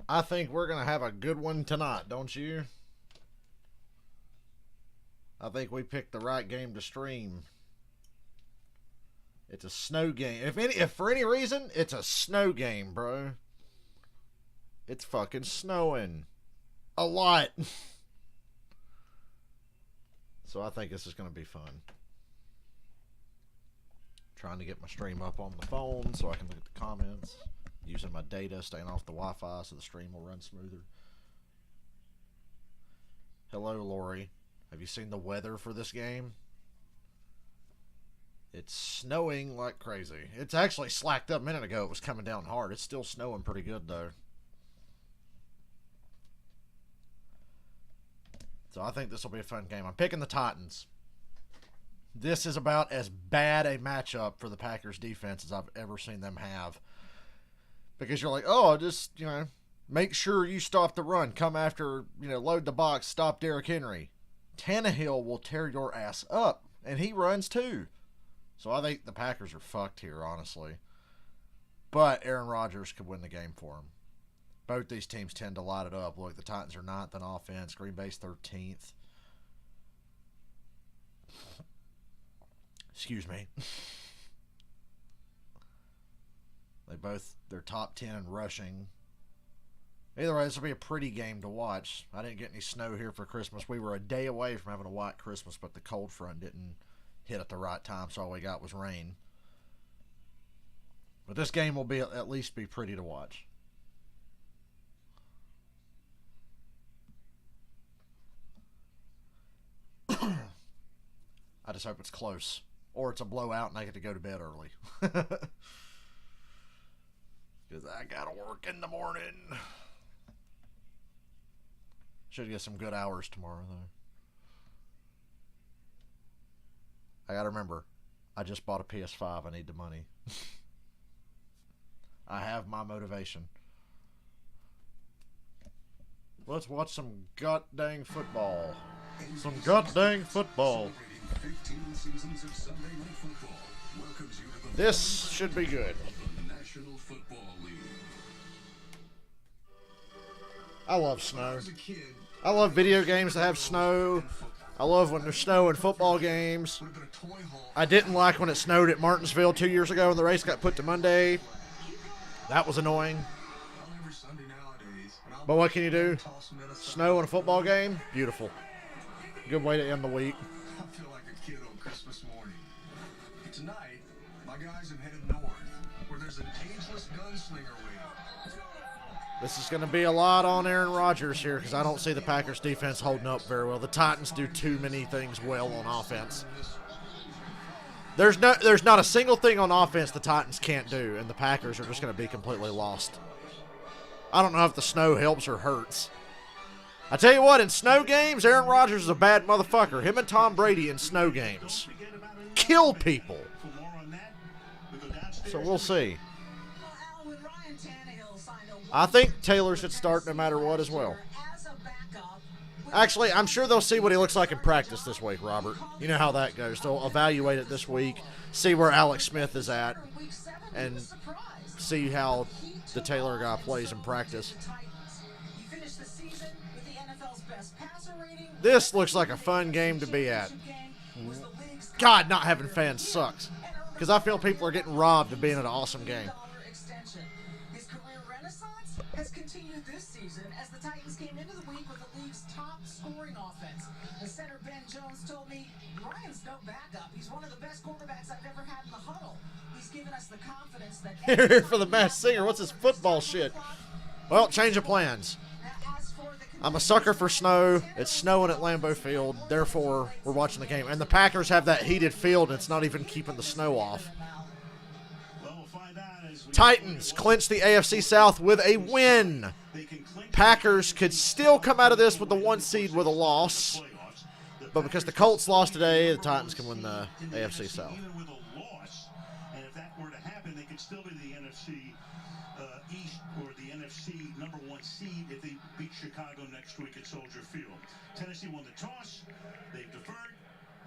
I think we're going to have a good one tonight, don't you? I think we picked the right game to stream. It's a snow game. If for any reason, it's a snow game, bro. It's fucking snowing. A lot. So I think this is going to be fun. Trying to get my stream up on the phone so I can look at the comments. Using my data, staying off the Wi-Fi so the stream will run smoother. Hello, Lori. Have you seen the weather for this game? It's snowing like crazy. It's actually slacked up a minute ago. It was coming down hard. It's still snowing pretty good, though. So I think this will be a fun game. I'm picking the Titans. This is about as bad a matchup for the Packers defense as I've ever seen them have. Because you're like, oh, just, make sure you stop the run. Come after, load the box, stop Derrick Henry. Tannehill will tear your ass up, and he runs too. So I think the Packers are fucked here, honestly. But Aaron Rodgers could win the game for them. Both these teams tend to light it up. Look, the Titans are 9th in offense. Green Bay's 13th. Excuse me. They're top 10 in rushing. Either way, this will be a pretty game to watch. I didn't get any snow here for Christmas. We were a day away from having a white Christmas, but the cold front didn't hit at the right time, so all we got was rain. But this game will at least be pretty to watch. I just hope it's close. Or it's a blowout and I get to go to bed early. Because I gotta work in the morning. Should get some good hours tomorrow, though. I gotta remember, I just bought a PS5. I need the money. I have my motivation. Let's watch some god-dang football. Some god-dang football. This should be good. I love snow. I love video games that have snow. I love when there's snow in football games. I didn't like when it snowed at Martinsville 2 years ago and the race got put to Monday. That was annoying. But what can you do? Snow in a football game? Beautiful. Good way to end the week. I feel like a kid on Christmas morning. Tonight, my guys have headed north, where there's an ageless gunslinger waiting. This is going to be a lot on Aaron Rodgers here because I don't see the Packers defense holding up very well. The Titans do too many things well on offense. There's not a single thing on offense the Titans can't do, and the Packers are just going to be completely lost. I don't know if the snow helps or hurts. I tell you what, in snow games, Aaron Rodgers is a bad motherfucker. Him and Tom Brady in snow games kill people. So we'll see. I think Taylor should start no matter what as well. Actually, I'm sure they'll see what he looks like in practice this week, Robert. You know how that goes. They'll evaluate it this week, see where Alex Smith is at, and see how the Taylor guy plays in practice. This looks like a fun game to be at. God, not having fans sucks. Because I feel people are getting robbed of being at an awesome game. His career renaissance has continued this season as the Titans came into the week with the league's top scoring offense. The center Ben Jones told me, Ryan's no backup. He's one of the best quarterbacks I've ever had in the huddle. He's given us the confidence that... Here for the Masked Singer. What's this football shit? Well, change of plans. I'm a sucker for snow. It's snowing at Lambeau Field. Therefore, we're watching the game. And the Packers have that heated field, and it's not even keeping the snow off. Titans clinch the AFC South with a win. Packers could still come out of this with the 1 seed with a loss. But because the Colts lost today, the Titans can win the AFC South. And if that were to happen, they could still be the NFC East or the NFC #1 seed if they beat Chicago next week at Soldier Field. Tennessee won the toss. They've deferred.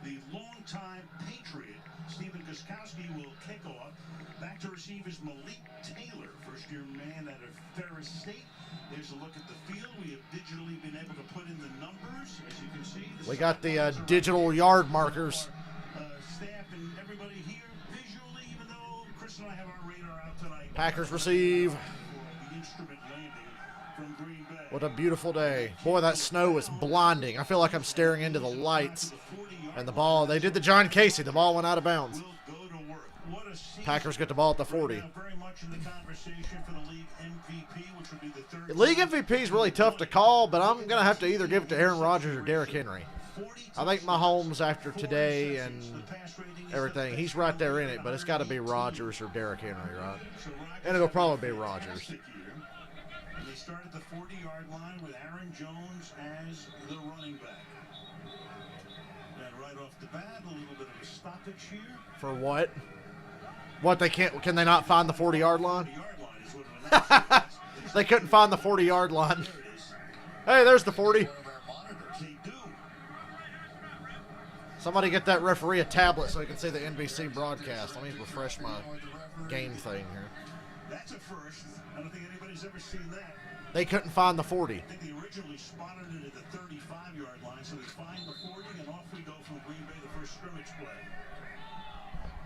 The longtime Patriot, Stephen Gostkowski, will kick off. Back to receive is Malik Taylor, first-year man out of Ferris State. There's a look at the field. We have digitally been able to put in the numbers, as you can see. We got the digital yard markers. Staff and everybody here visually, even though Chris and I have our radar out tonight. Packers receive. The instrument landing from Green Bay. What a beautiful day. Boy, that snow is blinding. I feel like I'm staring into the lights. And the ball, they did the John Casey. The ball went out of bounds. Packers get the ball at the 40. The league MVP is really tough to call, but I'm going to have to either give it to Aaron Rodgers or Derrick Henry. I think Mahomes, after today and everything, he's right there in it, but it's got to be Rodgers or Derrick Henry, right? And it'll probably be Rodgers. They start at the 40-yard line with Aaron Jones as the running back. And right off the bat, a little bit of a stoppage here. For what? What, they can't, can they not find the 40-yard line? 40-yard line is what it announces. They couldn't find the 40-yard line. Hey, there's the 40. They do. Somebody get that referee a tablet so he can see the NBC broadcast. Let me refresh my game thing here. That's a first. I don't think anybody's ever seen that. They couldn't find the 40. I think they originally spotted it at the 35-yard line, so they find the 40, and off we go from Green Bay, the first scrimmage play.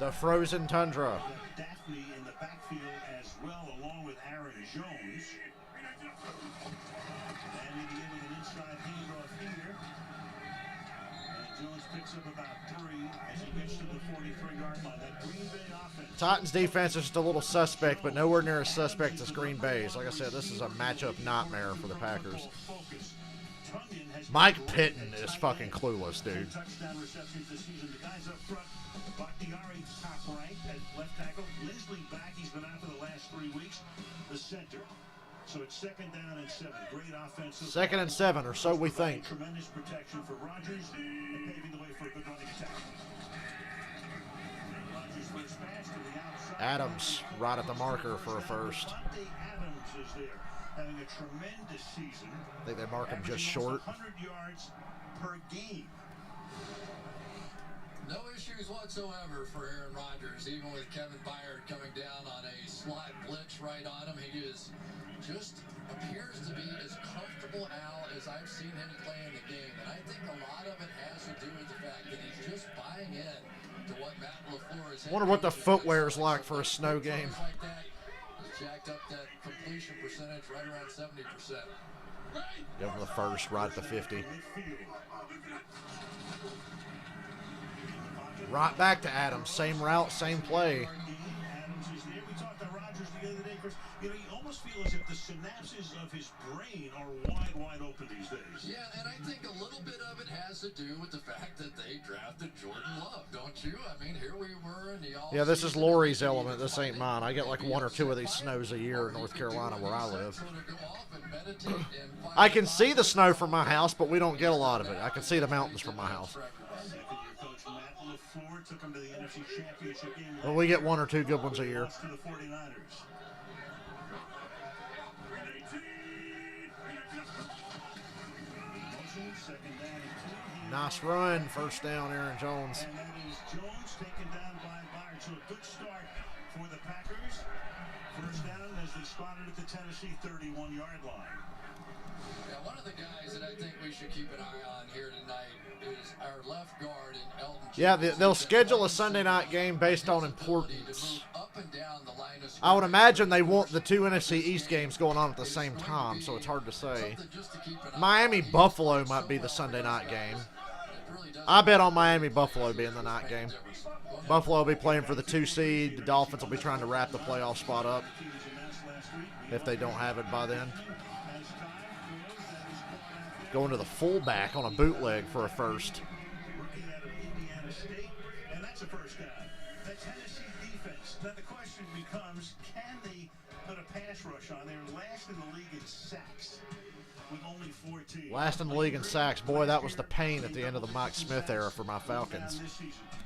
The frozen tundra. Daphne in the backfield as well, along with Aaron Jones. And he begin with an inside handoff here. And Jones picks up about 3 as he gets to the 43-yard line. That Green Bay offense. Titans defense is just a little suspect, but nowhere near as suspect as Green Bay's. Like I said, this is a matchup nightmare for the Packers. Mike Pitton is fucking clueless, dude. Touchdown receptions this season. The guys up front, Bakhtiari top right at left tackle. Lindsley back. He's been out for the last 3 weeks. The center. So it's 2nd down and 7. Great offensive. 2nd and 7, or so we think. Tremendous protection for Rodgers and paving the way for a good running attack. Rodgers first pass to the outside. Adams right at the marker for a first. Adams is there, having a tremendous season. I think they mark him just short. 100 yards per game. No issues whatsoever for Aaron Rodgers, even with Kevin Byard coming down on a slot blitz right on him. He just appears to be as comfortable now as I've seen him play in the game. And I think a lot of it has to do with the fact that he's just buying in to what Matt LaFleur is. I wonder what the footwear is like for a snow game. Like that, he's jacked up that completion percentage right around 70%. Give him the first right at the 50. Right back to Adams. Same route, same play. Adams is there. We talked to Rodgers the other day, Chris. You know, you almost feel as if the synapses of his brain are wide open these days. Yeah, and I think a little bit of it has to do with the fact that they drafted Jordan Love, don't you? I mean, here we were in the Yeah, this is Lori's element. This ain't mine. I get like 1 or 2 of these snows a year in North Carolina where I live. I can see the snow from my house, but we don't get a lot of it. I can see the mountains from my house. Second-year coach Matt LaFleur took him to the NFC Championship game. Well, we get 1 or 2 good ones a year. Lost to the 49ers. Motion, 2nd down and 2. Nice run. First down, Aaron Jones. And that is Jones taken down by Byard. So a good start for the Packers. First down as they spotted at the Tennessee 31-yard line. Yeah, one of the guys that I think we should keep an eye on here tonight is our left guard in Elton. Yeah, they'll schedule a Sunday night game based on importance. I would imagine they want the 2 NFC East games going on at the same time, so it's hard to say. Miami-Buffalo might be the Sunday night game. I bet on Miami-Buffalo being the night game. Buffalo will be playing for the 2 seed. The Dolphins will be trying to wrap the playoff spot up if they don't have it by then. Going to the fullback on a bootleg for a first. Rookie out of Indiana State, and that's a first down. The Tennessee defense. Now the question becomes, can they put a pass rush on? They're last in the league in sacks with only 14. Last in the league in sacks. Boy, that was the pain at the end of the Mike Smith era for my Falcons.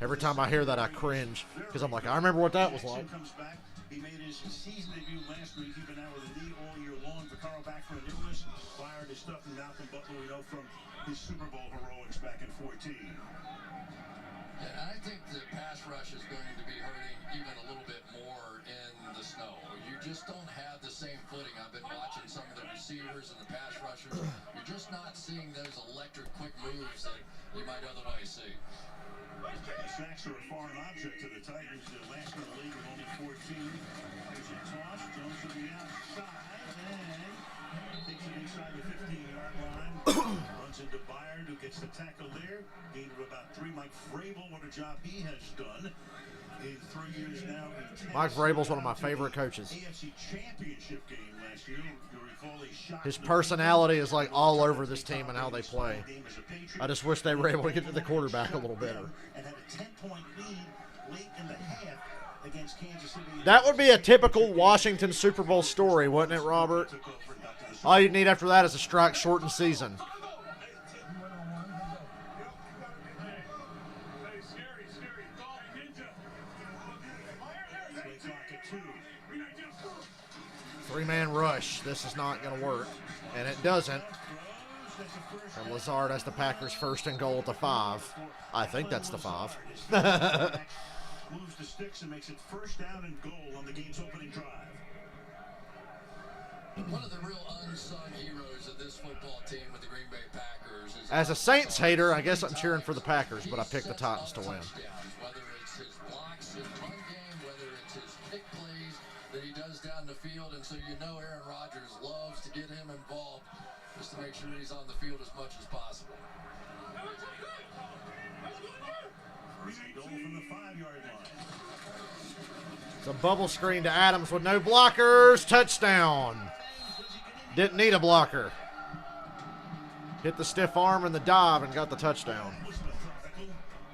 Every time I hear that, I cringe because I'm like, I remember what that was like. Comes back. He made his season debut last week. He's been out with a knee all year long. Vaccaro back for an illness. Byard is this stuff from Malcolm Butler, we know from his Super Bowl heroics back in 14. Yeah, I think the pass rush is going to be hurting even a little bit more in the snow. You just don't have the same footing. I've been watching some of the receivers and the pass rushers. You're just not seeing those electric quick moves that you might otherwise see. The sacks are a foreign object to the Titans. The last in the league with only 14. There's a toss. Jones to the outside. And takes it inside the 15-yard line. Runs into Byard, who gets the tackle there. Gain of about 3. Mike Vrabel, what a job he has done. In 3 years now. Mike Vrabel's one of my favorite coaches. AFC Championship game last year. You recall a shot. His personality is like all over this team and how they play. I just wish they were able to get to the quarterback a little better. And had a 10-point lead late in the half against Kansas City. That would be a typical Washington Super Bowl story, wouldn't it, Robert? All you'd need after that is a strike-shortened season. Three-man rush. This is not going to work. And it doesn't. And Lazard has the Packers first and goal at the 5. I think that's the 5. Moves the sticks and makes it first down and goal on the game's opening drive. One of the real unsung heroes of this football team with the Green Bay Packers is... As a Saints hater, I guess I'm cheering for the Packers, but I picked the Titans to win. Whether it's his blocks in run game, whether it's his pick plays that he does down the field, and so you know Aaron Rodgers loves to get him involved just to make sure he's on the field as much as possible. First goal from the 5-yard line. It's a bubble screen to Adams with no blockers. Touchdown. Didn't need a blocker. Hit the stiff arm and the dive and got the touchdown.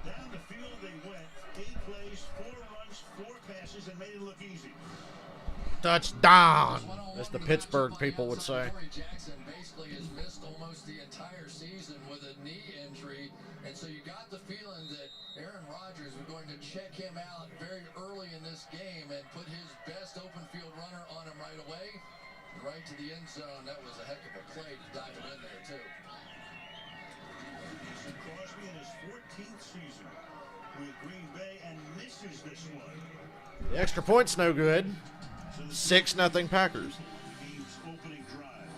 Down the field they went. 8 plays, 4 runs, 4 passes, and made it look easy. Touchdown, as the Pittsburgh people would say. Jackson basically has missed almost the entire season with a knee injury, and so you got the feeling that Aaron Rodgers was going to check him out very early in this game and put his best open field runner on him right away, right to the end zone. That was a heck of a play to dive him in there, too. Jason Crosby in his 14th season with Green Bay and misses this one. The extra point's no good. 6-0 Packers. Game's opening drive.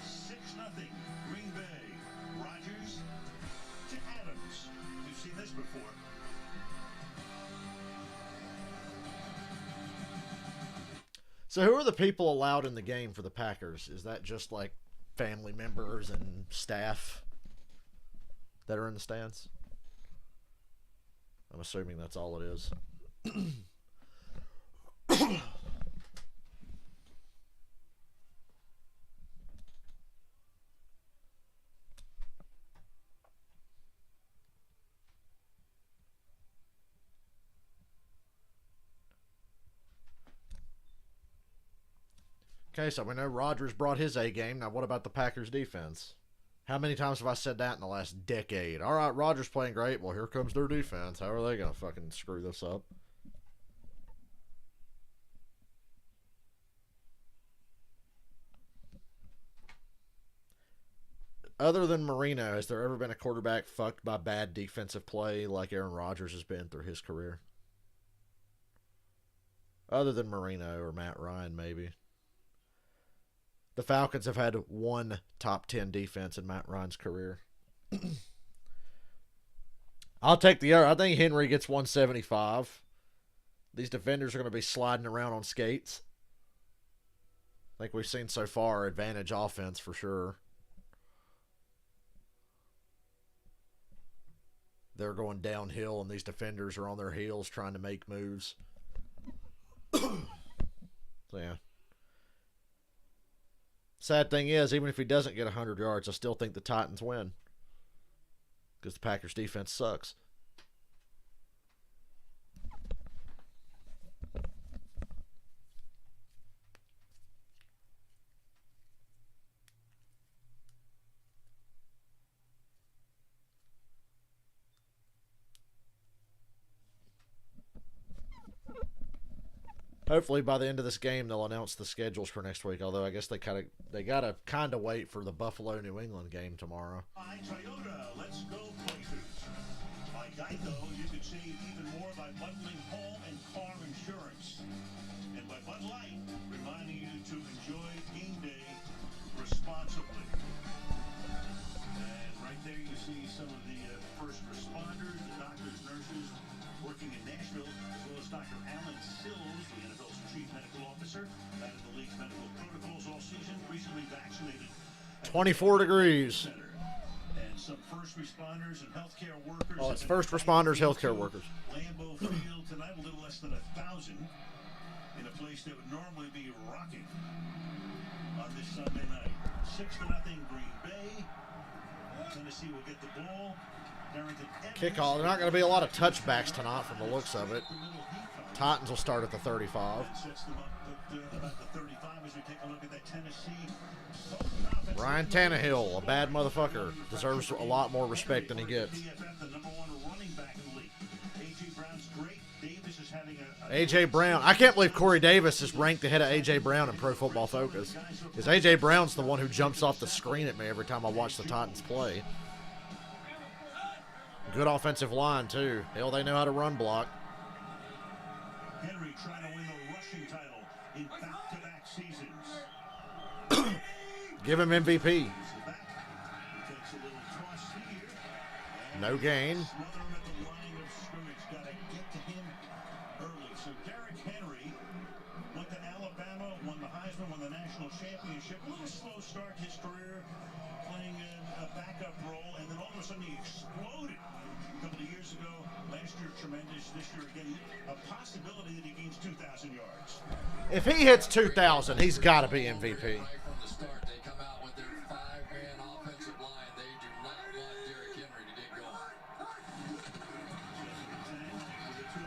6-0 Green Bay. Rodgers to Adams. We've seen this before. So who are the people allowed in the game for the Packers? Is that just like family members and staff that are in the stands? I'm assuming that's all it is. Okay, so we know Rodgers brought his A game. Now, what about the Packers defense? How many times have I said that in the last decade? All right, Rodgers playing great. Well, here comes their defense. How are they going to fucking screw this up? Other than Marino, has there ever been a quarterback fucked by bad defensive play like Aaron Rodgers has been through his career? Other than Marino or Matt Ryan, maybe. The Falcons have had one top 10 defense in Matt Ryan's career. I'll take the other. I think Henry gets 175. These defenders are going to be sliding around on skates. I think we've seen so far advantage offense for sure. They're going downhill, and these defenders are on their heels trying to make moves. So, yeah. Sad thing is, even if he doesn't get 100 yards, I still think the Titans win. Because the Packers' defense sucks. Hopefully by the end of this game they'll announce the schedules for next week. Although I guess they gotta kind of wait for the Buffalo New England game tomorrow. By Toyota, let's go places. By Geico, you can save even more by bundling home and car insurance. And by Bud Light, reminding you to enjoy game day responsibly. And right there you see some of the first responders, the doctors, nurses working in Nashville, as well as Dr. Alan Sills, the NFL's chief medical officer, that is the league's medical protocols all season, recently vaccinated. 24 degrees. And some first responders and healthcare workers. Oh, it's first responders, healthcare workers. Lambeau Field tonight, a little less than 1,000 in a place that would normally be rocking on this Sunday night. 6-0 Green Bay. Tennessee will get the ball. Kickoff. There are not going to be a lot of touchbacks tonight from the looks of it. Titans will start at the 35. Ryan Tannehill, a bad motherfucker, deserves a lot more respect than he gets. A.J. Brown. I can't believe Corey Davis is ranked ahead of A.J. Brown in Pro Football Focus. Because A.J. Brown's the one who jumps off the screen at me every time I watch the Titans play. Good offensive line, too. Hell, they know how to run block. Henry trying to win the rushing title in back-to-back seasons. Give him MVP. No gain. So Derrick Henry went to Alabama, won the Heisman, won the national championship. A little slow start in his career, playing a backup role, and then all of a sudden he exploded a couple of years ago. Last year, tremendous. This year, again, a possibility that he gains 2,000 yards. If he hits 2,000, he's got to be MVP. Right from the start, they come out with their 5-man offensive line. They do not want Derrick Henry to get going.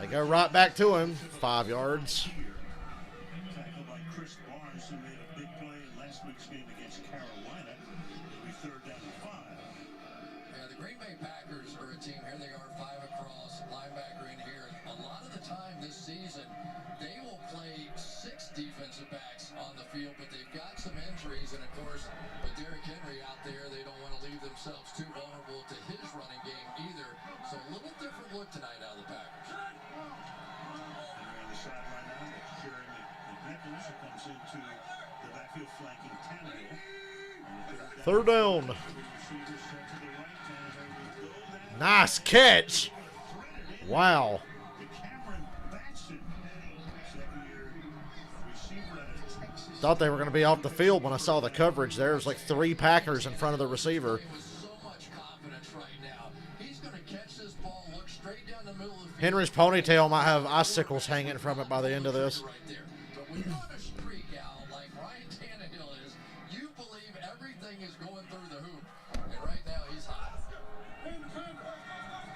They go right back to him. 5 yards. Tackled by Chris Barnes, who made a big play in last week's game against Carolina. It'll be 3rd down and 5. Yeah, the Green Bay Packers are a team. Here they are, 5 across, linebacker in here. A lot of the time this season, they will play 6 defensive backs on the field, but they've got some injuries. And, of course, with Derrick Henry out there, they don't want to leave themselves too vulnerable to his running game either. So a little different look tonight out of the Packers. On the sideline now, that's Jerry McNichols, who comes into the backfield flanking Tannehill. 3rd down. Nice catch. Wow. Thought they were going to be off the field when I saw the coverage there. It was like 3 Packers in front of the receiver. With so much confidence right now, he's going to catch this ball, look straight down the middle of the field. Henry's ponytail might have icicles hanging from it by the end of this. Right there. But when you're on a streak out like Ryan Tannehill is, you believe everything is going through the hoop. And right now he's hot.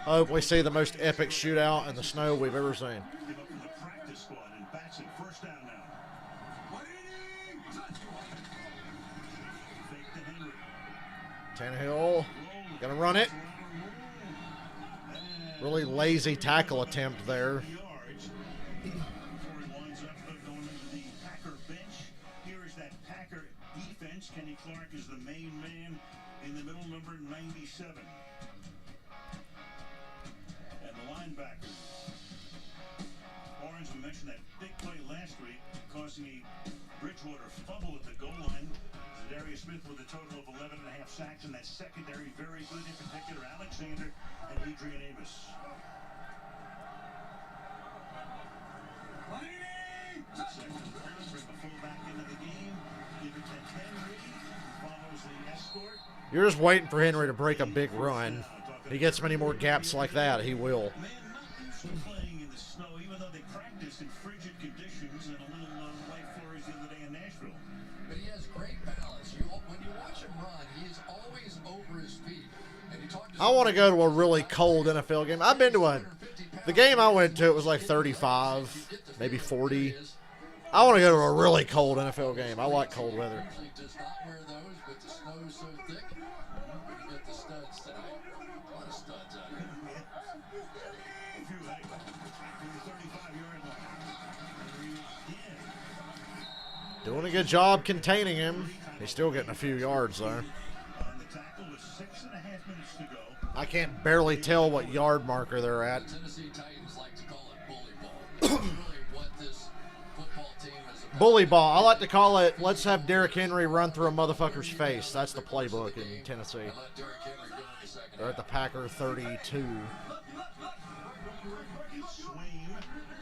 I hope we see the most epic shootout in the snow we've ever seen. Give up from the practice squad, and Batson 1st down now. Fake to Henry. Tannehill gonna run it. Really lazy tackle attempt there. Yards. Before he winds up going into the Packer bench. Here is that Packer defense. Kenny Clark is the main man in the middle, number 97. And the linebackers. Orange, we mentioned that big play last week, causing a Bridgewater fumble at the goal line. Darius Smith with a total of 11.5 sacks, and that secondary very good, in particular Alexander and Adrian Amos. Second round, bring the fullback into the game. Give it to Henry, who follows the escort. You're just waiting for Henry to break a big run. He gets many more gaps like that, he will. Man, not used to playing in the snow, even though they practice in frigid conditions and a little light flurries the other day in Nashville. But he has great balance. When you watch him run, he is always over his feet. And you talk to I want to go to a really cold NFL game. I've been to the game I went to, it was like 35, maybe 40. I want to go to a really cold NFL game. I like cold weather. usually does not wear those, but the snow is so thick. We get the studs tonight. A lot of studs out here. A few, hey, from the 35-yard line. Henry again. Doing a good job containing him. He's still getting a few yards, though. I can't barely tell what yard marker they're at. The Tennessee Titans like to call it bully ball. It's really what this football team is about. Bully ball. I like to call it, let's have Derrick Henry run through a motherfucker's face. That's the playbook in Tennessee. And let Derrick Henry do it in the second They're at the Packer 32. Swain,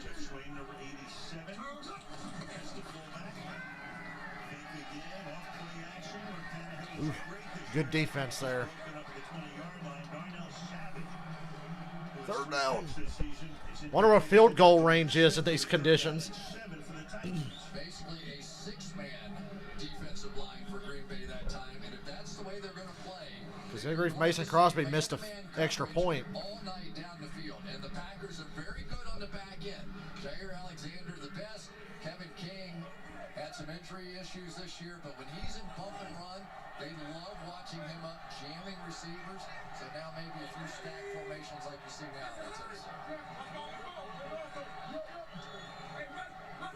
Jeff Swain, number 87. That's the fullback. Fake again, off play action. Where Tannehill is great. Good defense there. Broken up at the 20-yard line. Darnell Savage. Third down. This season is in Wonder what field goal range is in these conditions. 7 for the Titans. Basically a six-man defensive line for Green Bay that time, and if that's the way they're going to play, Because if Mason Crosby missed an extra point. all night down the field, and the Packers are very good on the back end. Jair Alexander the best. Kevin King had some injury issues this year, but when he's in bump and run, they love watching him up, jamming receivers. So now maybe a few stack formations like you see now. That's it.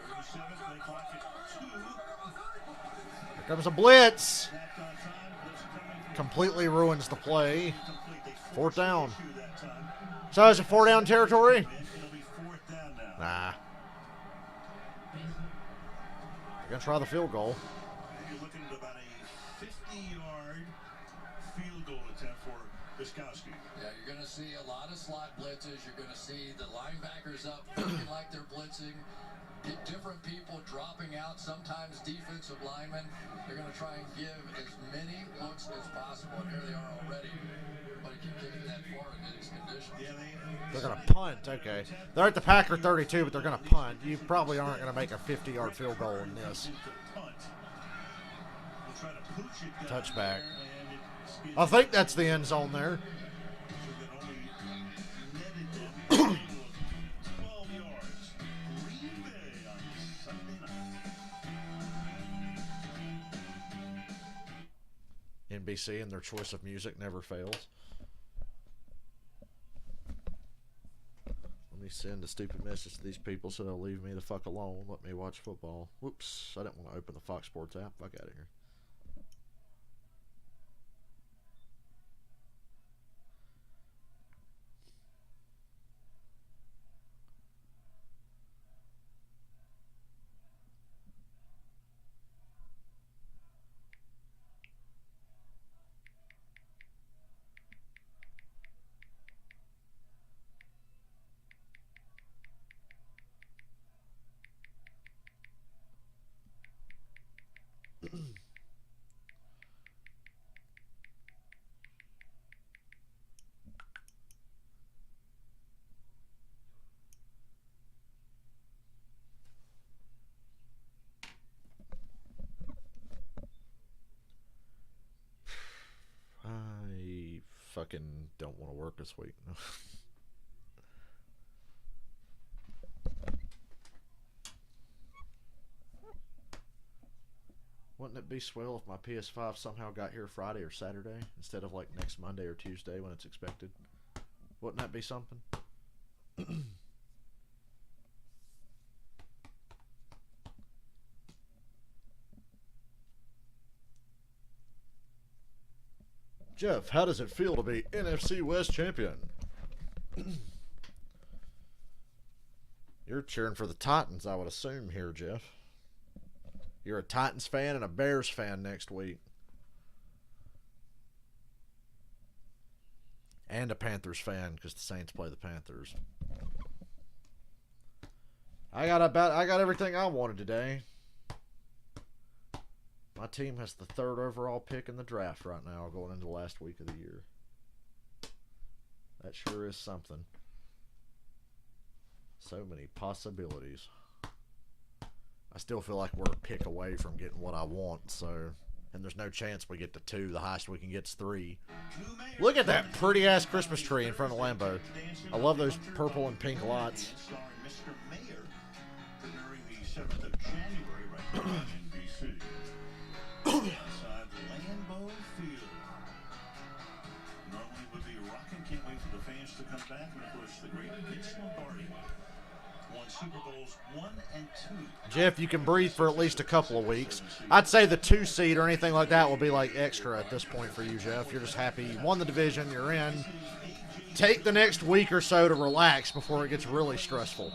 37, they clock at 2. Here comes a blitz. Snapped on time. Blitz coming from Completely ruins the play. complete. They Fourth down. forced it that time. So is it 4-down territory? And it'll be 4th down now. Nah. They're going to try the field goal. You're looking at about a 50-yard field goal attempt for Gostkowski. Yeah, you're going to see a lot of slot blitzes. You're going to see the linebackers up looking like they're blitzing. Get different people dropping out, sometimes defensive linemen. They're going to try and give as many looks as possible. And here they are already. But he can kick it that far in these conditions. Yeah, They're going to punt. Okay. They're at the Packer 32, but they're going to punt. You probably aren't going to make a 50-yard field goal in this. Punt. We'll try to pooch it down Touchback. there, and it skids I think that's the end zone there. so that only netted them a total of 12 yards. Green Bay on Sunday night. NBC and their choice of music never fails. Let me send a stupid message to these people so they'll leave me the fuck alone. Let me watch football. Whoops. I didn't want to open the Fox Sports app. Fuck out of here. I fucking don't want to work this week. Wouldn't it be swell if my PS5 somehow got here Friday or Saturday instead of like next Monday or Tuesday when it's expected? Wouldn't that be something? Jeff, how does it feel to be NFC West champion? You're cheering for the Titans, I would assume here, Jeff. You're a Titans fan and a Bears fan next week. And a Panthers fan because the Saints play the Panthers. I got everything I wanted today. My team has the 3rd overall pick in the draft right now going into the last week of the year. That sure is something. So many possibilities. I still feel like we're a pick away from getting what I want, so... And there's no chance we get to 2. The highest we can get is 3. Look at that pretty-ass Christmas tree in front of Lambeau. I love those purple and pink lights. Starring Mr. Mayor premiering the 7th of January right now on NBC. Outside Lambeau Field. Normally would be rocking. Can't wait for the fans to come back. And of course, the great Vince Lombardi won Super Bowls 1 and 2. Jeff, you can breathe for at least a couple of weeks. I'd say the 2 seed or anything like that will be like extra at this point for you, Jeff. You're just happy you won the division, you're in. Take the next week or so to relax before it gets really stressful.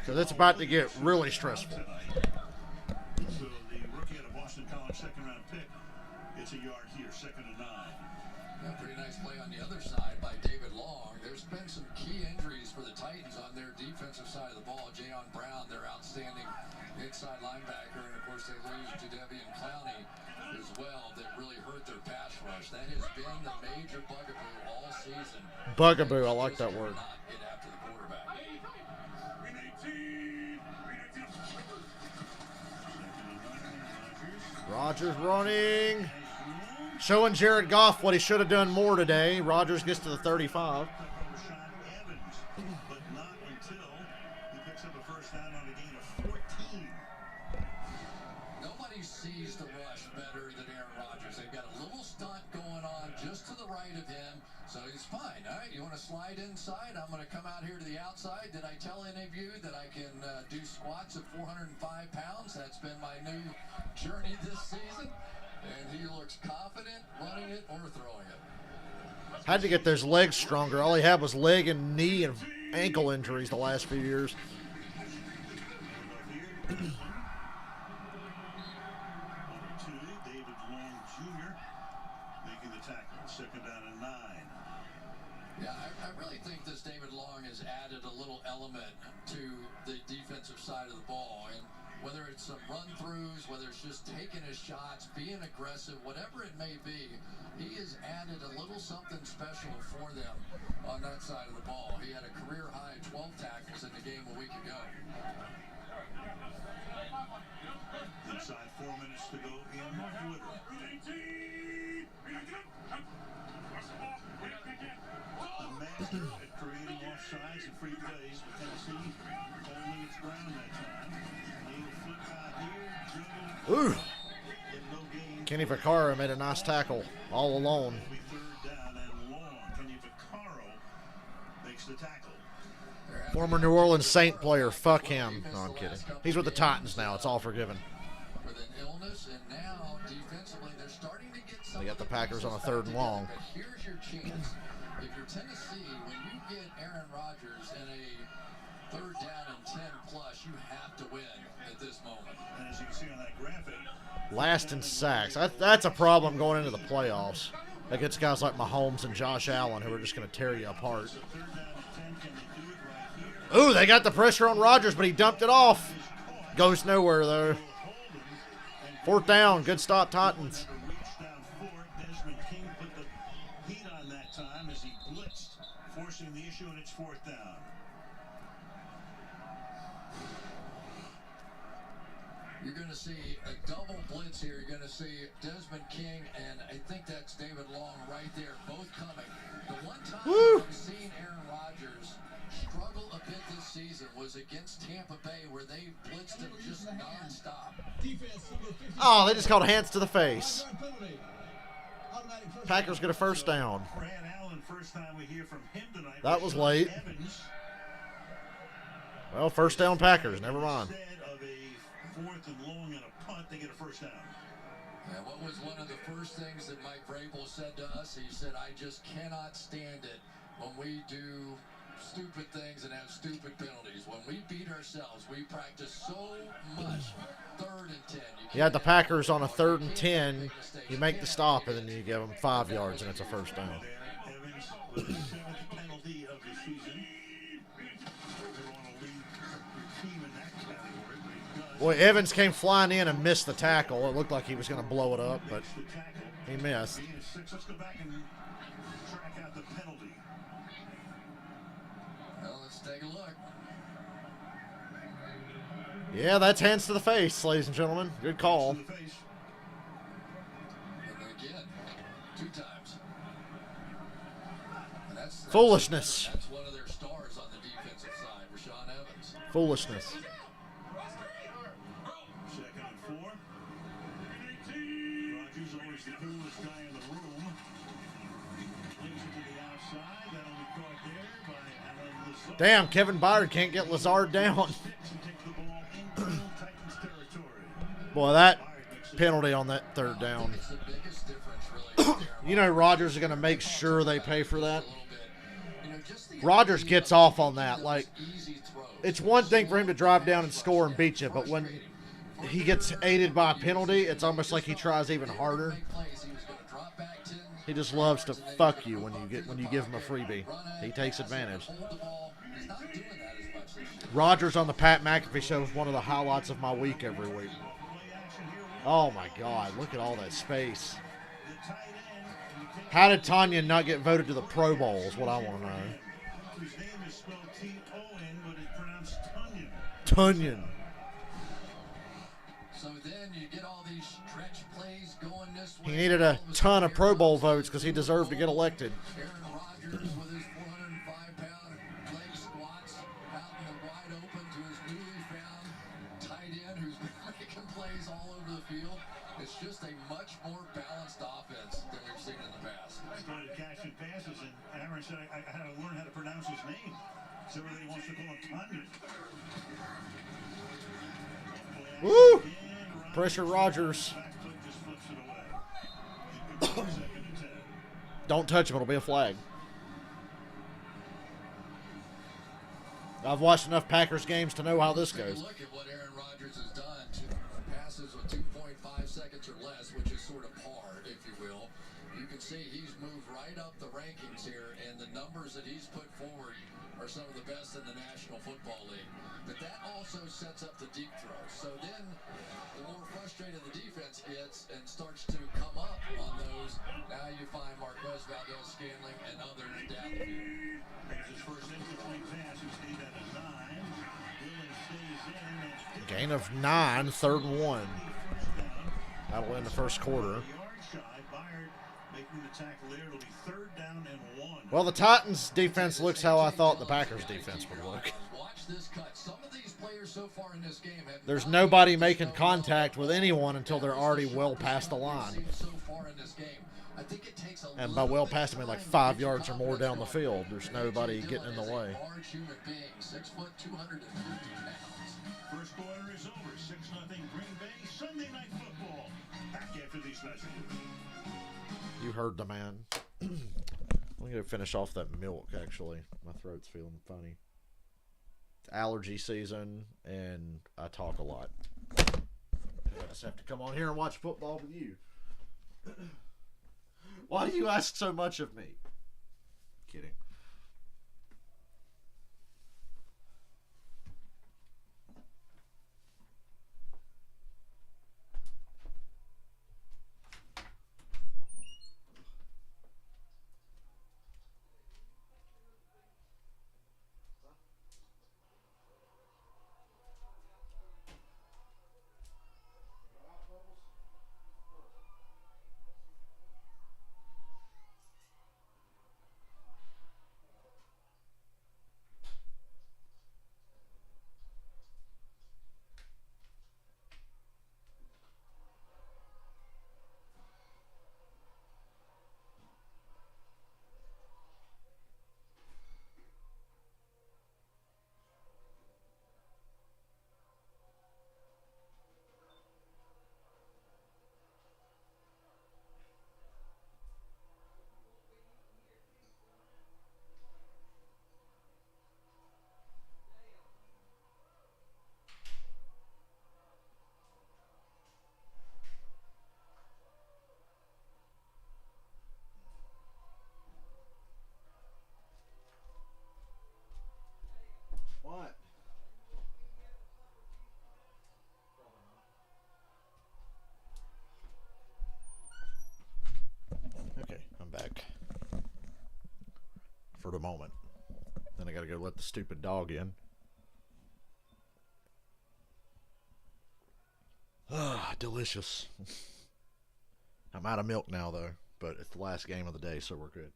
Because it's about to get really stressful. So the rookie out of Boston College, second-round pick, gets a yard here, 2nd and 9. Yeah, pretty nice play on the other side by David Long. There's been some key injuries for the Titans on their defensive side of the ball. Jayon Brown, their outstanding inside linebacker, and of course they lose to Devian Clowney as well. That really hurt their pass rush. That has been the major bugaboo all season. Bugaboo, I like that word. Not get after the quarterback. Rodgers running. Showing Jared Goff what he should have done more today. Rodgers gets to the 35. But not until he picks up a first down on a gain of 14. Nobody sees the rush better than Aaron Rodgers. They've got a little stunt going on just to the right of him, so he's fine. All right, you want to slide inside? I'm going to come out here to the outside. Did I tell any of you that I can do squats at 405 pounds? That's been my new journey this season. And he looks confident running it or throwing it. Had to get those legs stronger. All he had was leg and knee and ankle injuries the last few years. Number 2, David Long Jr. making the tackle, 2nd down and 9. Yeah, I really think this David Long has added a little element to the defensive side of the ball. And whether it's some run-throughs, whether it's just taking his shots, being aggressive, whatever it may be, he has added a little something special for them on that side of the ball. He had a career-high 12 tackles in the game a week ago. Inside 4 minutes to go in Woodard. A master at creating offsides and free plays, but Tennessee holding its ground that time. Ooh. Kenny Vaccaro made a nice tackle all alone. Former New Orleans Saint player. Fuck him. No, I'm kidding. He's with the Titans now. It's all forgiven. They got the Packers on a 3rd and long. But here's your chance. If you're Tennessee, when you get Aaron Rodgers in a 3rd down and 10 plus, you have to win at this moment. And as you can see on that graphic, Last in sacks. That's a problem going into the playoffs. Against guys like Mahomes and Josh Allen who are just going to tear you apart. Ooh, they got the pressure on Rodgers, but he dumped it off. Goes nowhere, though. 4th down. Good stop, Titans. Desmond King put the heat on that time as he blitzed, forcing the issue, and it's 4th down. You're going to see a double blitz here. You're going to see Desmond King, and I think that's David Long right there, both coming. The one time I've seen Aaron Rodgers struggle a bit this season was against Tampa Bay, where they blitzed him just nonstop. Oh, they just called hands to the face. Packers get a first down. Brad Allen, first time we hear from him tonight. That was late. Evans. Well, first down Packers. Never mind. Instead of a 4th and long and a punt, they get a first down. Yeah, what was one of the first things that Mike Vrabel said to us? He said, I just cannot stand it when we do stupid things and have stupid penalties. When we beat ourselves, we practice so much. 3rd and 10. You had the Packers on a 3rd and 10. You make the stop, and then you give them 5 yards, and it's a first down. Evans with the 7th penalty of the season. Never want to lead your team in that category, but he does. Boy, Evans came flying in and missed the tackle. It looked like he was going to blow it up, but The tackle. he missed. Gain of 6. Let's go back and track out the penalty. Well, let's take a look. Yeah, that's hands to the face, ladies and gentlemen. Good call. To the face. And again, 2 times. And that's Foolishness. That's one of their stars on the defensive side, Rashaan Evans. Foolishness. 2nd and 4. Rodgers always the coolest guy in the room. Leaves it to the outside. That'll be caught there by Alan Lazard. Damn, Kevin Byard can't get Lazard down. Boy, that penalty on that third down. It's the biggest difference, really. with Aaron You know Rodgers is going to make sure they pay for that. Rodgers gets off on that. Like, it's one thing for him to drive down and score and beat you, but when he gets aided by a penalty, it's almost like he tries even harder. He just loves to fuck you when you give him a freebie. He takes advantage. Rodgers on the Pat McAfee show is one of the highlights of my week every week. Oh my God, look at all that space. How did Tanya not get voted to the Pro Bowl is what I want to know. His name is spelled T-O-N, but it's pronounced Tunyon. Tunyon. So then you get all these stretch plays going this way. He needed a ton of Pro Bowl votes because he deserved to get elected. Aaron Rodgers with his 405-pound leg squats out in the wide open to his newly found tight end who's been making plays all over the field. It's just a much more balanced offense than we've seen in the past. I started catching passes, and Aaron said I had to learn how to pronounce his name. So everybody wants to call him Tunyon. Woo! Pressure Rodgers. Don't touch him, it'll be a flag. I've watched enough Packers games to know how this goes. Look at what Aaron Rodgers has done to passes with 2.5 seconds or less, which is sort of par, if you will. You can see he's moved right up the rankings here, and the numbers that he's put forward are some of the best in the National Football League. But that also sets up the deep throws. So then the more frustrated the defense gets and starts to come up on those, now you find Marquez Valdez-Scantling and others down the field. There's his first incomplete pass. He stayed at a 9. Dillon stays in. Gain of 9, 3rd and 1. That'll end the first quarter. Yard shy. Byard making the tackle there. It'll be 3rd down and 1. Well, the Titans defense looks how I thought the Packers defense would look. Watch this cut. Some of these players so far in this game have There's nobody making contact with anyone until they're already well past the line. so far in this game. I think it takes a And by well past, I mean like 5 yards or more down the field. There's nobody getting in the way. Large human being, 6 foot, 250 pounds. First quarter is over. 6-0 Green Bay. Sunday Night Football. Back after these messages. You heard the man. I'm going to finish off that milk, actually. My throat's feeling funny. It's allergy season, and I talk a lot. I just have to come on here and watch football with you. Why do you ask so much of me? Kidding. What? Okay, I'm back. For the moment. Then I gotta go let the stupid dog in. Ah, delicious. I'm out of milk now, though. But it's the last game of the day, so we're good.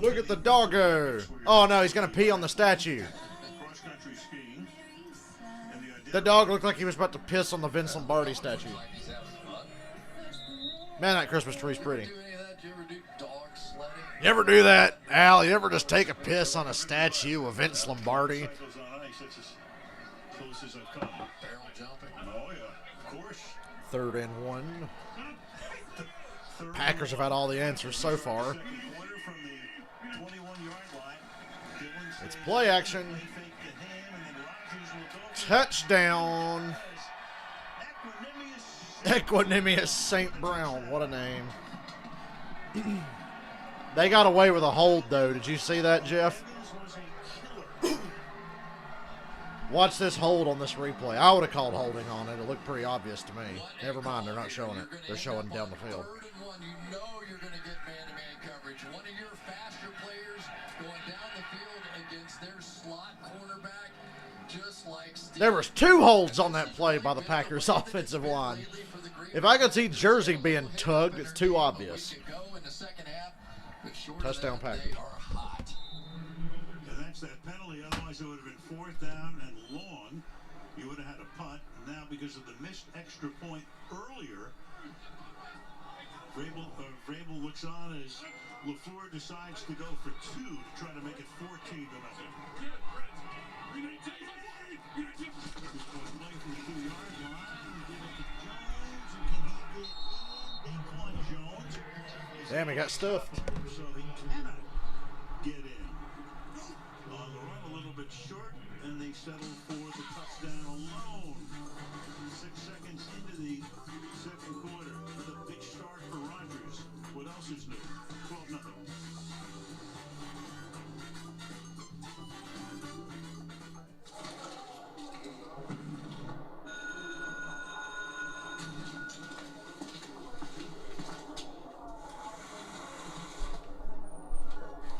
Look at the doggo. Oh, no, he's going to pee on the statue. Cross-country skiing. And The dog looked like he was about to piss on the Vince Lombardi statue. Man, that Christmas tree's pretty. You ever do that, Al? You ever just take a piss on a statue of Vince Lombardi? cycles on ice, that's as close as I've come. Barrel jumping. Oh, yeah, of course. 3rd and 1. Third Packers have had all the answers so far. second quarter from the 21-yard line. Dillon It's stays play action. in, they fake the ham, and then Rodgers will go for Touchdown. Equanimous Equanimous St. Brown. What a name. They got away with a hold, though. Did you see that, Jeff? was a killer. Watch this hold on this replay. I would have called holding on it. It looked pretty obvious to me. Never mind, they're not showing it. They're showing down the field. 3rd and 1, you know you're going to get man-to-man coverage. One of your faster players going down the field against their slot cornerback, just like Steve. There was 2 holds on that play by the Packers offensive line. If I could see Jersey being tugged, it's too obvious. Touchdown Packers. They are hot. And that's that penalty. Otherwise, it would have been 4th down and long. You would have had a punt. Now, because of the missed extra point earlier, Vrabel looks on as LaFleur decides to go for 2 to try to make it 14 to nothing. Damn, he got stuffed. So he cannot get in. On the run, a little bit short, and they settle for the touchdown alone. 6 seconds into the second quarter. Another big start for Rodgers. What else is new? 12-0.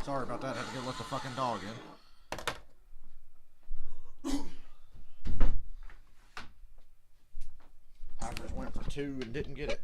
Sorry about that. I had to go let the fucking dog in. Packers went for 2 and didn't get it.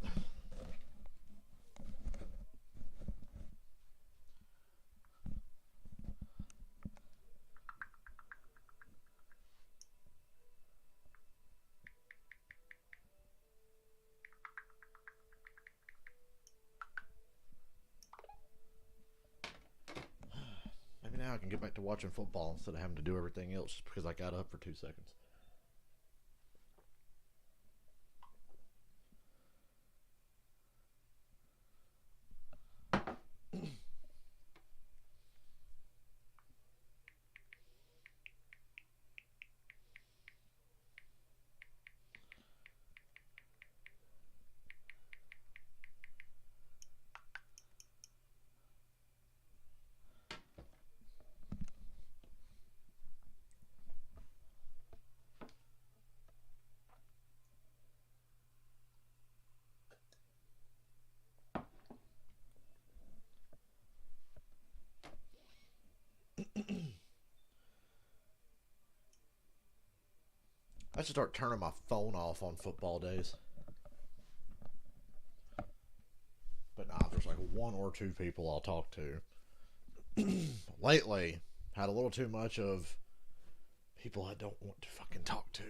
Now I can get back to watching football instead of having to do everything else just because I got up for 2 seconds. I should start turning my phone off on football days. But nah, there's like 1 or 2 people I'll talk to. Lately, had a little too much of people I don't want to fucking talk to.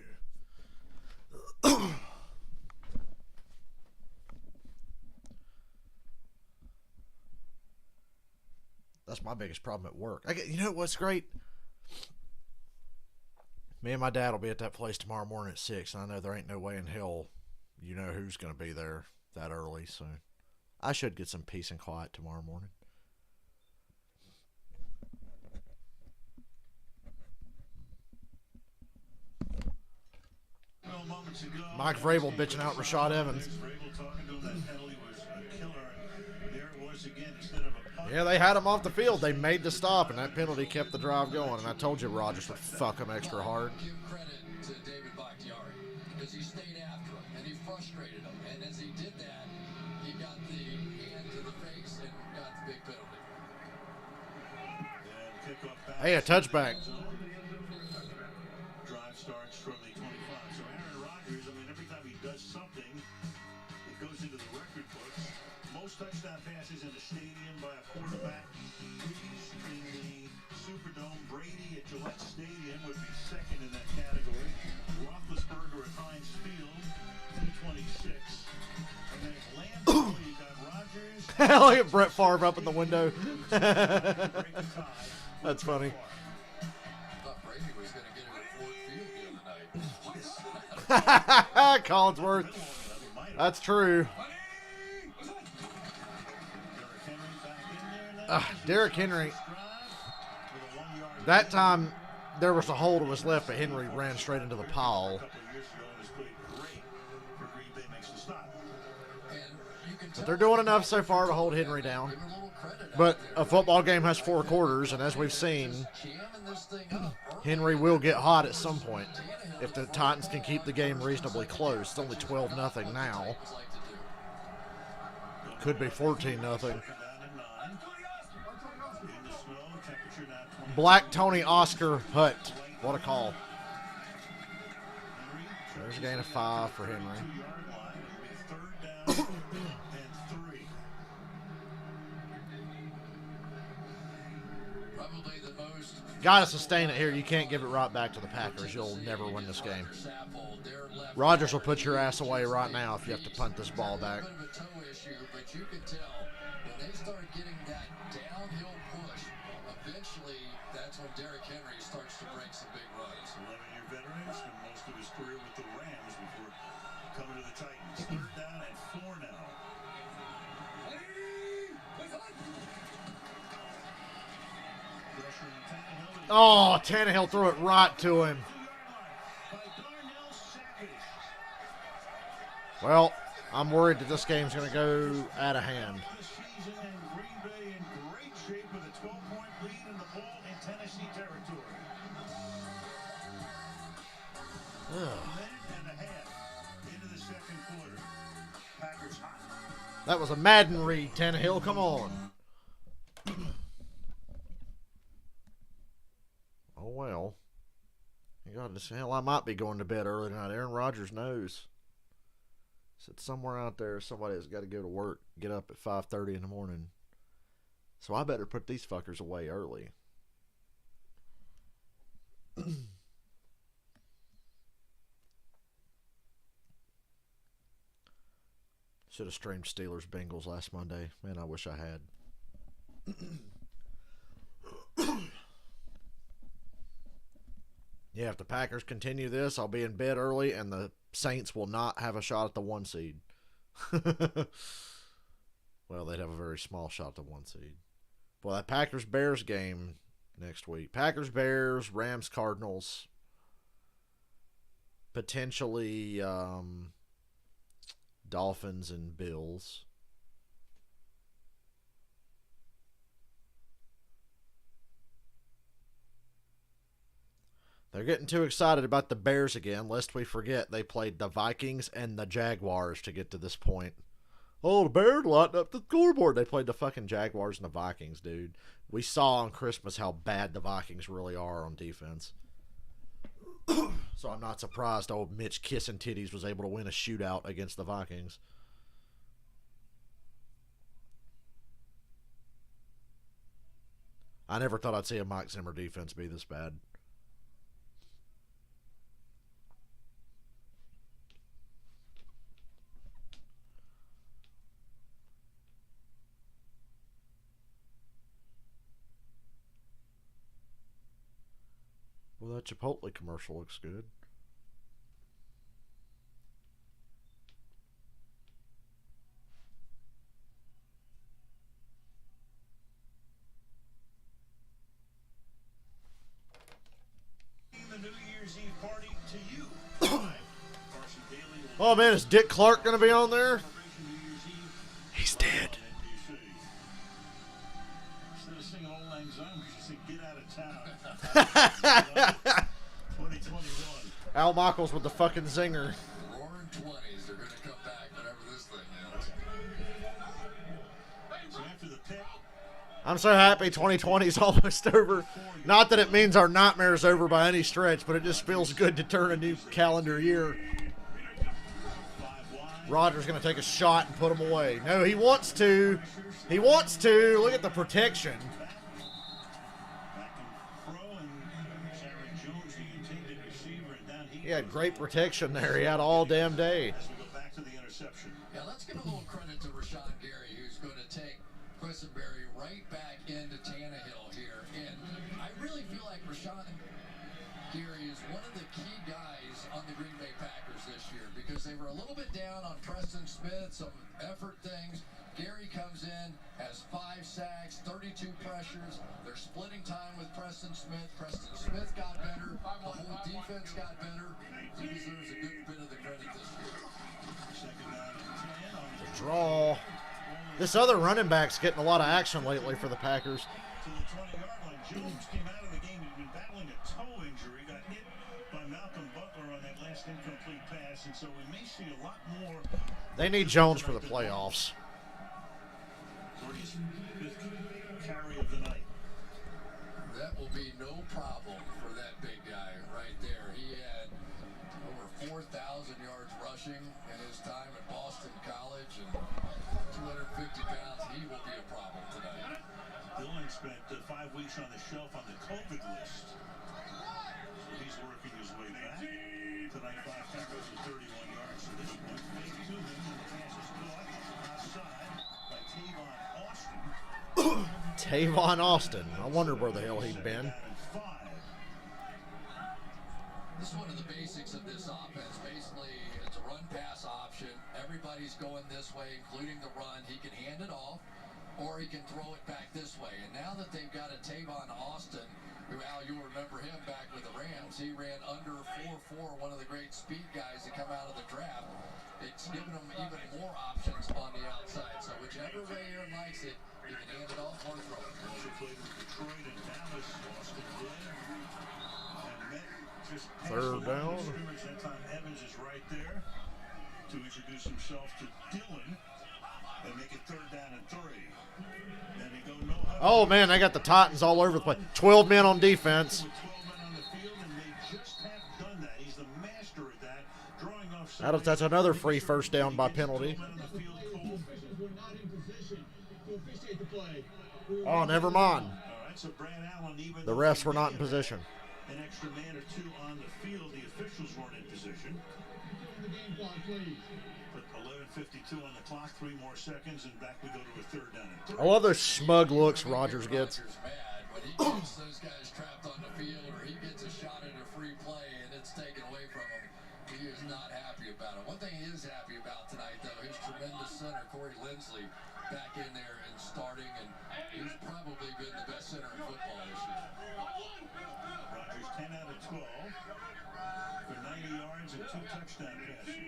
That's my biggest problem at work. You know what's great? Me and my dad will be at that place tomorrow morning at 6, and I know there ain't no way in hell you know who's going to be there that early, so I should get some peace and quiet tomorrow morning. Well, moments ago, Mike Vrabel bitching out Rashad Evans. Vrabel talking to him, that penalty was a killer, and there it was again instead of a punt. Yeah, they had him off the field. They made the stop, and that penalty kept the drive going. And I told you Rodgers would fuck him extra hard. Give credit to David Bakhtiari because he stayed after him and he frustrated him. And as he did that, he got the hand to the face and got the big penalty. And kickoff back. Hey, a touchback. Drive starts from the 25. So Aaron Rodgers, I mean, every time he does something, it goes into the record books. Most most touchdown passes in the stadium by a quarterback. Breeze in the Superdome. Brady at Gillette Stadium would be second in that category. Roethlisberger at Heinz Field, 226. And then Lambeau, you got Rodgers. Look at Brett Favre up in the window. That's funny. I thought Brady was going to get it at Ford Field the other night. Collinsworth. That's true. Derrick Henry. That time, there was a hole to his left, but Henry ran straight into the pile. But they're doing enough so far to hold Henry down. But a football game has 4 quarters, and as we've seen, Henry will get hot at some point. If the Titans can keep the game reasonably close. It's only 12-0 now. Could be 14-0. Black Tony Oscar Hutt. What a call. There's a gain of 5 for Henry. Got to sustain it here. You can't give it right back to the Packers. You'll never win this game. Rodgers will put your ass away right now if you have to punt this ball back. But you can tell when they start getting that downhill push, eventually that's when Derrick Henry starts to break some big runs. 11-year veteran, spent most of his career with the Rams before coming to the Titans. 3rd down and 4 now. Oh, Tannehill threw it right to him. Well, I'm worried that this game's going to go out of hand. That was a Madden read, Tannehill. Come on. Oh, well. God, hell, I might be going to bed early tonight. Aaron Rodgers knows. Said somewhere out there, somebody has got to go to work, get up at 5:30 in the morning. So I better put these fuckers away early. Should have streamed Steelers Bengals last Monday. Man, I wish I had. Yeah, if the Packers continue this, I'll be in bed early, and the Saints will not have a shot at the 1 seed. Well, they'd have a very small shot at the 1 seed. Well, that Packers-Bears game next week. Packers-Bears, Rams-Cardinals. Potentially Dolphins and Bills. They're getting too excited about the Bears again, lest we forget they played the Vikings and the Jaguars to get to this point. Oh, the Bears lighting up the scoreboard. They played the fucking Jaguars and the Vikings, dude. We saw on Christmas how bad the Vikings really are on defense. So I'm not surprised old Mitch Kissing Titties was able to win a shootout against the Vikings. I never thought I'd see a Mike Zimmer defense be this bad. Well, that Chipotle commercial looks good. The New Year's Eve party to you. Oh man, is Dick Clark going to be on there? He's dead. Instead of singing Old Lang Syne, we should sing Get Out of Town. 2021. Al Michaels with the fucking zinger. Roaring 20s, they're going to come back, whatever this thing is. So after the pick, I'm so happy 2020 is almost over. Not that it means our nightmare is over by any stretch, but it just feels good to turn a new calendar year. Rodgers going to take a shot and put him away. No, he wants to. He wants to. Look at the protection. He had great protection there. He had all damn day. Yeah, let's give a little credit to Rashawn Gary, who's going to take Quessenberry right back into Tannehill here. And I really feel like Rashawn Gary is one of the key guys on the Green Bay Packers this year because they were a little bit down on Preston Smith, some effort things. Gary comes in, has 5 sacks, 32 pressures. They're splitting time with Preston Smith. Preston Smith got better. The whole defense got better. He deserves a good bit of the credit this year. The draw. This other running back's getting a lot of action lately for the Packers. To the 20-yard line. Jones came out of the game. He's been battling a toe injury. Got hit by Malcolm Butler on that last incomplete pass, and so we may see a lot more. They need Jones for the playoffs. 45th carry of the night. That will be no problem for that big guy right there. He had over 4,000 yards rushing in his time at Boston College and 250 pounds. He will be a problem tonight. Dillon spent 5 weeks on the shelf on the COVID list. So he's working his way back. Tonight, 5 tackles for 31 yards. So this one fake to him, and the pass is caught outside by Tavon Austin. Tavon Austin. I wonder where the hell he'd been. This is one of the basics of this offense. Basically, it's a run-pass option. Everybody's going this way, including the run. He can hand it off, or he can throw it back this way. And now that they've got a Tavon Austin, who, Al, you'll remember him back with the Rams. He ran under 4.4, one of the great speed guys that come out of the draft. It's given him even more options on the outside. So whichever way Aaron likes it, he can hand it off or throw it. Also played with Detroit and Dallas. Austin did. And met just past Third the line down. of scrimmage. That time Evans is right there to introduce himself to Dillon and make it 3rd down and 3. Then they go no huddle. Oh, man, they got the Titans all over the place. 12 men on defense. With 12 men on the field, and they just have done that. He's the master at that. Drawing off That's another free first down by penalty. 12 men on the field, Cole. Oh, never mind. All right, so Brad Allen, even The refs were not in position. an extra man or 2 on the field, the officials weren't in position. Put 11:52 on the clock, 3 more seconds, and back we go to a 3rd down and 3. I love those smug looks Rodgers gets. Rodgers mad when he gets those guys trapped on the field or he gets a shot at a free play and it's taken away from him. He is not happy about it. One thing he is happy about tonight, though, his tremendous center, Corey Lindsley, back in there and starting, and he's probably been the best center in football this year. Rodgers 10 out of 12 for 90 yards and 2 touchdown passes.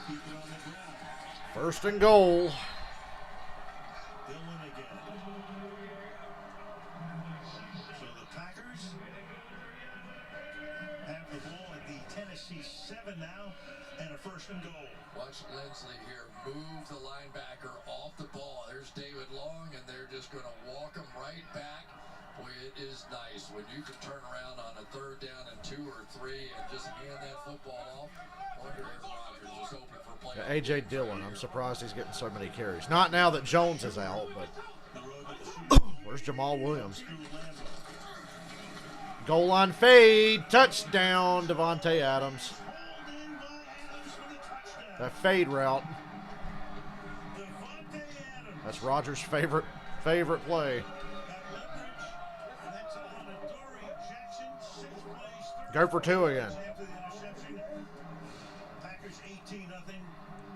Keep it on the ground. 1st and goal. Dillon again. So the Packers have the ball at the Tennessee 7 now, and a 1st and goal. Watch Lindsley here move the linebacker off the ball. There's David Long, and they're just going to walk him right back. Boy, it is nice when you can turn around on a 3rd down and 2 or 3 and just hand that football off. Wonder if Rodgers is open for play. Yeah, A.J. Dillon. I'm surprised he's getting so many carries. Not now that Jones is out, but where's Jamal Williams? Goal line fade. Touchdown, Devontae Adams. That fade route. That's Rodgers' favorite play. Go for 2 again. Packers 18-0,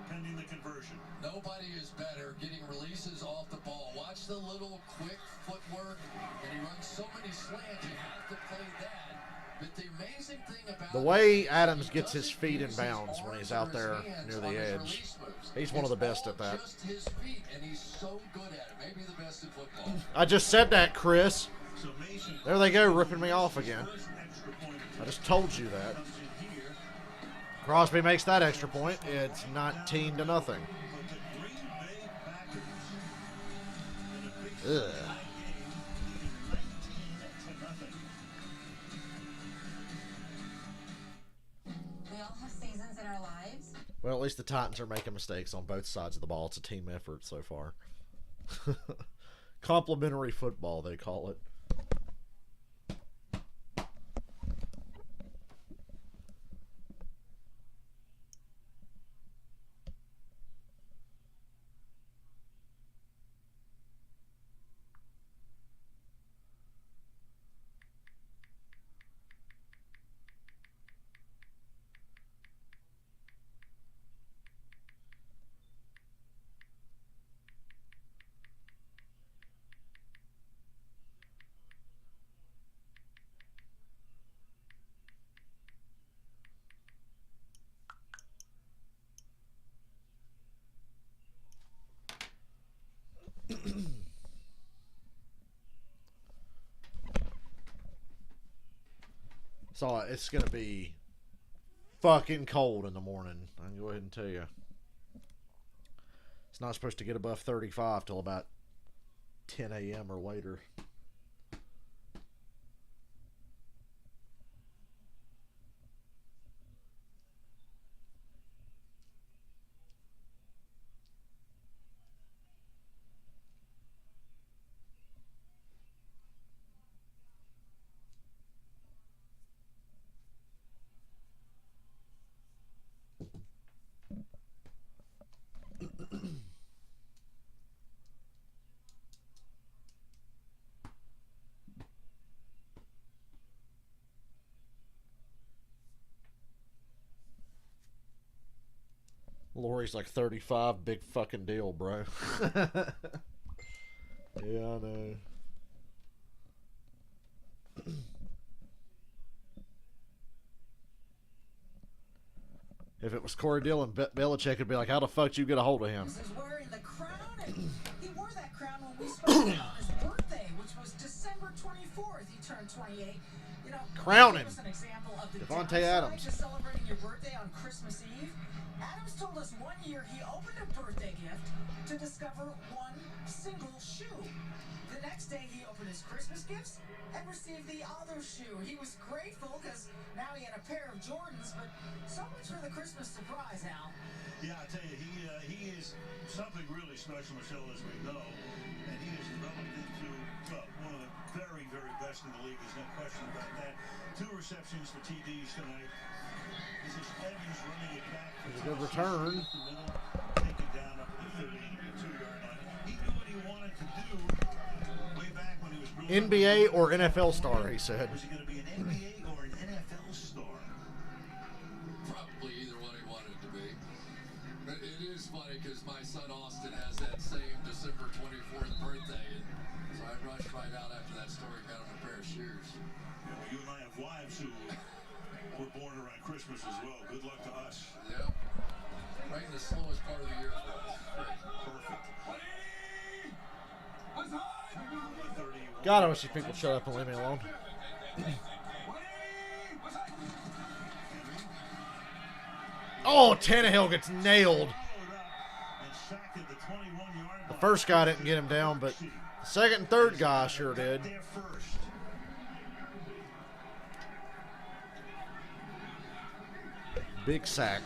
pending the conversion. Nobody is better getting releases off the ball. Watch the little quick footwork, and he runs so many slants. You have to play that. But the amazing thing about The way Adams gets his feet in bounds when he's out there near the edge, he's one of the best at that. Just his feet, and he's so good at it. Maybe the best in football. I just said that, Chris. So Mason There they go, ripping me off again. first extra point I just told you that. comes in here. Crosby makes that extra point. It's 19-0. But the Green Bay Packers in a big Ugh. game, 19-0. We all have seasons Well, at least the Titans are making mistakes on both sides of the ball. It's a team effort so far. Complementary football, they call it. So it's going to be fucking cold in the morning. I can go ahead and tell you. It's not supposed to get above 35 till about 10 a.m. or later. Lori's like 35, big fucking deal, bro. Yeah, I know. If it was Corey Dillon, Belichick would be like, how the fuck did you get a hold of him? He's wearing the crown, and he wore that crown when we spoke about his birthday, which was December 24th. He turned 28. You know, Crowning. give us an example of the Devontae downside Adams. to celebrating your birthday on Christmas Eve. Adams told us one year he opened a birthday gift to discover one single shoe. The next day he opened his Christmas gifts and received the other shoe. He was grateful because now he had a pair of Jordans, but so much for the Christmas surprise, Al. Yeah, I tell you, he is something really special, Michelle, as we know, and he has developed into one of the very, very best in the league. There's no question about that. 2 receptions for TDs tonight. This is Evans running it back. It's a good return. Take it down up to the 32-yard line. He knew what he wanted to do way back when he was NBA or NFL star, he said. Was he going to be an NBA or an NFL star? Probably either one he wanted to be. But it is funny because my son Austin has that same December 24th birthday. And so I rushed right out after that story, got him a pair of shoes. Yeah, well, you and I have wives who were born around Christmas as well. Good luck to us. Yep. Right in the slowest part of the year for us. Perfect. God, I wish these people shut up and leave me alone. Oh, Tannehill gets nailed. The first guy didn't get him down, but the second and third guy sure did. Big sack.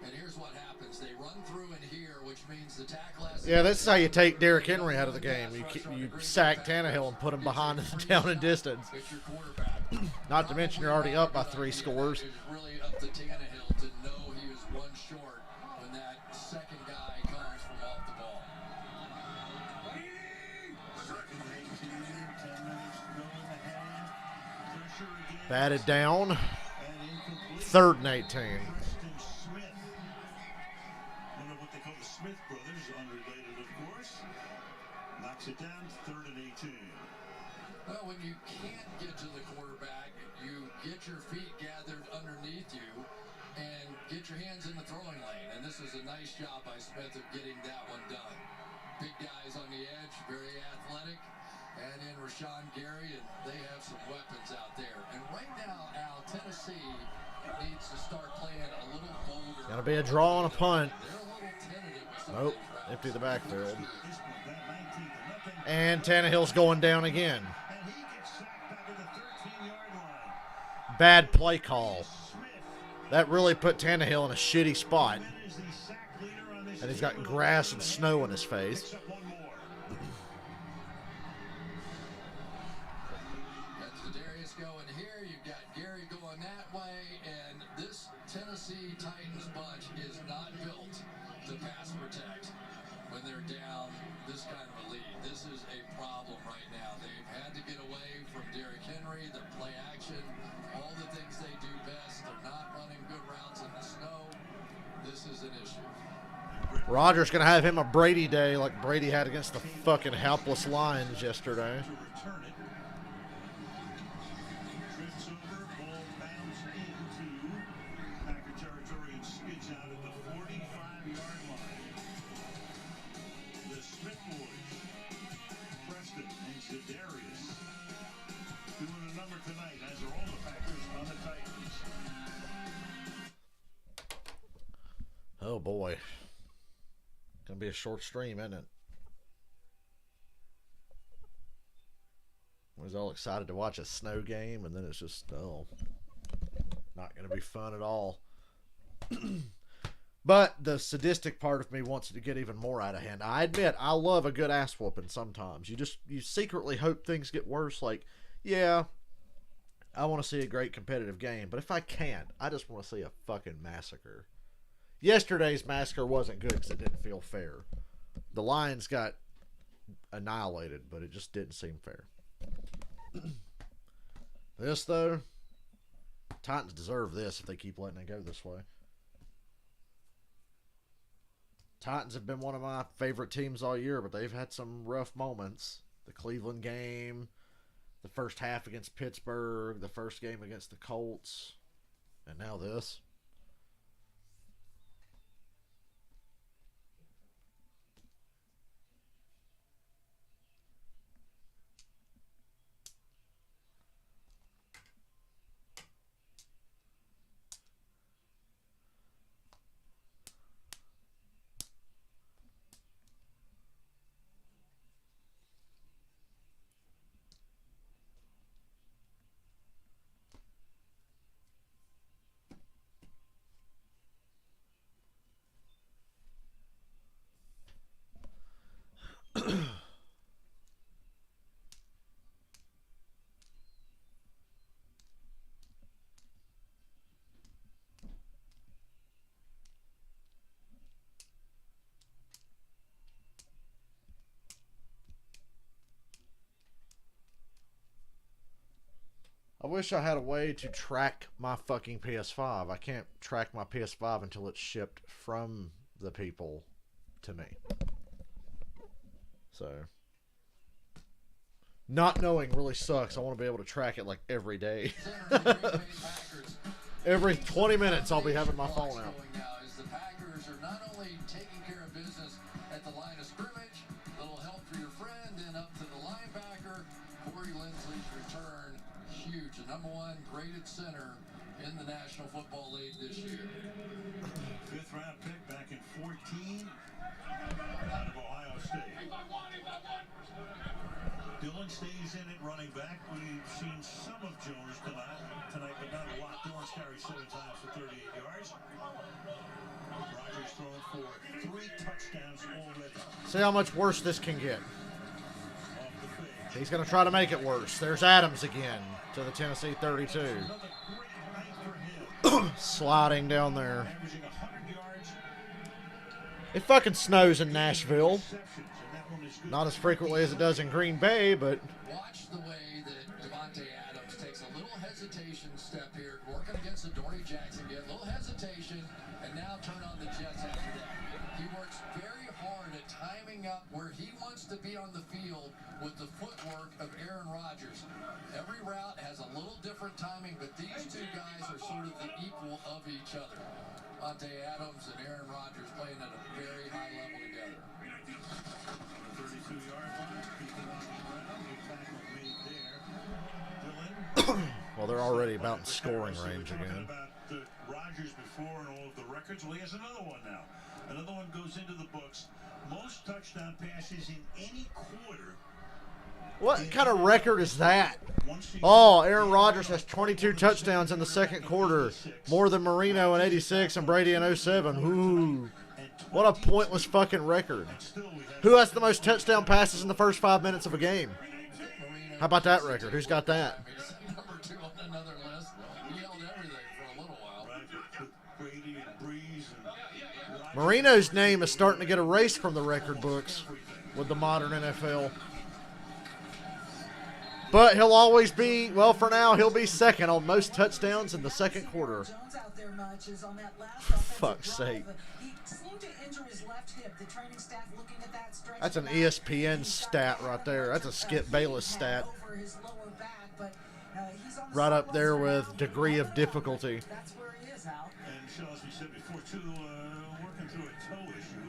And here's what happens. They run through in here, which means the tackle has to... Yeah, this is how you take Derrick Henry out of the game. You sack Tannehill and put him behind the down and distance. It's your quarterback. Not to mention you're already up by 3 scores. It's really up to Tannehill to know he was one short when that second guy comes from off the ball. Batted down. 3rd and 18. One of what they call the Smith brothers, unrelated, of course. Knocks it down, 3rd and 18. Well, when you can't get to the quarterback, you get your feet gathered underneath you and get your hands in the throwing lane. And this is a nice job by Smith of getting that one done. Big guys on the edge, very athletic. And in Rashawn Gary, and they have some weapons out there. And right now, Al, Tennessee needs to start playing a little bolder. Gotta be a draw on a punt. They're a little tentative with some Nope. of these routes. Empty the backfield. This one got 19-0. And Tannehill's going down again. And he gets sacked back at the 13-yard line. Bad play call. Smith That really put Tannehill in a shitty spot. And he's got grass and snow in his face. That's Darius going here. You've got Gary going that way. And this Tennessee Titans bunch is not built to pass protect when they're down this kind of a lead. This is a problem right now. They've had to get away from Derrick Henry, the play action, all the things they do best. They're not running good routes in the snow. This is an issue. Rodgers going to have him a Brady day like Brady had against the fucking helpless Lions yesterday. Oh boy. Gonna be a short stream, isn't it? I was all excited to watch a snow game, and then it's just, oh, not gonna be fun at all. But the sadistic part of me wants it to get even more out of hand. I admit, I love a good ass whooping sometimes. You secretly hope things get worse. Like, yeah, I want to see a great competitive game, but if I can't, I just want to see a fucking massacre. Yesterday's massacre wasn't good because it didn't feel fair. The Lions got annihilated, but it just didn't seem fair. This, though, Titans deserve this if they keep letting it go this way. Titans have been one of my favorite teams all year, but they've had some rough moments. The Cleveland game, the first half against Pittsburgh, the first game against the Colts, and now this. I wish I had a way to track my fucking PS5. I can't track my PS5 until it's shipped from the people to me. So, not knowing really sucks. I want to be able to track it like every day. Every 20 minutes I'll be having my phone out. The Packers are not only taking care of business at the line of scrimmage, a little help for your friend, then up to the linebacker. Corey Linsley's return, huge. The #1 graded center in the National Football League this year. 5th round pick back in 14 out of Ohio State. Dillon stays in at running back. We've seen some of Jones tonight, but not a lot. Dillon's carried 7 times for 38 yards. Rodgers thrown for 3 touchdowns already. See how much worse this can get. He's going to try to make it worse. There's Adams again to the Tennessee 32. Sliding down there. It fucking snows in Nashville. Not as frequently as it does in Green Bay, but... Watch the way that Devontae Adams takes a little hesitation step here, working against the Adoree Jackson, get a little hesitation, and now turn on the Jets after that. He works very hard at timing up where he wants to be on the field with the footwork of Aaron Rodgers. Every route has a little different timing, but these two guys are sort of the equal of each other. Devontae Adams and Aaron Rodgers playing at a very high level together. 32-yard line, keeping on the ground. Good tackle made there. Dillon. Well, they're already about in scoring range again. About Rodgers before and all of the records. Well, he has another one now. Another one goes into the books. Most touchdown passes in any quarter What kind of record is that? Oh, Aaron Rodgers has 22 touchdowns in the second quarter. More than Marino in 86 and Brady in 07. Ooh. What a pointless fucking record. Who has the most touchdown passes in the first 5 minutes of a game? How about that record? Who's got that? Number 2 on another list. He held everything for a little while. Marino's name is starting to get erased from the record books with the modern NFL. But he'll always be, well, for now, he'll be second on most touchdowns in the second quarter. Fuck's sake. That's an ESPN stat right there. That's a Skip Bayless stat. Right up there with degree of difficulty. And Michelle, as we said before, too, working through a toe issue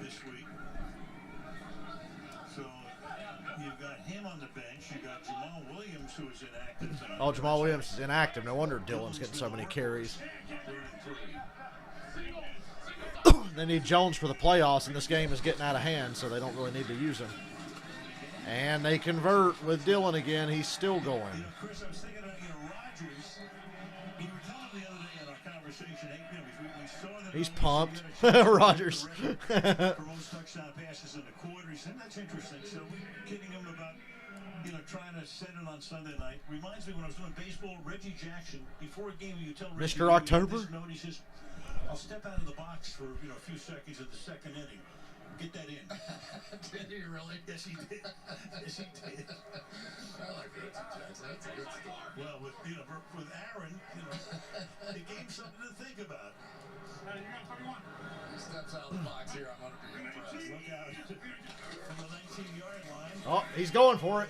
this week. So you've got him on the bench. You've got Jamal Williams, who is inactive. Oh, Jamal Williams is inactive. No wonder Dylan's getting so many carries. They need Jones for the playoffs, and this game is getting out of hand, so they don't really need to use him. And they convert with Dylan again. He's still going. Chris, I was thinking about, Rodgers. You were telling me the other day in our conversation, we saw that He's pumped. Rodgers. for most touchdown passes in the quarter. He said, that's interesting. So we're kidding him about, trying to set it on Sunday night. Reminds me when I was doing baseball, Reggie Jackson, before a game, you tell Reggie, Mr. October? He says, I'll step out of the box for a few seconds in the second inning. Get that in. Did he really? Yes, he did. Yes, he did. I like Reggie Jackson. That's a good story. Well, with Aaron, it gave him something to think about. He steps out of the box here. I'm going to be impressed. Look out from the 19-yard line. Oh, he's going for it.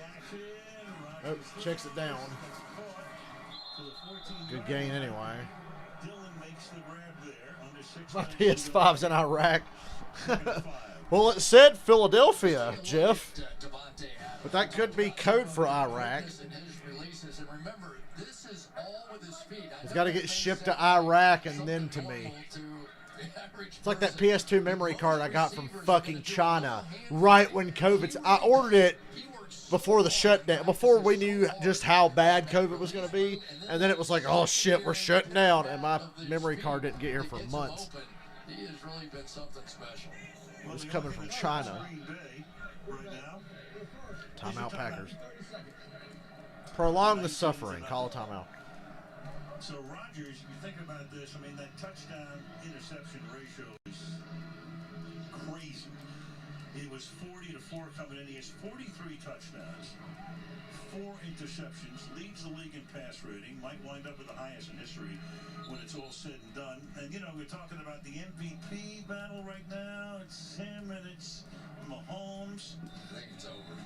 Oh, checks it down. Good gain anyway. Dylan makes the grab there under 6. My PS5's in Iraq. Well, it said Philadelphia, Jeff. But that could be code for Iraq. It's got to get shipped to Iraq and then to me. It's like that PS2 memory card I got from fucking China right when COVID. I ordered it before the shutdown, before we knew just how bad COVID was going to be. And then it was like, oh shit, we're shutting down. And my memory card didn't get here for months. He has really been something special. It was coming from China. Timeout Packers. Prolong the suffering. Call a timeout. So Rodgers, if you think about this, that touchdown interception ratio is crazy. It was 40-4 coming in. He has 43 touchdowns, 4 interceptions, leads the league in pass rating, might wind up with the highest in history when it's all said and done. And, we're talking about the MVP battle right now. It's him and it's Mahomes. I think it's over.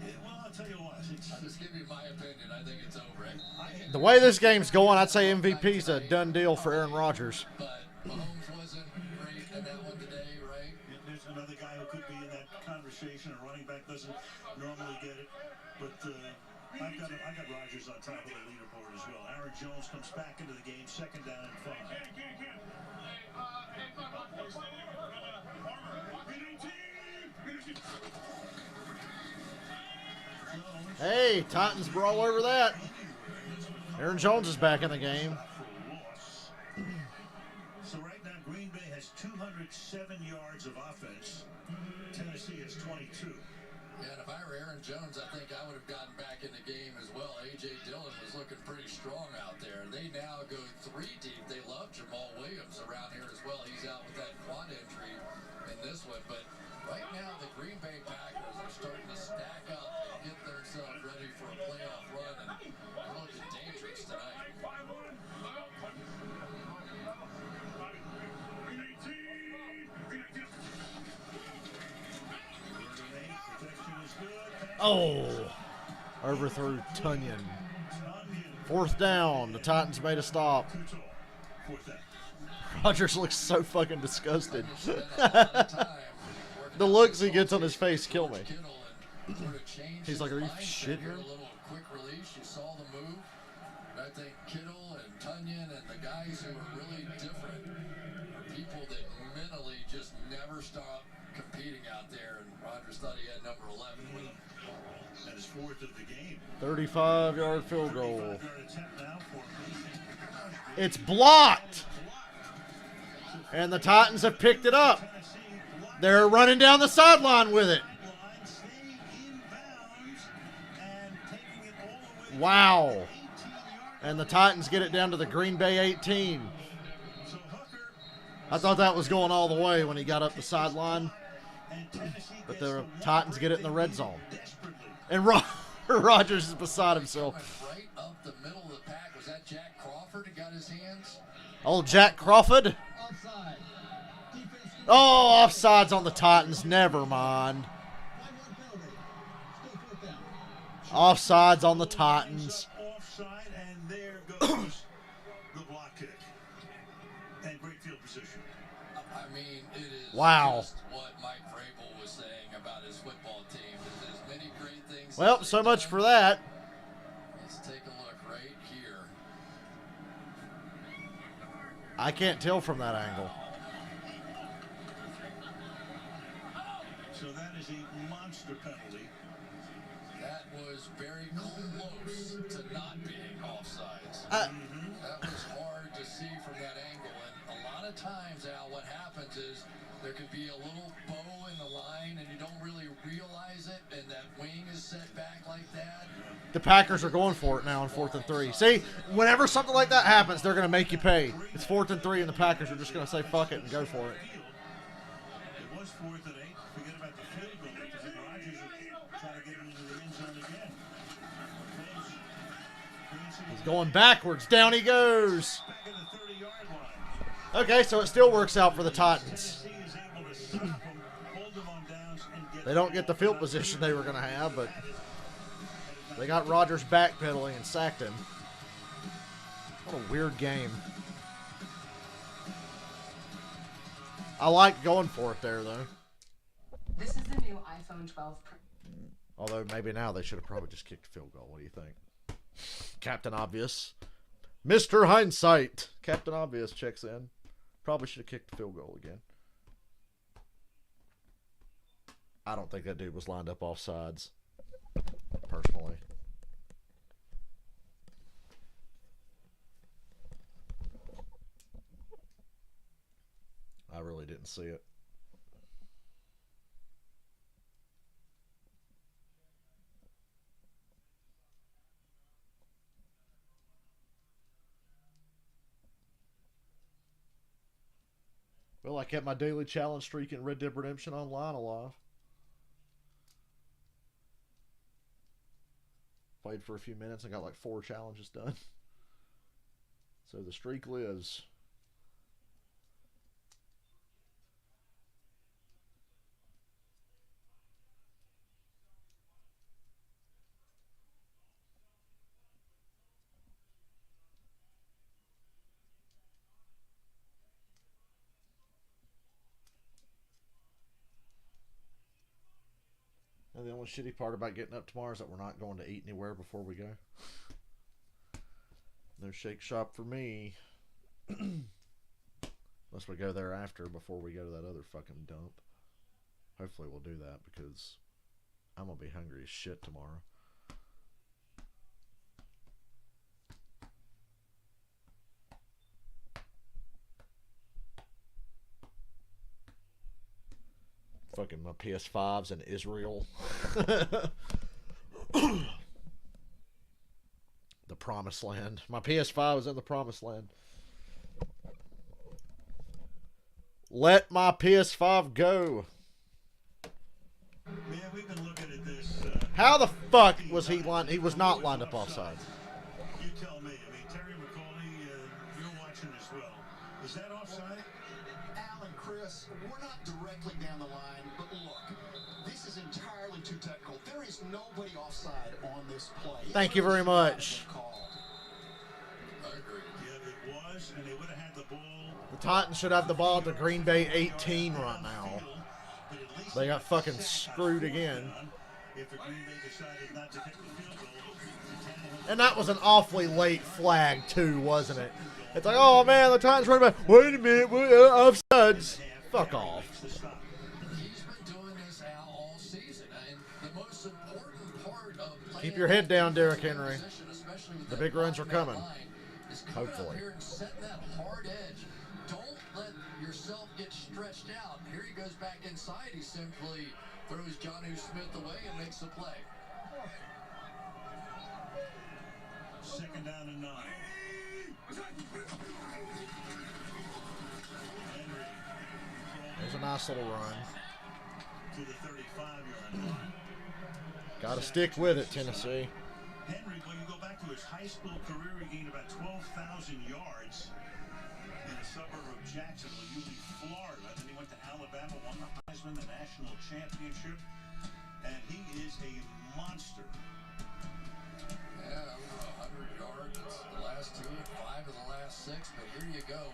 Yeah, well, I'll tell you what. I'll just give you my opinion. I think it's over. The way this game's going, I'd say MVP's a done deal for Aaron Rodgers. But Mahomes wasn't great in that one today, right? There's another guy who could be in that conversation. A running back doesn't normally get it. But I got Rodgers on top of the leaderboard as well. Aaron Jones comes back into the game, second down and 5. Hey, Titans were all over that. Aaron Jones is back in the game. So right now, Green Bay has 207 yards of offense. Tennessee has 22. Yeah, and if I were Aaron Jones, I think I would have gotten back in the game as well. A.J. Dillon was looking pretty strong out there. They now go 3 deep. They love Jamal Williams around here as well. He's out with that quad injury in this one. But right now, the Green Bay Packers are starting to stack up and get themselves ready for a playoff run. And they're looking dangerous tonight. Oh, overthrew Tunyon. 4th down. The Titans made a stop. Rodgers looks so fucking disgusted. The looks he gets on his face kill me. He's like, are you shitting me? Quick release, you saw the move. I think Kittle and Tunyon and the guys who are really different are people that mentally just never stop competing out there. And Rodgers thought he had number 11 with him. fourth of the game. 35-yard field goal. 35-yard attempt now for It's blocked. And the Titans have picked it up. They're running down the sideline with it. Wow. And the Titans get it down to the Green Bay 18. I thought that was going all the way when he got up the sideline. But the Titans get it in the red zone. And Rodgers is beside himself. Right up the middle of the pack. Was that Jack Crawford who got his hands? Old Jack Crawford. Oh, offsides on the Titans. Never mind. Offsides on the Titans. Offside, and there goes the block kick. And great field position. I mean, it is Wow. just what Mike Vrabel was saying about his football team. There's many great things. Well, so much for that. Let's take a look right here. I can't tell from that angle. So that is a monster penalty. That was very close to not being offsides. Uh, That was hard to see from that angle. And a lot of times, Al, what happens is there can be a little bow in the line and you don't really realize it, and that wing is set back like that. The Packers are going for it now on 4th and 3. See, whenever something like that happens, they're going to make you pay. It's 4th and 3, and the Packers are just going to say fuck it and go for it. It was 4th and 8. Forget about the field goal because then Rodgers will try to get into the end zone again. He's going backwards. Down he goes. Back at the 30-yard line. Okay, so it still works out for the Titans. Tennessee is able to stop him, hold him on downs, and get They don't get the field position they were going to have, but they got Rodgers backpedaling and sacked him. What a weird game. I like going for it there, though. This is the new iPhone 12 Pro. Although maybe now they should have probably just kicked a field goal. What do you think? Captain Obvious. Mr. Hindsight. Captain Obvious checks in. Probably should have kicked the field goal again. I don't think that dude was lined up off sides. Personally. I really didn't see it. Well, I kept my daily challenge streak in Red Dead Redemption Online alive. Played for a few minutes and got like 4 challenges done. So the streak lives. And the only shitty part about getting up tomorrow is that we're not going to eat anywhere before we go. No shake shop for me. Unless we go there after before we go to that other fucking dump. Hopefully we'll do that because I'm going to be hungry as shit tomorrow. Fucking my PS5's in Israel. The promised land. My PS5 is in the promised land. Let my PS5 go. Man, we've been looking at this. How the fuck was he lined? He was not lined up offside. You tell me. I mean, Terry McCauley, you're watching as well. Is that offside? Al and Chris, we're not directly down the line, but look, this is entirely too technical. There is nobody offside on this play. Thank you very much. I agree. Yeah, it was, and they would have had the ball. The Titans should have the ball at the Green Bay 18 right now. But at least They got fucking screwed again. if the Green Bay decided not to kick the field goal. And that was an awfully late flag too, wasn't it? It's like, oh man, the Titans running back. Wait a minute, offsides. Fuck off. He's been doing this, Al, all season. And the most important part of Keep your head down, Derrick Henry. The big runs are coming. Hopefully. Set that hard edge. Don't let yourself get stretched out. Here he goes back inside. He simply throws Jonnu Smith away and makes the play. Second down and 9. Henry. There's a nice little run. To the 35-yard line. Got to stick with it, Tennessee. Henry, when you go back to his high school career, he gained about 12,000 yards in a suburb of Jacksonville, Yulee, Florida. Then he went to Alabama, won the Heisman, the national championship, and he is a monster. Yeah, over 100 yards. It's the last 2 and 5 of the last 6, but here you go.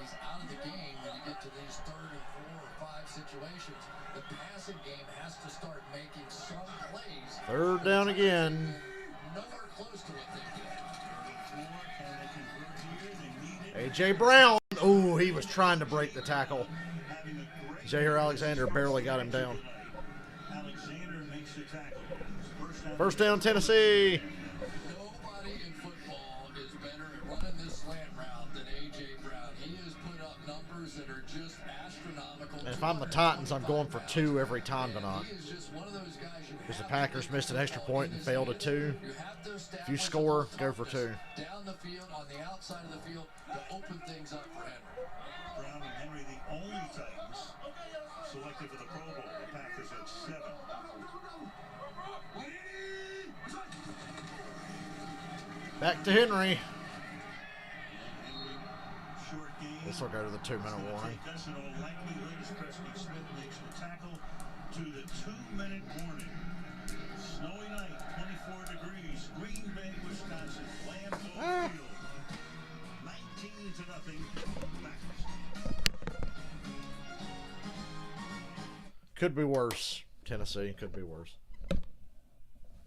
He's out of the game when you get to these 3rd and 4 or 5 situations. The passing game has to start making some plays. 3rd down again. Nowhere close to what they did. A.J. Brown. Oh, he was trying to break the tackle. Jair Alexander barely got him down. Alexander makes the tackle. First down, Tennessee. Nobody in football is better at running this slant route than A.J. Brown. He has put up numbers that are just astronomical. And if I'm the Titans, I'm going for 2 every time tonight. He is just one of those guys Because the Packers missed an extra point and failed at 2. If you score, go for 2. Down the field, on the outside of the field, to open things up for Henry. Brown and Henry, the only Titans selected for the Pro Bowl. The Packers had 7. Back to Henry. Short game. This will go to the 2-minute warning. In all likelihood, as Preston Smith makes the tackle to the 2-minute warning. Snowy night, 24 degrees, Green Bay, Wisconsin, Lambeau Field. 19-0, Packers. Could be worse. Tennessee could be worse.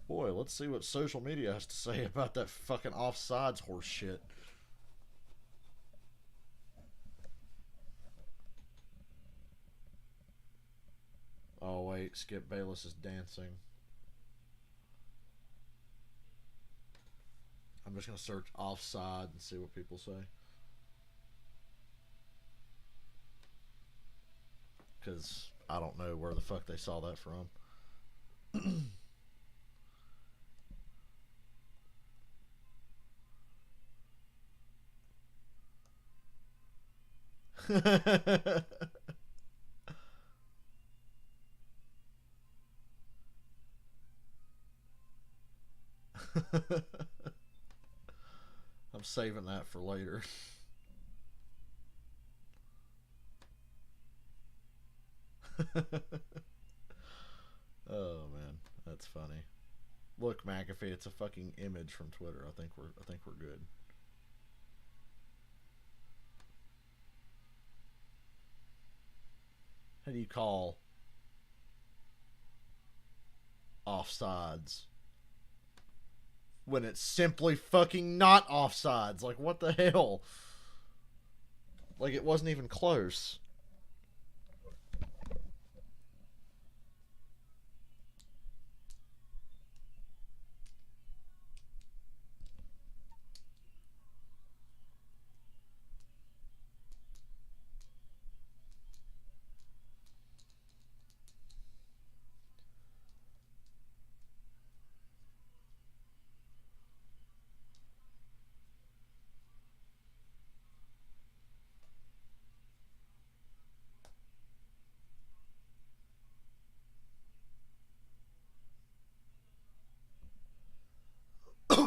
Boy, let's see what social media has to say about that fucking offsides horse shit. Oh wait, Skip Bayless is dancing. I'm just gonna search offside and see what people say. Because I don't know where the fuck they saw that from. I'm saving that for later. Oh man, that's funny. Look, McAfee, it's a fucking image from Twitter. I think we're good. How do you call offsides when it's simply fucking not offsides? Like, what the hell? Like, it wasn't even close.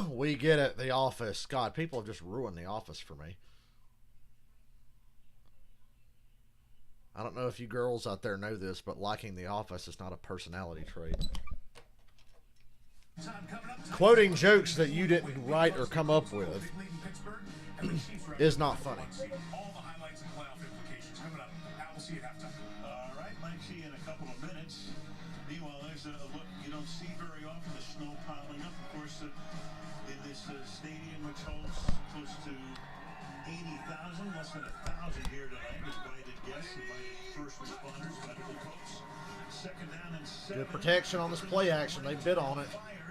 We get it, The Office. God, people have just ruined The Office for me. I don't know if you girls out there know this, but liking The Office is not a personality trait. Quoting jokes that you didn't write or come up with is not funny. All the highlights and playoff implications coming up. We'll see you at halftime. All right, Mike, see you in a couple of minutes. Meanwhile, there's a look you don't see very often, the snow piling up. Of course, in this stadium, which holds close to 80,000, less than 1,000 here tonight. Invited guests, invited first responders, medical folks. Second down and 7. Good protection on this play action. They bid on it.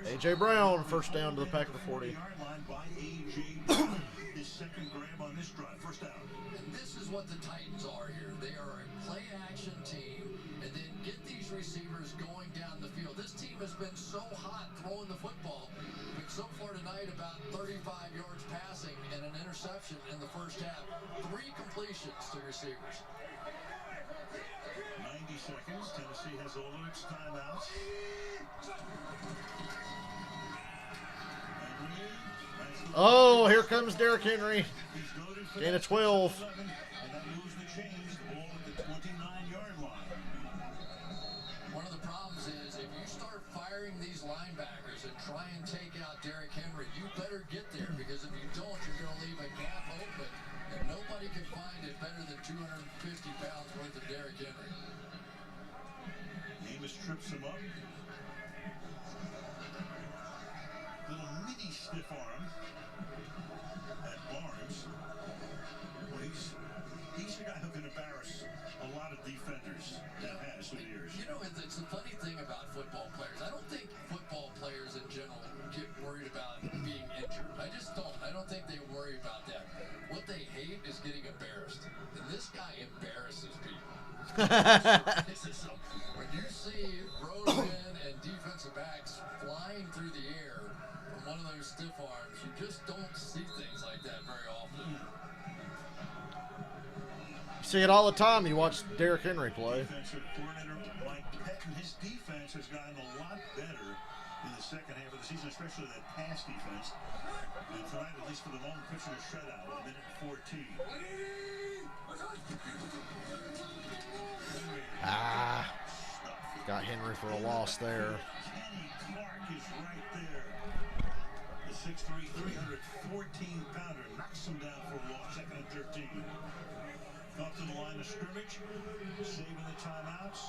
A.J. Brown, first down to the Packer 40. Yard line by A.J. Brown. His second grab on this drive. First down. And this is what the Titans are here. They are a play-action team, and then get these receivers going down the field. This team has been so hot throwing the football, but so far tonight about 35 yards passing and an interception in the first half. 3 completions to receivers. 90 seconds. Tennessee has all of its timeouts. Oh, here comes Derrick Henry. Gain of 12. And that moves the chains. The ball at the 29-yard line. One of the problems is if you start firing these linebackers and try and take out Derrick Henry, you better get there, because if you don't, you're going to leave a gap open, and nobody can find it better than 250 pounds worth of Derrick Henry. Amos trips him up. Little mini stiff arm at Barnes. Well, he's a guy who can embarrass a lot of defenders and has for years. You know, it's the funny thing about football players. I don't think football players in general get worried about being injured. I just don't. I don't think they worry about that. What they hate is getting embarrassed. And this guy embarrasses people. When you see Rosen and defensive backs flying through the air from one of those stiff arms, you just don't see things like that very often. You see it all the time. You watch Derrick Henry play. Defensive coordinator Mike Pettin, his defense has gotten a lot better in the second half of the season, especially that pass defense. And tonight, at least for the moment, pitching a shutout with a minute 14. Got Henry for a loss there. Kenny Clark is right there. The 6'3", 314-pounder knocks him down for a loss. Second and 13. Up to the line of scrimmage, saving the timeouts.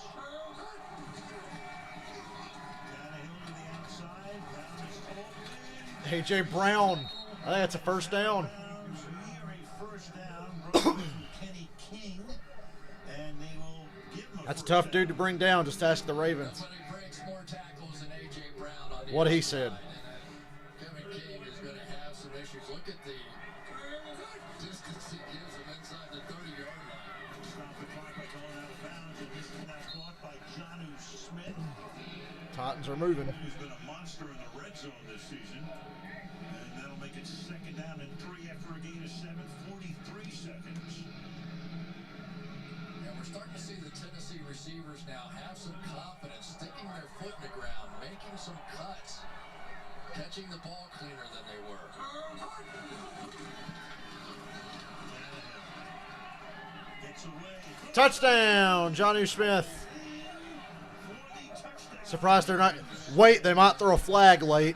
Tannehill to the outside. Brown is open. A.J. Brown. I think that's a first down. Browns near a first down. Broken from Kenny King, and they will give him a That's a first tough down. dude to bring down. Just ask the Ravens. Nobody breaks more tackles than A.J. Brown on the What he outside. said. Kevin King is going to have some issues. Look at the distance he gives him inside the 30-yard line. Stop the clock by going out of bounds, and this is now caught by Jonnu Smith, Titans are moving. who's been a monster in the red zone this season. And that'll make it second down and 3 after a gain of 7, 43 seconds. And we're starting to see the Tennessee receivers now have some confidence, sticking their foot in the ground, making some cuts, catching the ball cleaner than they were. Gets away. Touchdown, Jonnu Smith. Surprised they're not. Wait, they might throw a flag late.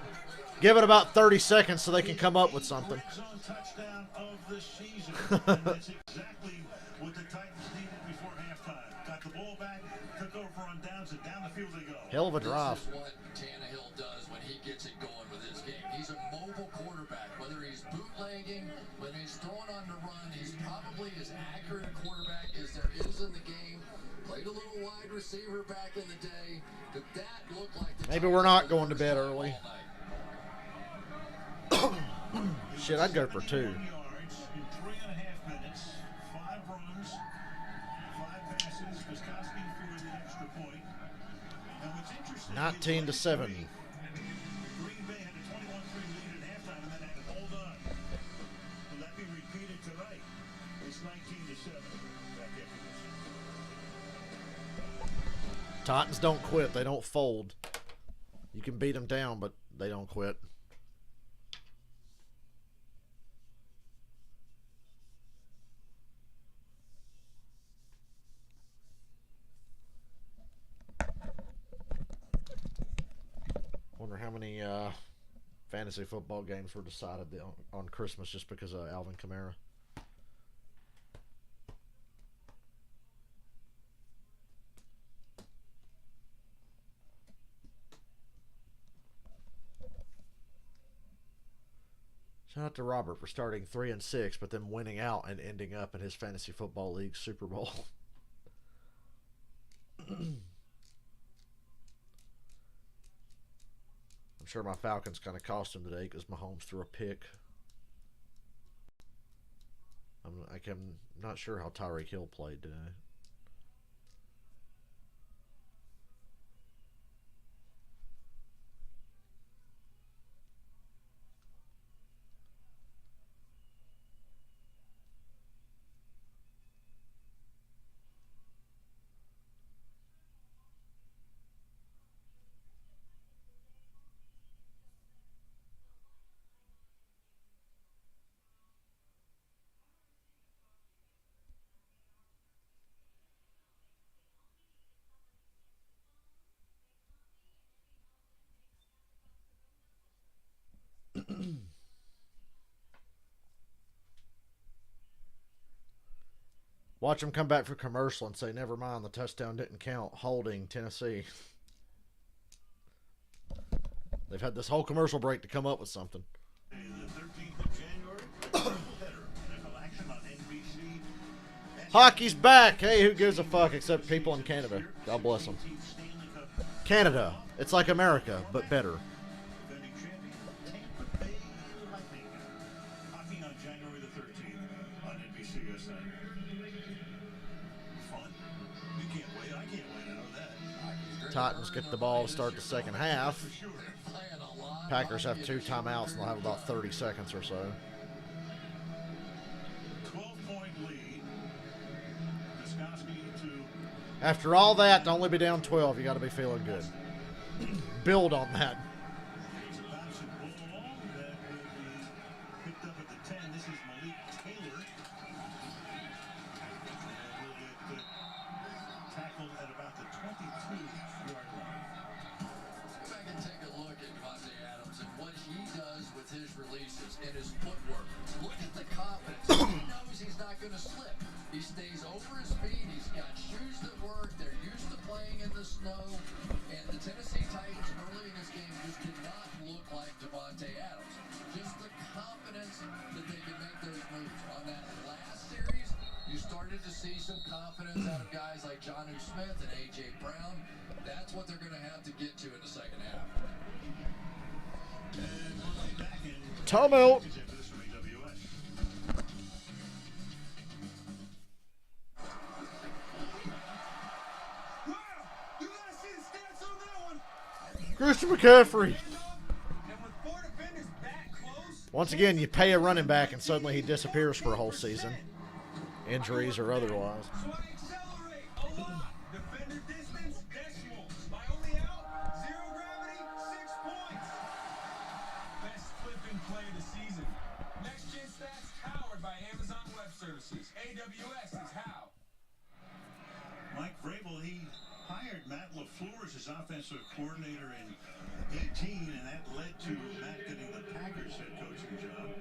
Give it about 30 seconds so they can come up with something. Red zone touchdown of the season. And that's exactly what the Titans needed before halftime. Got the ball back, took over on downs, and down the field they go. Hell of a drive. This is what Tannehill does when he gets it going with his game. He's a mobile quarterback. Whether he's bootlegging, whether he's throwing on the run, he's probably as accurate a quarterback as there is in the game. Played a little wide receiver back in the day, but that looked like the Maybe we're not Titans going to bed all early. night. Shit, I'd go for 2. 71 yards in 3.5 minutes. 5 runs, 5 passes. Koskowski for the extra point. And what's interesting 19 to 7. Green Bay had a 21-3 lead at halftime and then had to hold on. Will that be repeated tonight? It's 19 to 7. Back after this. Titans don't quit. They don't fold. You can beat them down, but they don't quit. Wonder how many fantasy football games were decided on Christmas just because of Alvin Kamara. Shout out to Robert for starting 3-6, but then winning out and ending up in his fantasy football league Super Bowl. sure my Falcons kind of cost him today because Mahomes threw a pick. I'm not sure how Tyreek Hill played today. Watch them come back for commercial and say, never mind, the touchdown didn't count. Holding Tennessee. They've had this whole commercial break to come up with something. The 13th of January, NFL action on NBC. Hockey's back. Hey, who gives a fuck except people in Canada? God bless them. Canada. It's like America, but better. Defending champion Tampa Bay Lightning. Hockey on January the 13th on NBC USA. Fun. You can't wait. I can't wait. I know that. Titans get the ball to start the second half. Packers have 2 timeouts and they'll have about 30 seconds or so. 12-point lead. Goskowski to After all that, to only be down 12, you got to be feeling good. Build on that. it's a bouncing ball that will be picked up at the 10. This is Malik Taylor. And will get tackled at about the 22-yard line. Go back and take a look at Devontae Adams and what he does with his releases and his footwork. Look at the confidence. He knows he's not going to slip. He stays over his feet. He's got shoes that work. They're used to playing in the snow. And the Tennessee Titans early in this game just did not look like Devontae Adams. Just the confidence that they can make those moves. On that last series, you started to see some confidence out of guys like Jonnu Smith and A.J. Brown. That's what they're going to have to get to in the second half. And we're back in Timeout. this from AWS. Wow! You gotta see the stats on that one! Christian McCaffrey. And with 4 defenders that close, Once again, you pay a running back and suddenly he disappears for a whole season. Injuries or otherwise. so I accelerate a lot. Defender distance, decimals. My only out, 0 gravity, 6 points. Best flipping play of the season. Next Gen Stats powered by Amazon Web Services. AWS is how. Mike Vrabel, he hired Matt LaFleur as his offensive coordinator in 18, and that led to Matt getting the Packers head coaching job.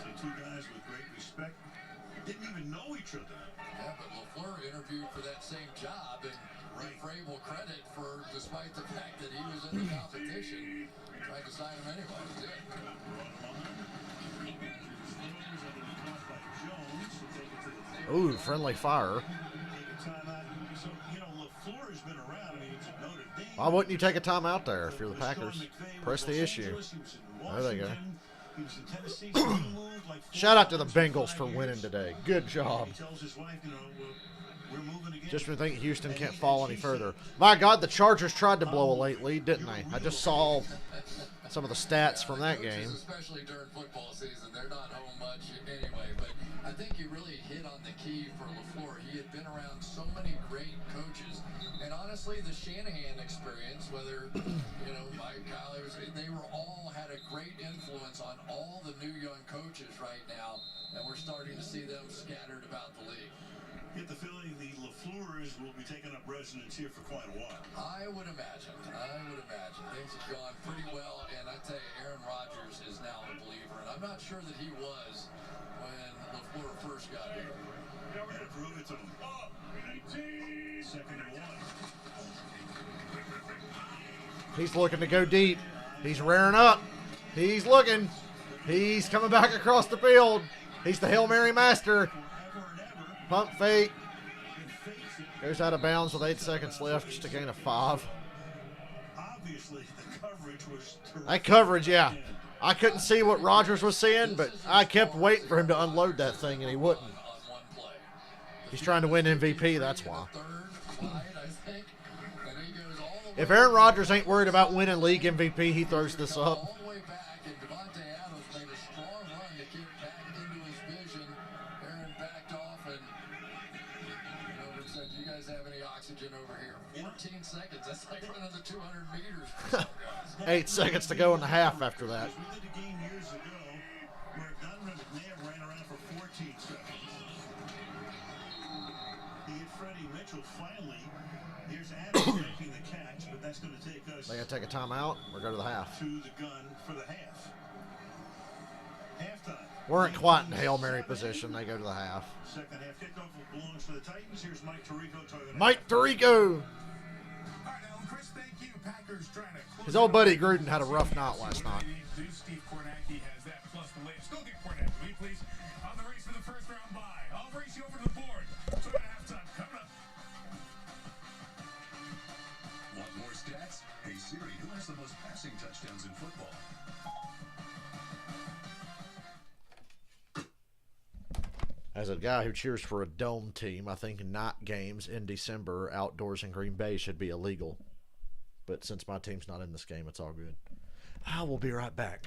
So 2 guys with great respect didn't even know each other. Yeah, but LaFleur interviewed for that same job and gave Vrabel credit for, despite the fact that he was in the competition, tried to sign him anyway. He did. Brought him on. Steelers are going to be caught by Jones to take it to the 30. Ooh, friendly fire. Take a timeout. So, you know, LaFleur has been around. I mean, it's Notre Dame. Why wouldn't you take a timeout there if you're the Sean Packers? McVay Press was the Los issue. Angeles. He was in There they go. Washington. He was in Tennessee. So he moved like 4 Shout out to the times in Bengals 5 for winning years. today. Good job. He tells his wife, you know, we're moving again. Just when you think Houston can't fall any further. My God, the Chargers tried to blow a late lead, didn't they? I just saw some of the stats from that Coaches, game. especially during football season, they're not home much anyway. But I think you really hit on the key for LaFleur. He had been around so many great coaches, and honestly, the Shanahan experience, whether you know Mike Collins, they were all had a great influence on all the new young coaches right now, and we're starting to see them scattered about the league. Get the feeling the LaFleurs will be taking up residence here for quite a while. I would imagine. Things have gone pretty well, and I tell you, Aaron Rodgers is now a believer, and I'm not sure that he was when LaFleur first got here. And prove it to him. 2nd and 1. He's looking to go deep. He's rearing up. He's looking. He's coming back across the field. He's the Hail Mary master. Forever and ever. Pump fake. And fakes it. Goes out of bounds with 8 seconds left. Just a gain of 5. Obvious obviously the coverage was terrific. That coverage, yeah. I couldn't see what Rodgers was seeing, but I kept waiting for him to unload that thing, and he wouldn't. He's trying to win MVP, that's why. If Aaron Rodgers ain't worried about winning league MVP, he throws this up. You guys have any oxygen over here? 14 seconds. That's like running the 200 meters. 8 seconds to go in the half after that. We did a game years ago where Donovan McNabb ran around for 14 seconds. He hit Freddie Mitchell finally. Here's Adams making the catch, but that's going to take us They got to take a timeout or go to the half. to the gun for the half. Halftime. Weren't quite in Hail Mary position. They go to the half. Second half kickoff belongs to the Titans. Here's Mike Tirico talking. Mike Tirico. All right, Alan, Chris, thank you. Packers trying to close His old it buddy up. Gruden had a rough night last night. Steve Kornacki has that plus the latest. Go get Kornacki, will you please? On the race for the first round bye. I'll race you over to the board. So at halftime, coming up. Want more stats? Hey Siri, who has the most passing touchdowns in football? As a guy who cheers for a dome team, I think night games in December outdoors in Green Bay should be illegal. But since my team's not in this game, it's all good. I will be right back.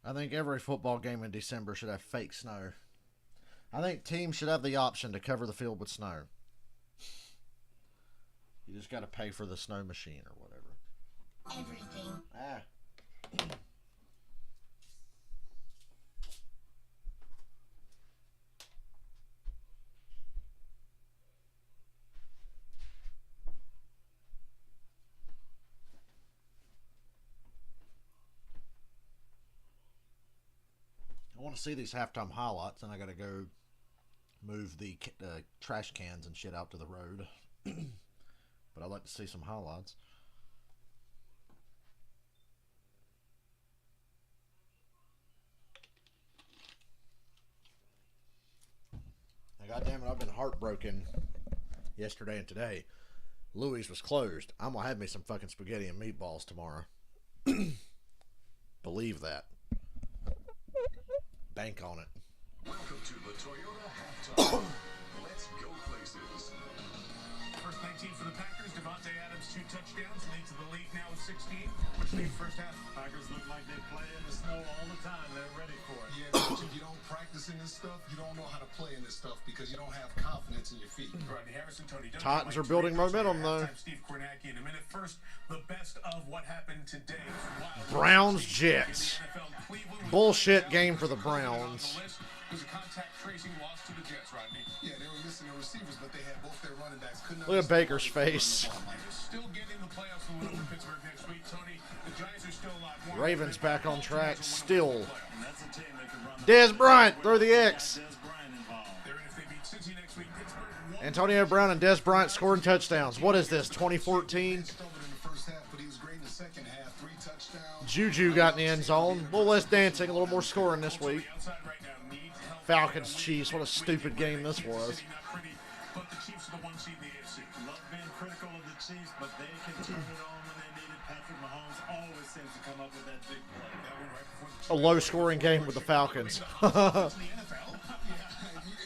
I think every football game in December should have fake snow. I think teams should have the option to cover the field with snow. You just got to pay for the snow machine or whatever. Everything. I want to see these halftime highlights, and I got to go move the trash cans and shit out to the road. But I'd like to see some highlights. Now, goddammit, I've been heartbroken yesterday and today. Louis was closed. I'm going to have me some fucking spaghetti and meatballs tomorrow. Believe that. Bank on it. Welcome to the Toyota Halftime. Let's go places. First 19 for the Packers. Devontae Adams, 2 touchdowns. Lead to the league now with 16. Which means first half. Packers look like they play in the snow all the time. They're ready for it. Yeah, but if you don't practice in this stuff, you don't know how to play in this stuff because you don't have confidence in your feet. Rodney Harrison, Tony Dungy, Titans Mike are building Tirico, momentum, though. halftime, Steve Kornacki in a minute. First, the best of what happened today. Browns Jets. NFL, Cleveland was Bullshit down. game for the On the Browns. list was a contact tracing loss to the Jets, Rodney. Yeah, they were missing their receivers, but they had both their running backs. Look at Baker's face. Still getting the playoffs to win over Pittsburgh next week, Tony. The Giants are still a lot more. Ravens back on track still. And that's a team that can run the Dez Bryant, throw the X. Dez Bryant involved. They're in if they beat Cincy next week. Pittsburgh won. Antonio Brown and Dez Bryant scoring touchdowns. What is this, 2014? Struggled in the first half, but he was great in the second half. 3 touchdowns. Juju got in the end zone. A little less dancing, a little more scoring this week. Outside right now needs help. Falcons, Chiefs, what a stupid game this was. City not pretty, but the Chiefs are the 1 seed in the AFC. Love being critical of the Chiefs, but they can turn it on when they need it. Patrick Mahomes always seems to come up with that big play. That one right before the A low-scoring game with the Falcons. the NFL.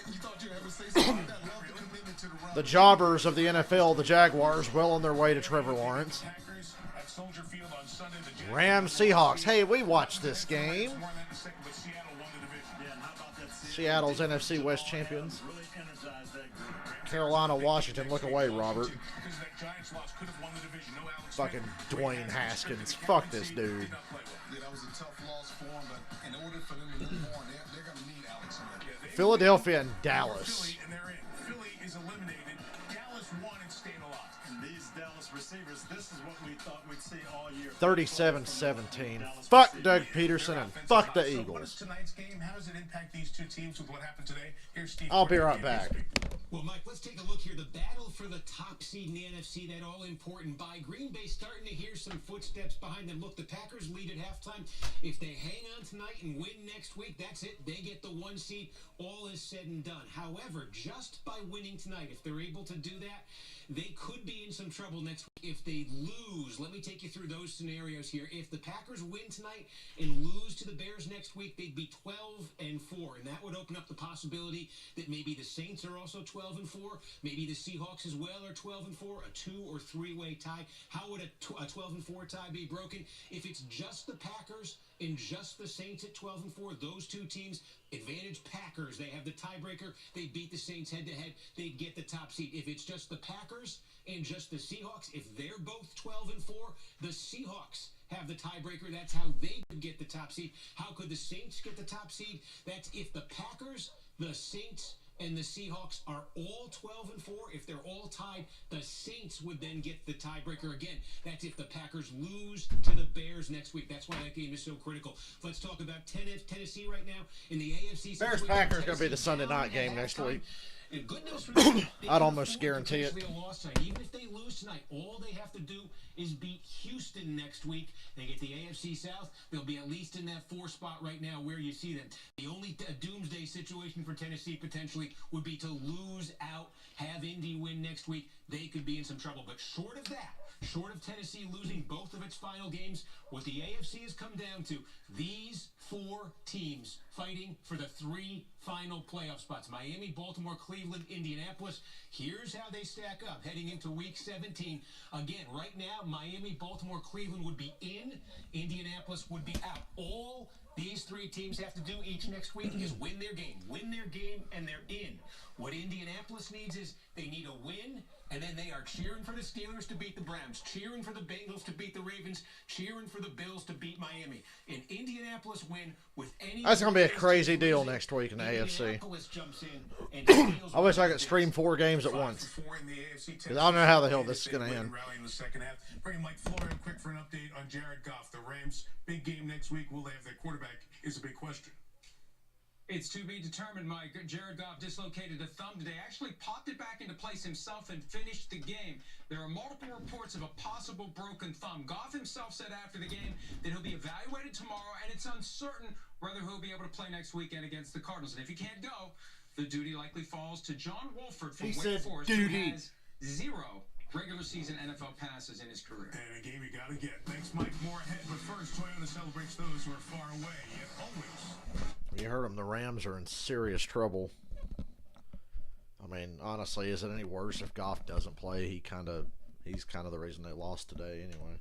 You thought you'd ever say something like that? Love the commitment to the run. The jobbers of the NFL, the Jaguars, well on their way to Trevor Lawrence. Packers at Soldier Field on Sunday. The Jets Rams, Seahawks. Hey, we watched this game. more than the second, but Seattle won the division. Yeah, and how about that Seattle's NFC West champions. really energized that group. Carolina, Washington. Look away, Robert. Because that Giants loss could have won the division. No Alex Fucking Smith. Dwayne Haskins. Fuck this dude. Did not play well. Yeah, that was a tough loss for him, but in order for them to move on, they're going to need Alex Smith. Yeah, they- Philadelphia and Dallas. Philly, and they're in. Philly is eliminated. Dallas won and stayed alive. And these Dallas receivers, this is what we thought we'd see all year. 37-17. Fuck Doug Peterson and fuck the So what is Eagles. tonight's game? How does it impact these two teams with what happened today? Here's Steve. I'll be Porter, right back. Well, Mike, let's take a look here. The battle for the top seed in the NFC, that all-important bye. Green Bay starting to hear some footsteps behind them. Look, the Packers lead at halftime. If they hang on tonight and win next week, that's it. They get the 1 seed. All is said and done. However, just by winning tonight, if they're able to do that, they could be in some trouble next week. If they lose, let me take you through those scenarios here. If the Packers win tonight and lose to the Bears next week, they'd be 12-4, and that would open up the possibility that maybe the Saints are also 12-4, maybe the Seahawks as well are 12-4, a 2 or 3-way tie. How would a 12-4 tie be broken? If it's just the Packers and just the Saints at 12-4, those two teams, advantage Packers. They have the tiebreaker. They beat the Saints head-to-head. They get the top seed. If it's just the Packers and just the Seahawks, if they're both 12-4, the Seahawks have the tiebreaker. That's how they could get the top seed. How could the Saints get the top seed? That's if the Packers, the Saints, and the Seahawks are all 12-4. If they're all tied, the Saints would then get the tiebreaker again. That's if the Packers lose to the Bears next week. That's why that game is so critical. Let's talk about Tennessee right now in the AFC. Bears-Packers going to be the Sunday night game next week. And good news for them, they I'd can almost afford guarantee it. potentially a loss tonight. Even if they lose tonight, all they have to do is beat Houston next week. They get the AFC South. They'll be at least in that 4 spot right now where you see them. The only doomsday situation for Tennessee potentially would be to lose out, have Indy win next week. They could be in some trouble. But short of that, short of Tennessee losing both of its final games, what the AFC has come down to, these 4 teams fighting for the 3 final playoff spots. Miami, Baltimore, Cleveland, Indianapolis. Here's how they stack up heading into week 17. Again, right now, Miami, Baltimore, Cleveland would be in. Indianapolis would be out. All these 3 teams have to do each next week is win their game. Win their game, and they're in. What Indianapolis needs is they need a win, and then they are cheering for the Steelers to beat the Browns, cheering for the Bengals to beat the Ravens, cheering for the Bills to beat Miami. An Indianapolis win with any... That's going to be a crazy deal next week in the AFC. Indianapolis jumps in and steals I wish I could one. stream 4 games at 5 once. for 4 in the AFC. Because I don't know how the hell this is going to end. Rally in the second half. Bring Mike Florio quick for an update on Jared Goff. The Rams, big game next week. Will they have their quarterback? Is a big question. It's to be determined, Mike. Jared Goff dislocated a thumb today, actually popped it back into place himself and finished the game. There are multiple reports of a possible broken thumb. Goff himself said after the game that he'll be evaluated tomorrow, and it's uncertain whether he'll be able to play next weekend against the Cardinals. And if he can't go, the duty likely falls to John Wolford from He Wake said Forest, duty. who has 0 regular season NFL passes in his career. And a game you gotta get. Thanks, Mike. More ahead, but first, Toyota celebrates those who are far away, yet always. You heard them. The Rams are in serious trouble. I mean, honestly, is it any worse if Goff doesn't play? He's kind of the reason they lost today anyway.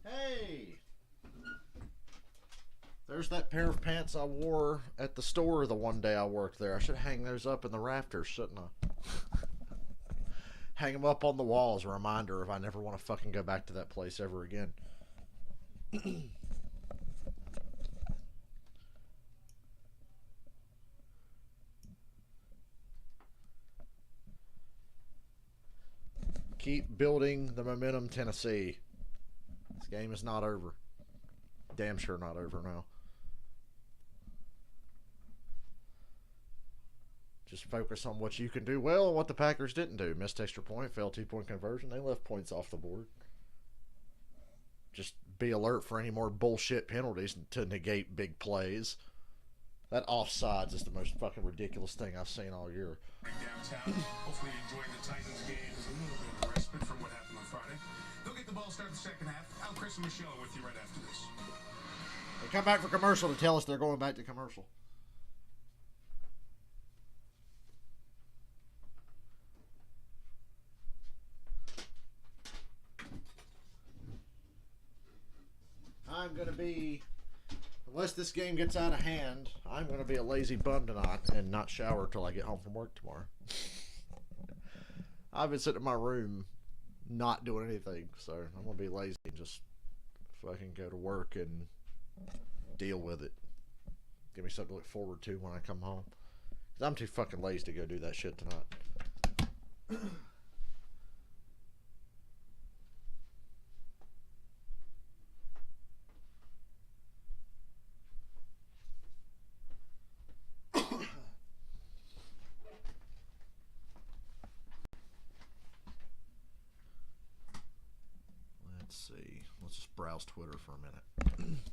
Hey! There's that pair of pants I wore at the store the one day I worked there. I should hang those up in the rafters, shouldn't I? Hang them up on the wall as a reminder if I never want to fucking go back to that place ever again. Keep building the momentum, Tennessee. This game is not over. Damn sure not over now. Just focus on what you can do well and what the Packers didn't do. Missed extra point, failed 2-point conversion. They left points off the board. Just be alert for any more bullshit penalties to negate big plays. That offsides is the most fucking ridiculous thing I've seen all year. Downtown, hopefully enjoying the Titans game. A little bit of respite from what happened on Friday. They'll get the ball, start the second half. Al, Chris, and Michelle are with you right after this. They come back for commercial to tell us they're going back to commercial. I'm going to be, unless this game gets out of hand, I'm going to be a lazy bum tonight and not shower till I get home from work tomorrow. I've been sitting in my room not doing anything, so I'm going to be lazy and just fucking go to work and deal with it. Give me something to look forward to when I come home. 'Cause I'm too fucking lazy to go do that shit tonight. Let's just browse Twitter for a minute.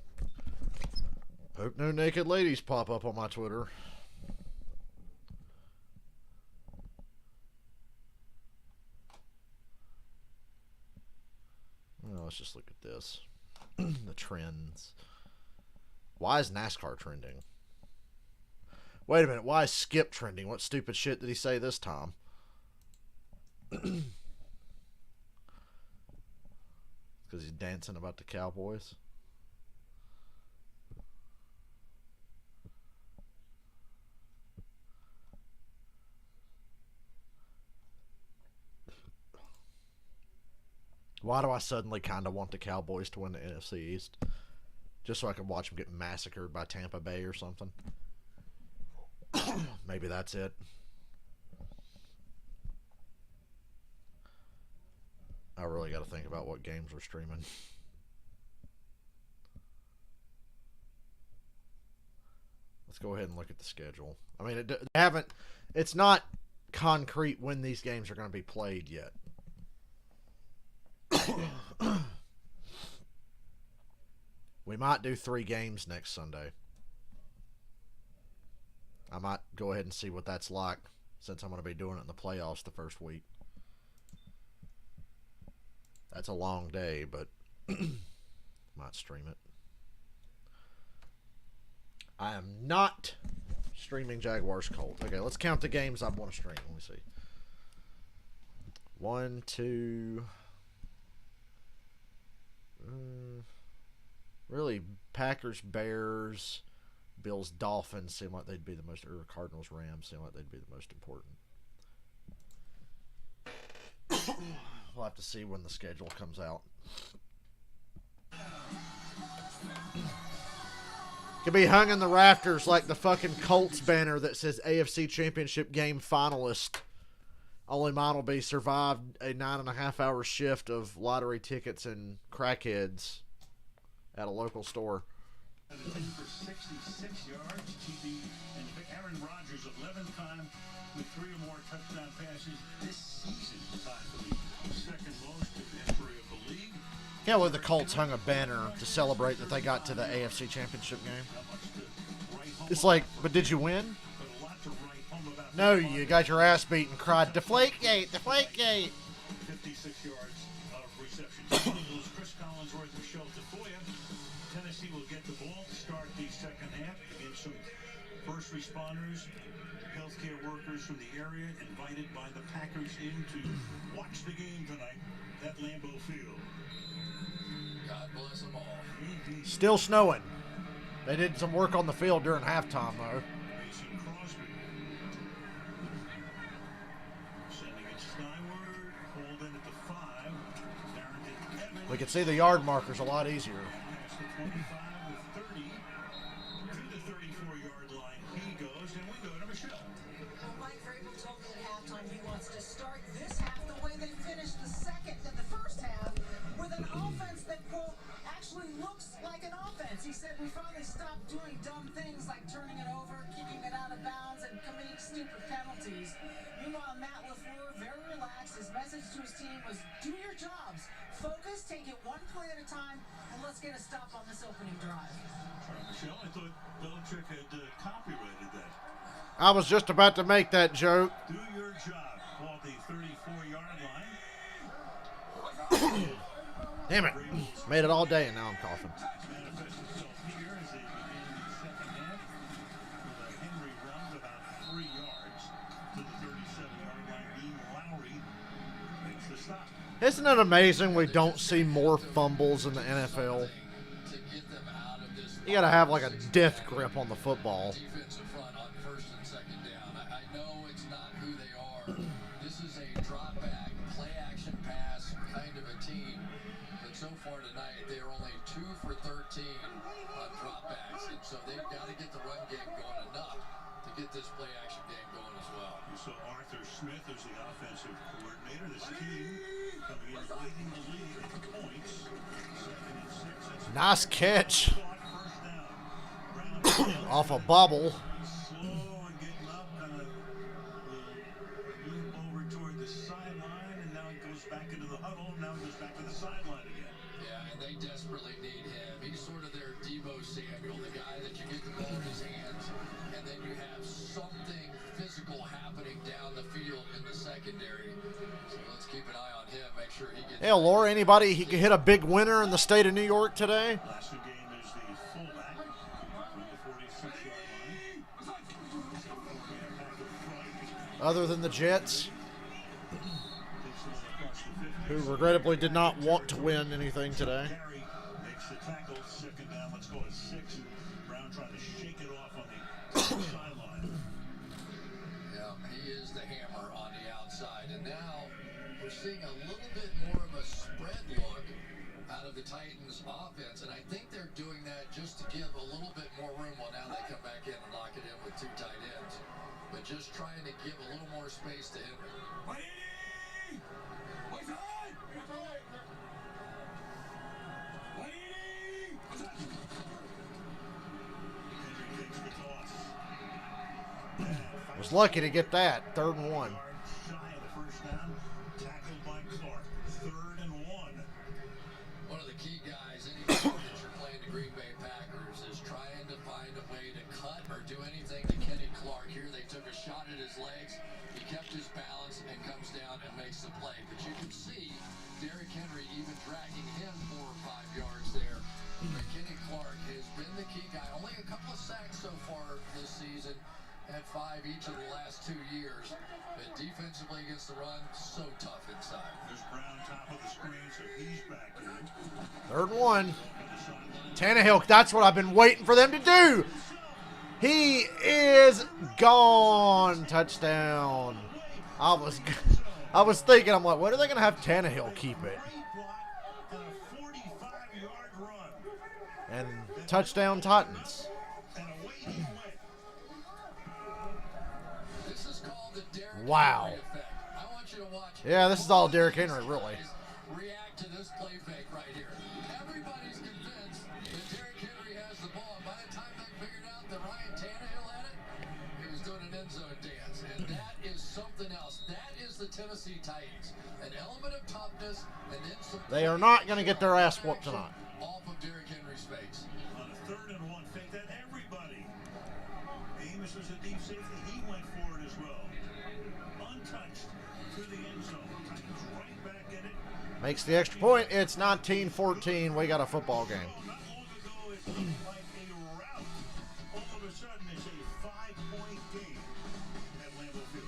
Hope no naked ladies pop up on my Twitter. Well, let's just look at this. The trends. Why is NASCAR trending? Wait a minute. Why is Skip trending? What stupid shit did he say this time? Because he's dancing about the Cowboys. Why do I suddenly kind of want the Cowboys to win the NFC East? Just so I can watch them get massacred by Tampa Bay or something. Maybe that's it. I really got to think about what games we're streaming. Let's go ahead and look at the schedule. I mean, it's not concrete when these games are going to be played yet. We might do 3 games next Sunday. I might go ahead and see what that's like, since I'm going to be doing it in the playoffs the first week. That's a long day, but might stream it. I am not streaming Jaguars Colts. Okay, let's count the games I want to stream. Let me see. 1, 2. Really, Packers, Bears, Bills, Dolphins seem like they'd be the most, or Cardinals, Rams seem like they'd be the most important. We'll have to see when the schedule comes out. Could be hung in the rafters like the fucking Colts banner that says AFC Championship game finalist. Only mine will be survived a 9.5 hour shift of lottery tickets and crackheads at a local store. For 66 yards, TD and Aaron Rodgers 11th time with 3 or more touchdown passes this season, tied for the second most in the history of the league. Can't believe the Colts hung a banner to celebrate that they got to the AFC Championship game. It's like, but did you win? No, you got your ass beat and cried, Deflategate, Deflategate. 56 yards of reception. Chris Collinsworth and Michelle Tafoya. Tennessee will get the ball to start the second half against some first responders, healthcare workers from the area invited by the Packers in to watch the game tonight at Lambeau Field. God bless them all. Still snowing. They did some work on the field during halftime, though. Mason Crosby. Sending it skyward. We could see the yard markers a lot easier. Past the 25 to 30 to the 34-yard line. He goes, and we go to Michelle. Well, Mike Vrabel told me at halftime he wants to start this half the way they finished the first half, with an offense that, quote, actually looks like an offense. He said we finally stopped doing dumb things like turning it over, kicking it out of bounds, and committing stupid penalties. Meanwhile, Matt LaFleur, very relaxed. His message to his team was, do your jobs. Focus, take it one play at a time, and let's get a stop on this opening drive. Michelle, I thought Belichick had copyrighted that. I was just about to make that joke. Do your job. Ball at the 34-yard line. Damn it. Made it all day and now I'm coughing. Manifests itself here as they begin the second half with a Henry run of about 3 yards to the 37-yard line. Dean Lowry makes the stop. Isn't it amazing we don't see more fumbles in the NFL? You gotta have like a death grip on the football. Defensive front on first and second down. I know it's not who they are. This is a drop back, play action pass kind of a team. But so far tonight, they're only 2 for 13 on drop backs. And so they've got to get the run game going enough to get this play action game going as well. You saw Arthur Smith as the offensive coordinator. This team coming in leading the league in points. 2nd and 6. Nice catch. First down. Brown Off a bubble. slow and getting up, kind of loop over toward the sideline, and now he goes back into the huddle. Now he goes back to the sideline again. Yeah, and they desperately need him. He's sort of their Deebo Samuel, the guy that you get the ball in his hands, and then you have something physical happening down the field in the secondary. So let's keep an eye on him, make sure he gets... Hey, Laura, anybody he could hit a big winner in the state of New York today? Last game is the fullback from the 46-yard line. Other than the Jets, Takes the one across the 50. who regrettably did not want to win anything today. Carey makes the tackle. 2nd down. Let's go at 6. Brown trying to shake it off on the sideline. Yeah, he is the hammer on the outside. And now we're seeing a little bit more of a spread look out of the Titans offense. And I think they're doing that just to give a little bit more room. Well, now they come back in and lock it in with 2 tight ends. But just trying to give a little more space to Henry. Henry takes the toss. Was lucky to get that. 3rd and 1. Shy of the first down. Tackled by Clark. 3rd and 1. One of the key guys, any time that you're playing the Green Bay Packers, is trying to find a way to cut or do anything to Kenny Clark. Here they took a shot at his legs. He kept his balance and comes down and makes the play. But you can see Derrick Henry even dragging him 4 or 5 yards there. But Kenny Clark has been the key guy. Only a couple of sacks so far this season. Had 5 each of the last 2 years. But defensively against the run, so tough inside. There's Brown top of the screen, so he's back in. 3rd and 1. Tannehill, that's what I've been waiting for them to do. He is gone. Touchdown. I was thinking, I'm like, when are they going to have Tannehill keep it? And a 45-yard run. And touchdown Titans. And away he went. This is called the Derrick Wow. Henry effect. I want you to watch. Yeah, this is all Derrick Henry, really. React to this play fake right here. Everybody's convinced that Derrick Henry has the ball. And by the time they figured out that Ryan Tannehill had it, he was doing an end zone dance. And that is something else. That is the Tennessee Titans. An element of toughness and then some... They are not going to get their ass whooped tonight. Off of Derrick Henry's face. On a 3rd and 1, fake that everybody. Amos was a deep safety. He went for it as well. Untouched to the end zone. Titans right back in it. Makes the extra point. It's 19-14. We got a football game. Not long ago, it looked like a rout. All of a sudden, it's a 5-point game at Lambeau Field.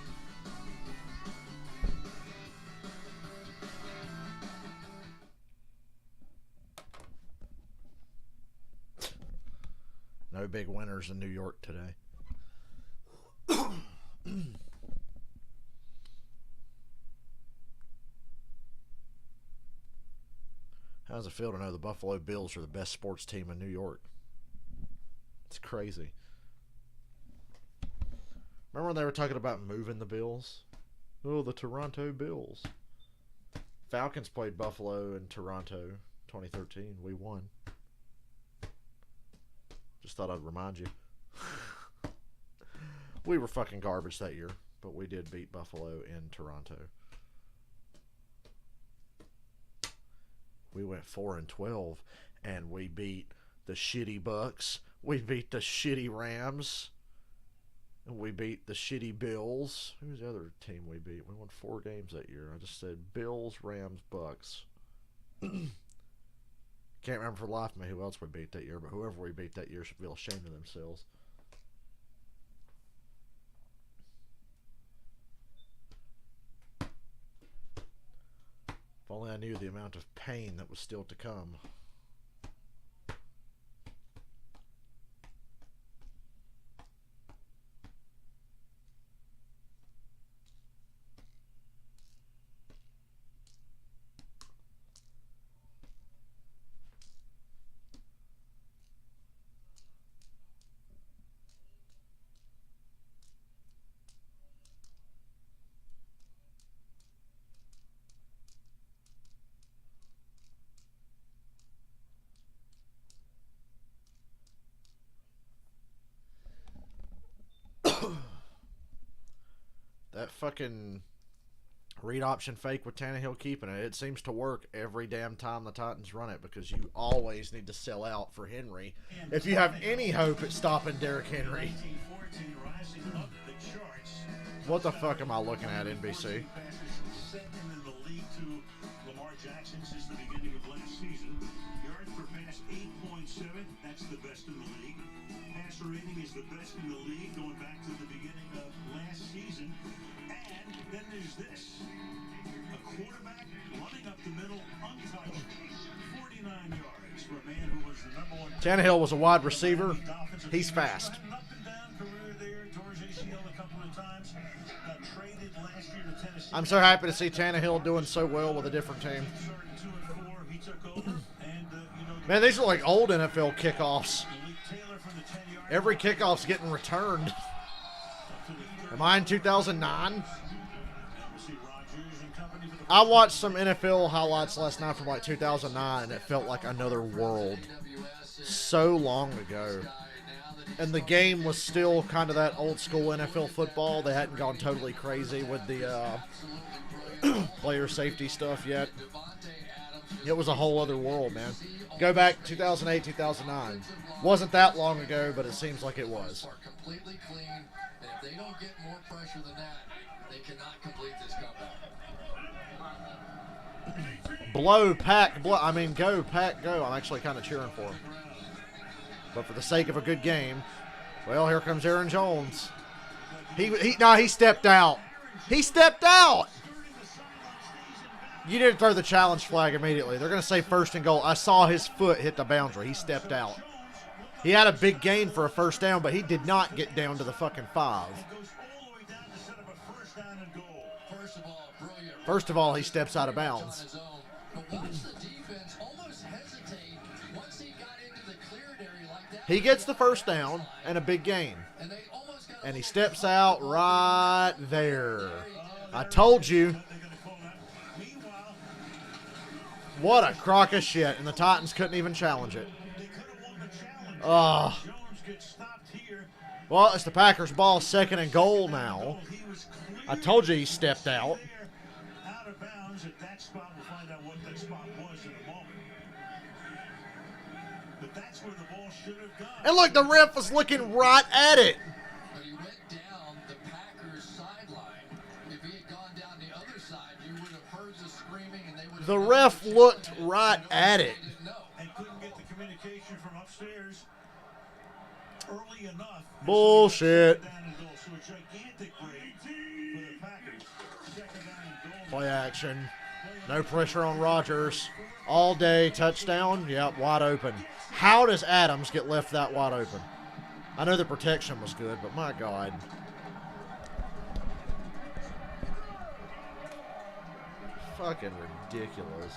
No big winners in New York today. How does it feel to know the Buffalo Bills are the best sports team in New York? It's crazy. Remember when they were talking about moving the Bills? Oh, the Toronto Bills. Falcons played Buffalo in Toronto 2013. We won. Just thought I'd remind you. We were fucking garbage that year, but we did beat Buffalo in Toronto. We went 4-12, and we beat the shitty Bucks. We beat the shitty Rams. And we beat the shitty Bills. Who was the other team we beat? We won 4 games that year. I just said Bills, Rams, Bucks. Can't remember for the life of me who else we beat that year, but whoever we beat that year should feel ashamed of themselves. If only I knew the amount of pain that was still to come. That fucking read option fake with Tannehill keeping it. It seems to work every damn time the Titans run it because you always need to sell out for Henry if you have any hope at stopping Derrick Henry. What the fuck am I looking at, NBC? Since the beginning of last season, yards per pass 8.7. That's the best in the league. Passer rating is the best in the league going back to the beginning of last season. And then there's this: a quarterback running up the middle, untitled, 49 yards for a man who was the number one. Tannehill was a wide receiver. He's fast. Up and down career there, tore his ACL a couple of times. Got traded last year to Tennessee. I'm so happy to see Tannehill doing so well with a different team. Man, these are like old NFL kickoffs. Every kickoff's getting returned. Am I in 2009? I watched some NFL highlights last night from like 2009, and it felt like another world. So long ago. And the game was still kind of that old school NFL football. They hadn't gone totally crazy with the player safety stuff yet. It was a whole other world, man. Go back 2008, 2009. Wasn't that long ago, but it seems like it was. Completely clean, and if they don't get more pressure than that, they cannot complete this comeback. Blow, pack, blow. I mean, go, pack, go. I'm actually kind of cheering for him. But for the sake of a good game, well, here comes Aaron Jones. He stepped out. He stepped out. You didn't throw the challenge flag immediately. They're going to say 1st and goal. I saw his foot hit the boundary. He stepped out. He had a big gain for a 1st down, but he did not get down to the fucking 5. First of all, he steps out of bounds. He gets the 1st down and a big gain. And he steps out right there. I told you. What a crock of shit, and the Titans couldn't even challenge it. Oh. Well, it's the Packers' ball, 2nd and goal now. I told you he stepped out. Out of bounds at that spot. We'll find out what that spot was in a moment. But that's where the ball should have gone. And look, the ref was looking right at it. But he went down the Packers sideline. If he had gone down the other side, you would have heard the screaming, and they would have. The ref looked right at it. And couldn't get the communication from upstairs early enough. Bullshit. So a gigantic break for the Packers. 2nd down and goal. Play action. No pressure on Rodgers. All day. Touchdown. Yep, wide open. How does Adams get left that wide open? I know the protection was good, but my God. Fucking ridiculous.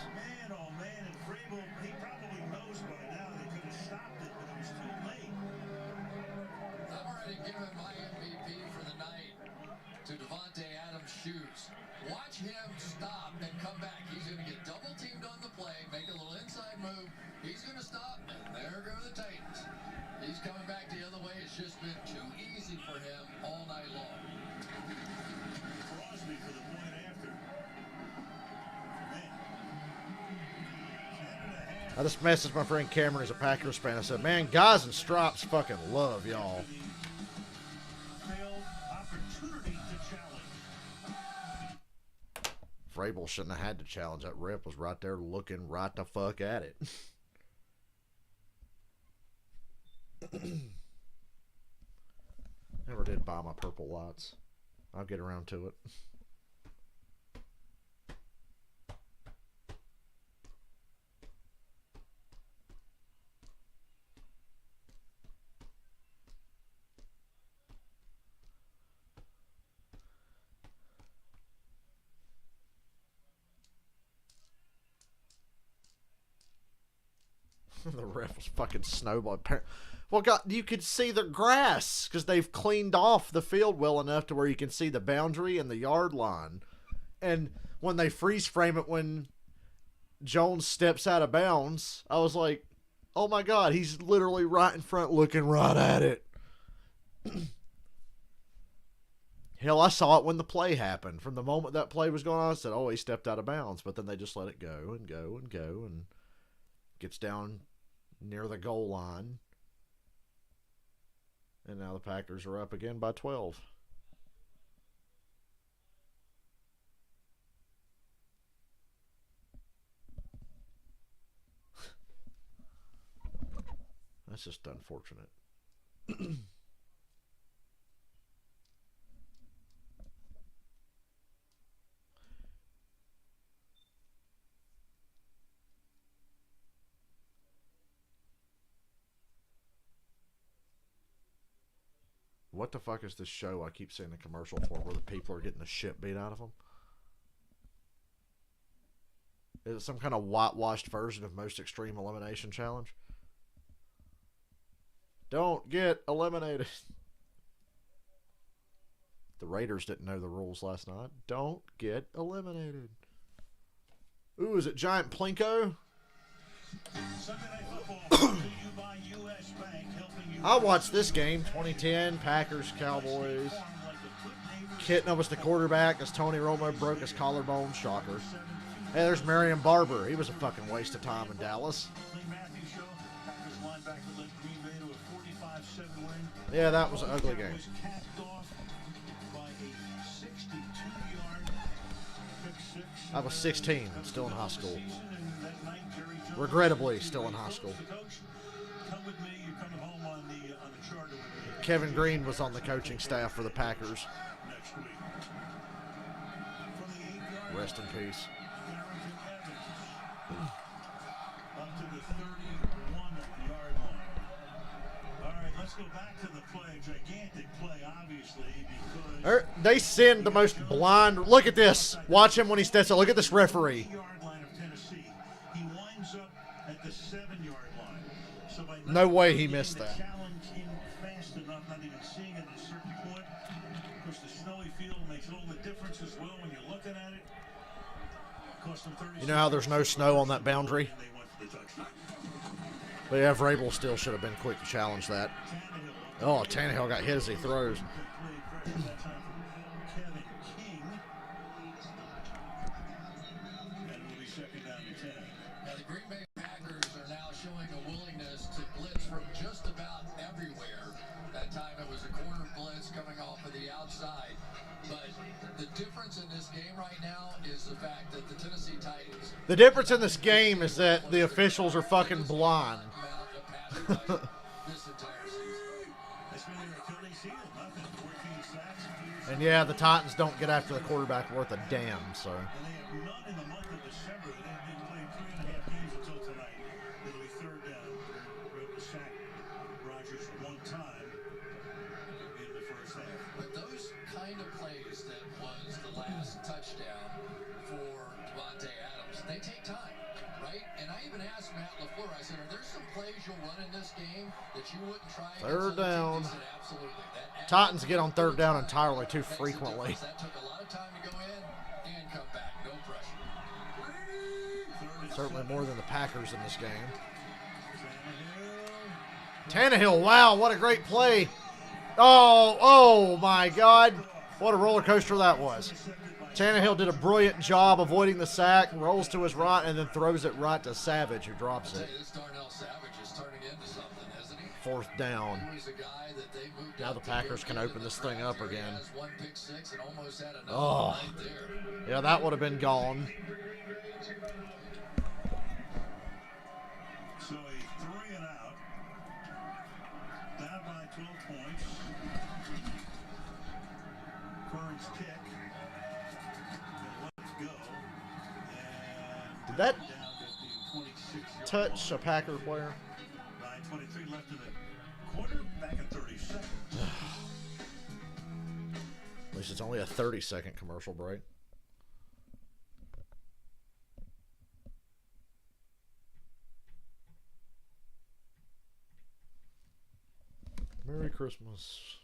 Man, oh man, and Vrabel Watch him stop and come back. He's going to get double teamed on the play, make a little inside move. He's going to stop, and there go the Titans. He's coming back the other way. It's just been too easy for him all night long. Crosby for the point after. Man. I just messaged my friend Cameron, who's a Packers fan. I said, man, guys in stripes fucking love y'all. Failed opportunity to challenge. Vrabel shouldn't have had to challenge. That rep was right there looking right the fuck at it. Never did buy my purple lights. I'll get around to it. The ref was fucking snowball. Well, God, you could see the grass because they've cleaned off the field well enough to where you can see the boundary and the yard line. And when they freeze frame it when Jones steps out of bounds, I was like, oh my God, he's literally right in front looking right at it. Hell, I saw it when the play happened. From the moment that play was going on, I said, oh, he stepped out of bounds. But then they just let it go and go and go and gets down near the goal line. And now the Packers are up again by 12. That's just unfortunate. What the fuck is this show I keep seeing the commercial for where the people are getting the shit beat out of them? Is it some kind of whitewashed version of Most Extreme Elimination Challenge? Don't get eliminated. The Raiders didn't know the rules last night. Don't get eliminated. Ooh, is it Giant Plinko? Sunday Night Football brought to you by US Bank, helping you. I watched this game, 2010, Packers, Cowboys. Kitna was the quarterback as Tony Romo broke his collarbone. Shocker. Hey, there's Marion Barber. He was a fucking waste of time in Dallas. Yeah, that was an ugly game. I was 16, still in high school. Regrettably, still in high school. Kevin Green was on the coaching staff for the Packers. Rest in peace. Up to the 31-yard line. All right, let's go back to the play. Gigantic play, obviously, because they send the most blind. Look at this. Watch him when he steps up. Look at this referee. line of Tennessee. He winds up at the 7-yard line. So by No way he missed that. challenge him fast enough, not even seeing it at a certain point. Of course, the snowy field makes all the difference as well when you're looking at it. Cost them 30 You know how there's no snow on that boundary? and they went for the touchdown. But yeah, Vrabel still should have been quick to challenge that. Oh, Tannehill got hit as he throws. Kevin King. And it'll be second down to 10. Now, the Green Bay Packers are now showing a willingness to blitz from just about everywhere. That time it was a corner blitz coming off of the outside. But the difference in this game right now is the fact that the Tennessee Titans... The difference in this game is that the officials are fucking blind. this entire season. That's been their Achilles heel. Nothing. 14 sacks. And yeah, the Titans don't get after the quarterback worth a damn, so. And they have none in the month of December. They played 3.5 games until tonight. It'll be third down. We're able to sack Rodgers one time in the first half. But those kind of plays that was the last touchdown for Devontae Adams, they take time, right? And I even asked Matt LaFleur, I said, are there some plays you'll run in this game that you wouldn't try? Third down. He said, absolutely. Titans get on third down entirely too frequently. That took a lot of time to go in, and Certainly more than the Packers in this game. Tannehill, wow, what a great play. Oh my God. What a roller coaster that was. Tannehill did a brilliant job avoiding the sack, rolls to his right, and then throws it right to Savage, who drops it. Fourth down. Now the Packers can open this thing up again. Oh, yeah, that would have been gone. So a 3 and out. Down by 12 points. Curran's kick. Let's go. Did that touch a Packer player? 9:23 left in the quarter. Back in 30 seconds. At least it's only a 30-second commercial break. Merry Christmas.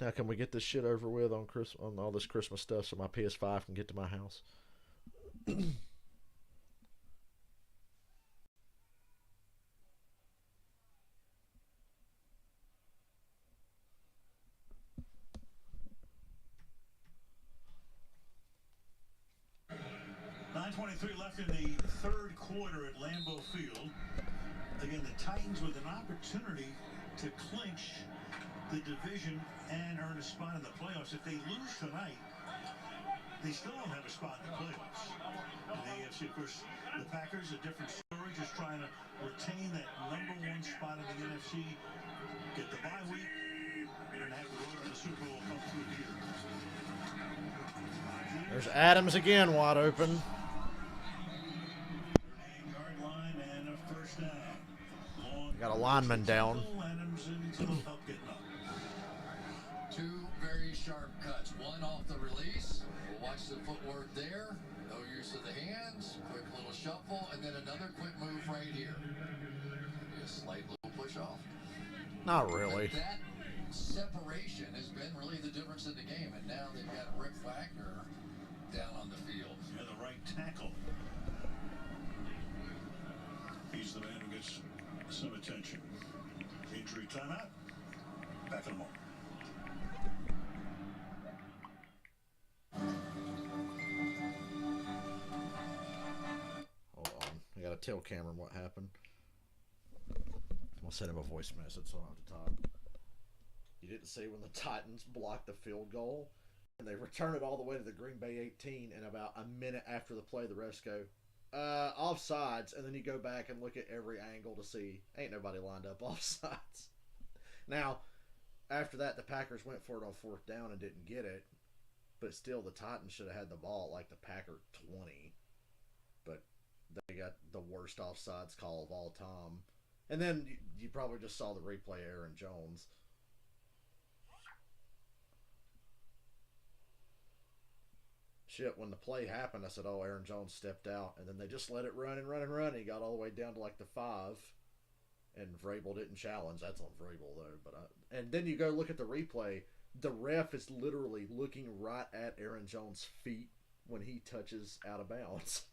Now can we get this shit over with on all this Christmas stuff so my PS5 can get to my house? 9:23 left in the third quarter at Lambeau Field. Again, the Titans with an opportunity to clinch the division and earn a spot in the playoffs. If they lose tonight, they still don't have a spot in the playoffs. In the AFC, of course, the Packers, a different story, just trying to retain that #1 spot in the NFC, get the bye week, and have the road to the Super Bowl come through here. There's Adams again, wide open. 38-yard line and a first down. Got a lineman down. Two very sharp cuts. One off the release. We'll watch the footwork there. No use of the hands. Quick little shuffle, and then another quick move right here. Maybe a slight little push off. Not really. But that separation has been really the difference in the game, and now they've got Rick Wagner down on the field. Yeah, the right tackle. He's the man who gets some attention. Injury timeout. Back in a moment. Hold on. I gotta tell Cameron what happened. I'm gonna send him a voice message so I don't have to talk. You didn't see when the Titans blocked the field goal and they return it all the way to the Green Bay 18, and about a minute after the play, the refs go, offsides, and then you go back and look at every angle to see ain't nobody lined up offsides. Now, after that, the Packers went for it on fourth down and didn't get it, but still the Titans should have had the ball at like the Packer 20, but they got the worst offsides call of all time. And then you probably just saw the replay of Aaron Jones. Shit, when the play happened, I said, oh, Aaron Jones stepped out. And then they just let it run and run and run. He got all the way down to like the 5. And Vrabel didn't challenge. That's on Vrabel, though. And then you go look at the replay. The ref is literally looking right at Aaron Jones' feet when he touches out of bounds.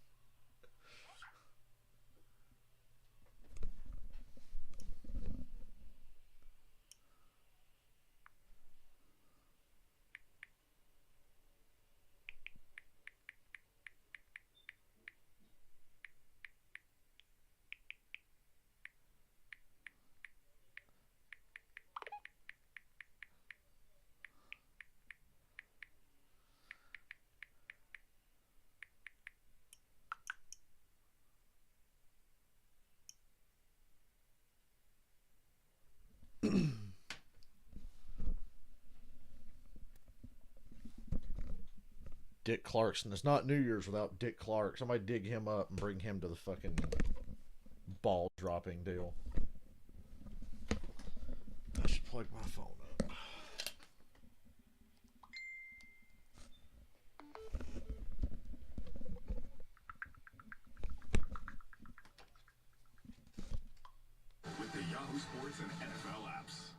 Dick Clarkson. It's not New Year's without Dick Clark. Somebody dig him up and bring him to the fucking ball dropping deal. I should plug my phone up. With the Yahoo Sports and NFL apps.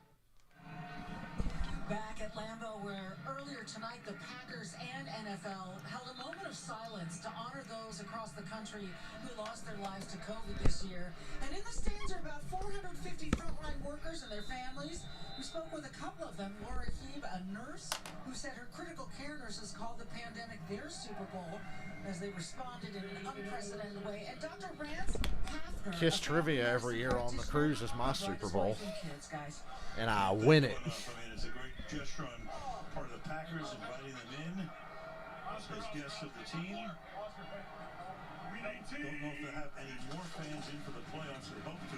Back at Lambeau, where earlier tonight the Packers and NFL held a moment of silence to honor those across the country who lost their lives to COVID this year. And in the stands are about 450 frontline workers and their families. We spoke with a couple of them. Laura Heeb, a nurse, who said her critical care nurses called the pandemic their Super Bowl as they responded in an unprecedented way. And Dr. Rance Hafner, Kiss trivia every year on the cruise is my Super Bowl. And I win it. I mean, it's a great gesture on part of the Packers, inviting them in as guests of the team. Don't know if they have any more fans in for the playoffs. They hope to.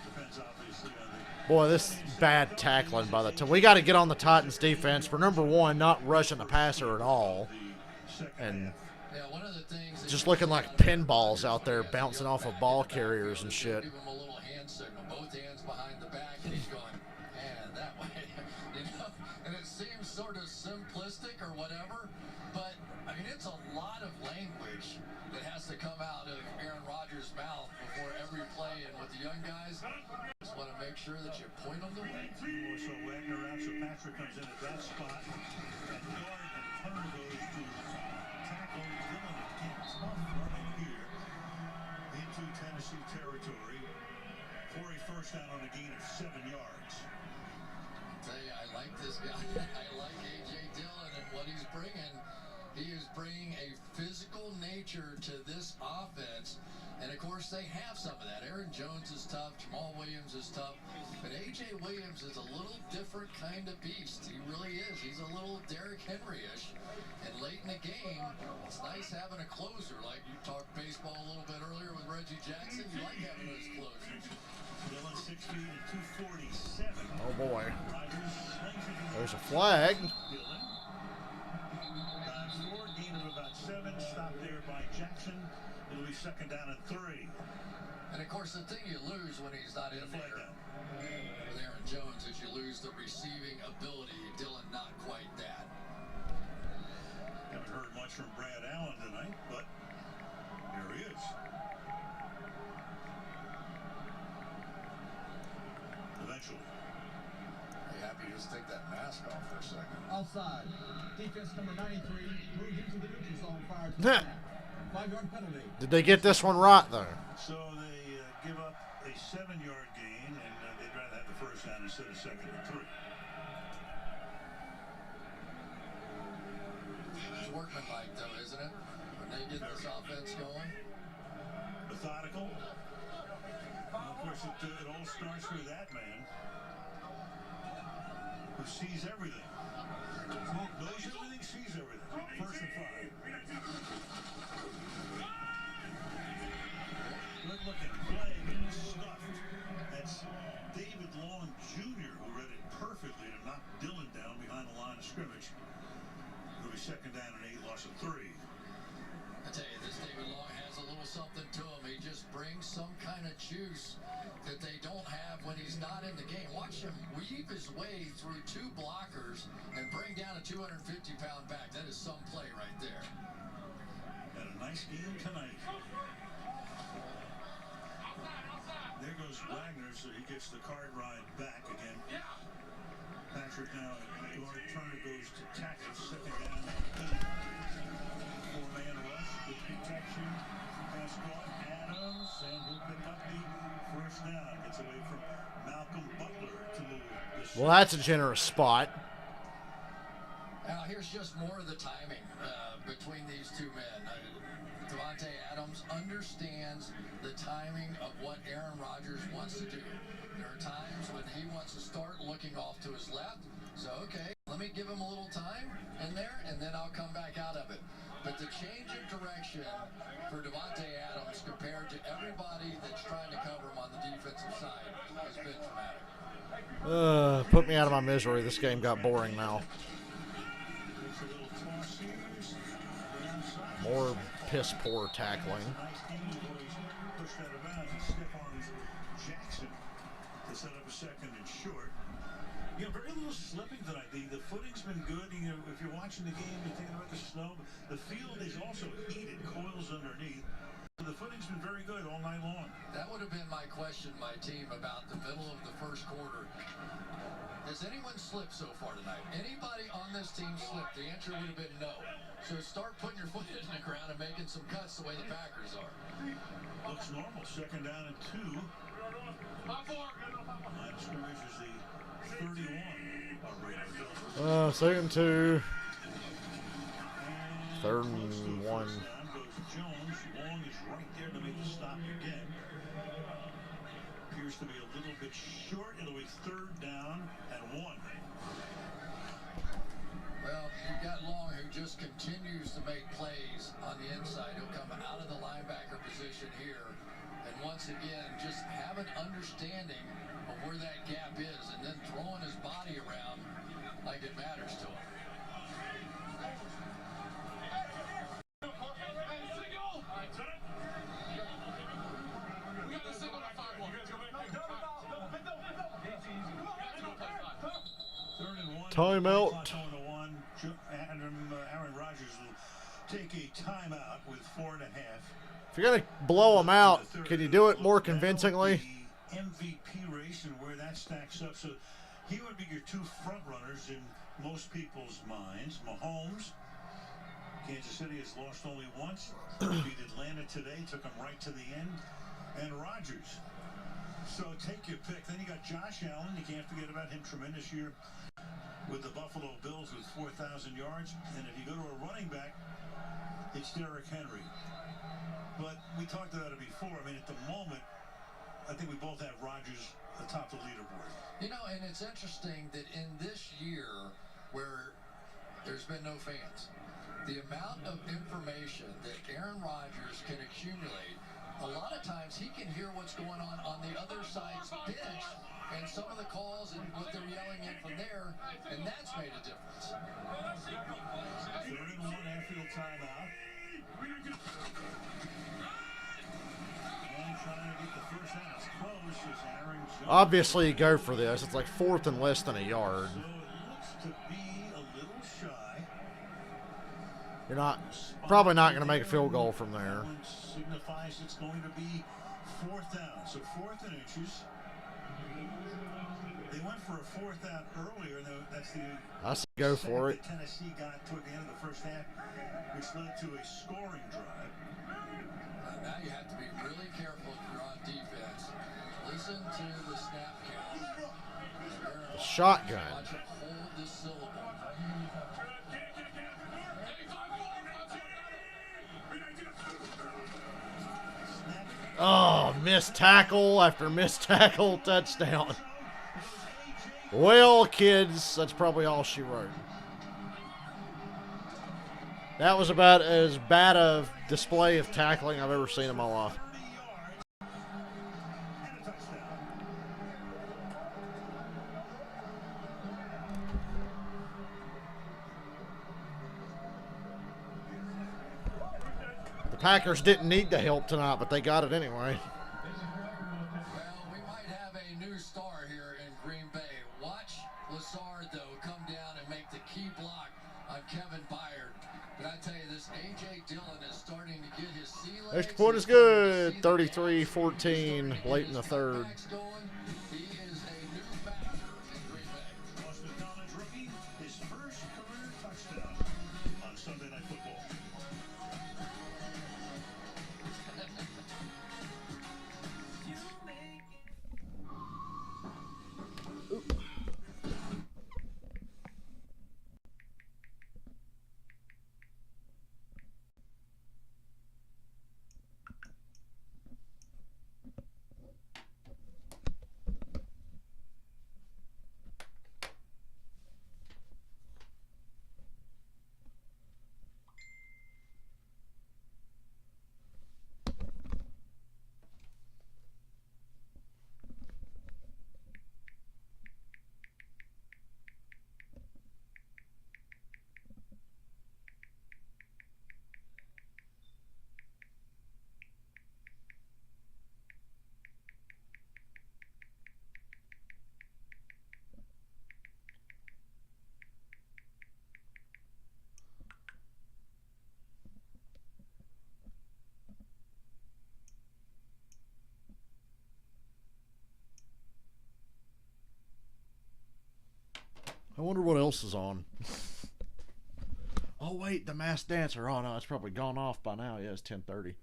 Depends obviously on the. Boy, this is bad tackling by the time. We got to get on the Titans defense for number one, not rushing the passer at all, and just looking like pinballs out there bouncing off of ball carriers and shit. Give him a little hand signal, both hands behind the back, and he's going, man, that way, you know. And it seems sort of simplistic or whatever, but I mean, it's a lot of language that has to come out of Aaron Rodgers' mouth before every play. And with the young guys, just want to make sure that you point them the way. So Wagner out, so Patrick comes in at that spot. And guard and Turner goes to tackle Dillon again. It's not running here into Tennessee territory for a first down on a gain of 7 yards. I tell you, I like this guy. I like A.J. Dillon and what he's bringing. He is bringing a physical nature to this offense. And, of course, they have some of that. Aaron Jones is tough. Jamal Williams is tough. But A.J. Williams is a little different kind of beast. He really is. He's a little Derrick Henry-ish. And late in the game, it's nice having a closer. Like you talked baseball a little bit earlier with Reggie Jackson. You like having those closers. Dillon 6 feet and 247. Oh, boy. Rodgers slings it. There's a flag. Dillon. Gain of about 7. Stopped there by Jackson. It'll be second down and 3. And of course, the thing you lose when he's not in there with Aaron Jones is you lose the receiving ability. Dillon not quite that. Haven't heard much from Brad Allen tonight, but here he is. Eventually. Are you happy to just take that mask off for a second? Outside. Defense number 93 moves into the neutral zone, fired to the 5-yard penalty. Did they get this one right, though? So they give up a 7-yard gain, and they'd rather have the first down instead of second and 3. It's workmanlike, though, isn't it? When they get this offense going. Methodical. And of course, it all starts with that man who sees everything. Knows everything, sees everything. First and 5. Good looking play, getting stuffed. That's David Long Jr. who read it perfectly to knock Dillon down behind the line of scrimmage. It'll be second down and 8, loss of 3. I tell you, this David Long has a little something to him. He just brings some kind of juice that they don't have when he's not in the game. Watch him weave his way through 2 blockers and bring down a 250-pound back. That is some play right there. Had a nice game tonight. There goes Wagner, so he gets the card ride back again. Patrick now, guard Turner goes to tackle, second down and 8. 4-man rush, good protection. Pass caught, Adams, and he'll pick up the first down. Gets away from Malcolm Butler to move this. Well, that's a generous spot. Now, here's just more of the timing between these two men. Davante Adams understands the timing of what Aaron Rodgers wants to do. There are times when he wants to start looking off to his left. So, okay, let me give him a little time in there, and then I'll come back out of it. But the change of direction for Davante Adams compared to everybody that's trying to cover him on the defensive side has been dramatic. Put me out of my misery. This game got boring now. More piss poor tackling. Pushed out of bounds and Stephon Jackson to set up a second and short. You know, very little slipping tonight. The footing's been good. You know, if you're watching the game, you're thinking about the snow. The field is also heated, coils underneath. The footing's been very good all night long. That would have been my question, my team, about the middle of the first quarter. Has anyone slipped so far tonight? Anybody on this team slipped? The answer would have been no. So start putting your foot in the ground and making some cuts the way the Packers are. Looks normal. Second down and 2. Line of scrimmage is the 31. Second 2. And Third close to and a 1. first down goes Jones. Long is right there to make the stop again. Appears to be a little bit short. It'll be third down and 1. Well, you've got Long, who just continues to make plays on the inside. He'll come out of the linebacker position here. And once again, just have an understanding of where that gap is and then throwing his body around like it matters to him. Timeout. Aaron Rodgers will take a timeout with 4.5. If you're going to blow them out, can you do it more convincingly? The MVP race and where that stacks up. So he would be your 2 front runners in most people's minds. Mahomes, Kansas City has lost only once. Beat Atlanta today, took them right to the end. And Rodgers. So take your pick. Then you got Josh Allen. You can't forget about him. Tremendous year with the Buffalo Bills with 4,000 yards. And if you go to a running back, it's Derrick Henry. But we talked about it before. I mean, at the moment, I think we both have Rodgers atop the leaderboard. You know, and it's interesting that in this year where there's been no fans, the amount of information that Aaron Rodgers can accumulate, a lot of times he can hear what's going on the other side's bench and some of the calls and what they're yelling in from there, and that's made a difference. Third and 1 Anfield timeout. And trying to get the first down as close as Aaron Jones. Obviously, you go for this. It's like 4th and less than a yard. So it looks to be a little shy. You're probably not going to make a field goal from there. Signifies it's going to be 4th down. So 4th and inches. They went for a 4th down earlier. That's the I say go for it. that Tennessee got toward the end of the first half, which led to a scoring drive. Now you have to be really careful if you're on defense. Listen to the snap count. Shotgun. Watch him hold this syllable. Oh, missed tackle after missed tackle, touchdown. Well, kids, that's probably all she wrote. That was about as bad a display of tackling I've ever seen in my life. The Packers didn't need the help tonight, but they got it anyway. Well, we might have a new star here in Green Bay. Watch Lazard, though, come down and make the key block on Kevin Byard. But I tell you, this A.J. Dillon is starting to get his sea legs. Extra point is good. 33-14 late in the third. He is a new factor in Green Bay. Boston College rookie, his first career touchdown on Sunday Night Football. I wonder what else is on. Oh, wait, The Masked Dancer. Oh, no, it's probably gone off by now. Yeah, it's 10:30.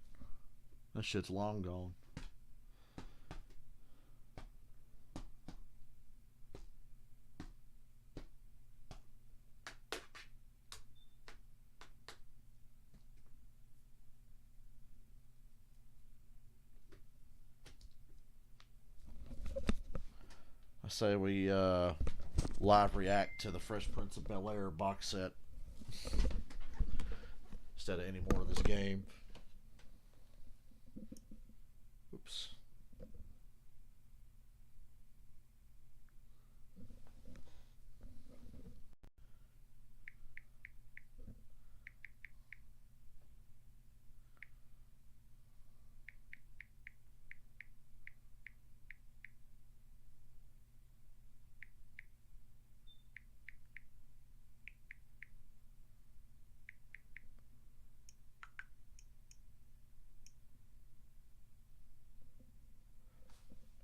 That shit's long gone. I say we live react to the Fresh Prince of Bel-Air box set instead of any more of this game. Oops.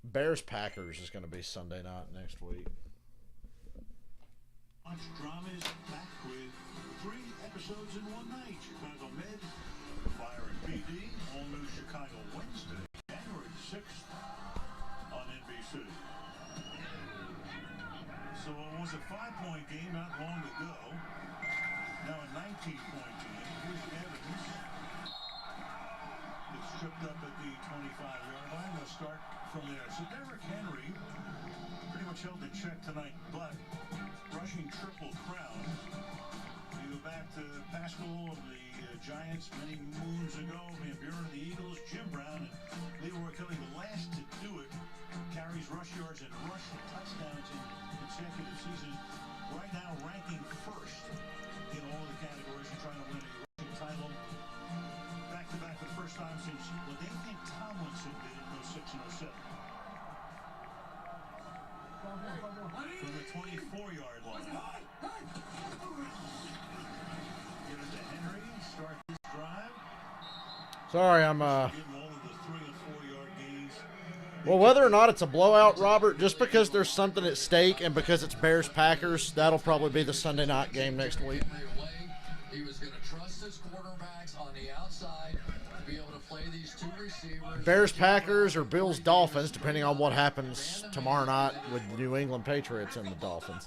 Bears Packers is going to be Sunday night next week. Much drama is back with 3 episodes in one night. Chicago Med, Fire and PD, all new Chicago Wednesday, January 6th on NBC. So it was a 5-point game not long ago. Now a 19-point game. Here's Evans. It's tripped up at the 25-yard line. They'll start from there. So Derrick Henry pretty much held in check tonight, but rushing triple crown. You go back to Pascal of the Giants many moons ago, Van Buren of the Eagles, Jim Brown, and Leroy Kelly, the last to do it. Carries, rush yards, and rushing touchdowns in consecutive seasons. Right now ranking first in all of the categories and trying to win a rushing title. Back-to-back for the first time since LaDainian Tomlinson did it in 06 and 07. From the 24-yard line. Give it to Henry. Start this drive. Sorry, I'm well, whether or not it's a blowout, Robert, just because there's something at stake and because it's Bears Packers, that'll probably be the Sunday night game next week. He was going to trust his quarterbacks on the outside to be able to play these 2 receivers. Bears Packers or Bills Dolphins, depending on what happens tomorrow night with the New England Patriots and the Dolphins.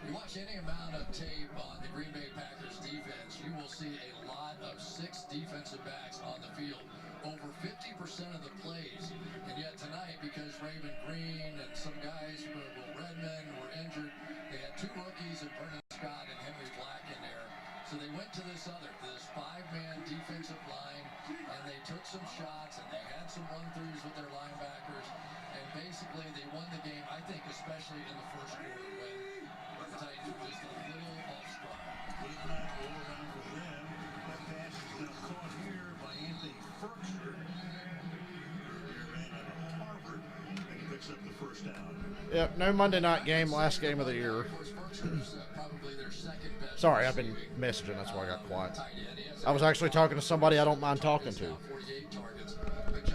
You watch any amount of tape on the Green Bay Packers defense, you will see a lot of 6 defensive backs on the field. Over 50% of the plays. And yet tonight, because Raven Green and some guys, Redmond, were injured, they had 2 rookies in Vernon Scott and Henry Black in there. So they went to this 5-man defensive line, and they took some shots, and they had some run-throughs with their linebackers. And basically, they won the game, I think, especially in the first quarter, when the Titans were just a little off stride. Good night all around for them. That pass is now caught here by Anthony Ferguson. Your man out of Harvard, and he picks up the first down. Yep, no Monday night game, last game of the year. Sorry, I've been messaging, that's why I got quiet. I was actually talking to somebody I don't mind talking to,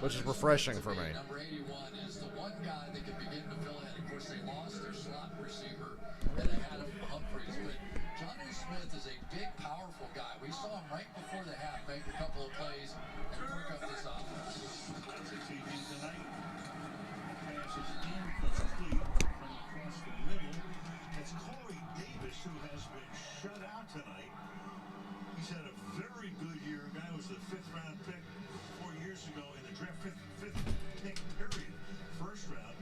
which is refreshing for me. Number 81 is the one guy that could begin to fill in. Of course, they lost their slot receiver, and they had Humphreys. But Jonnu Smith is a big, powerful guy. We saw him right before the half make a couple of plays and work up this offense. Tonight, passes incomplete from across the middle. It's Corey Davis who has been shut out tonight. He's had a very good year. A guy was the 5th-round pick 4 years ago in the draft, fifth pick period, first round,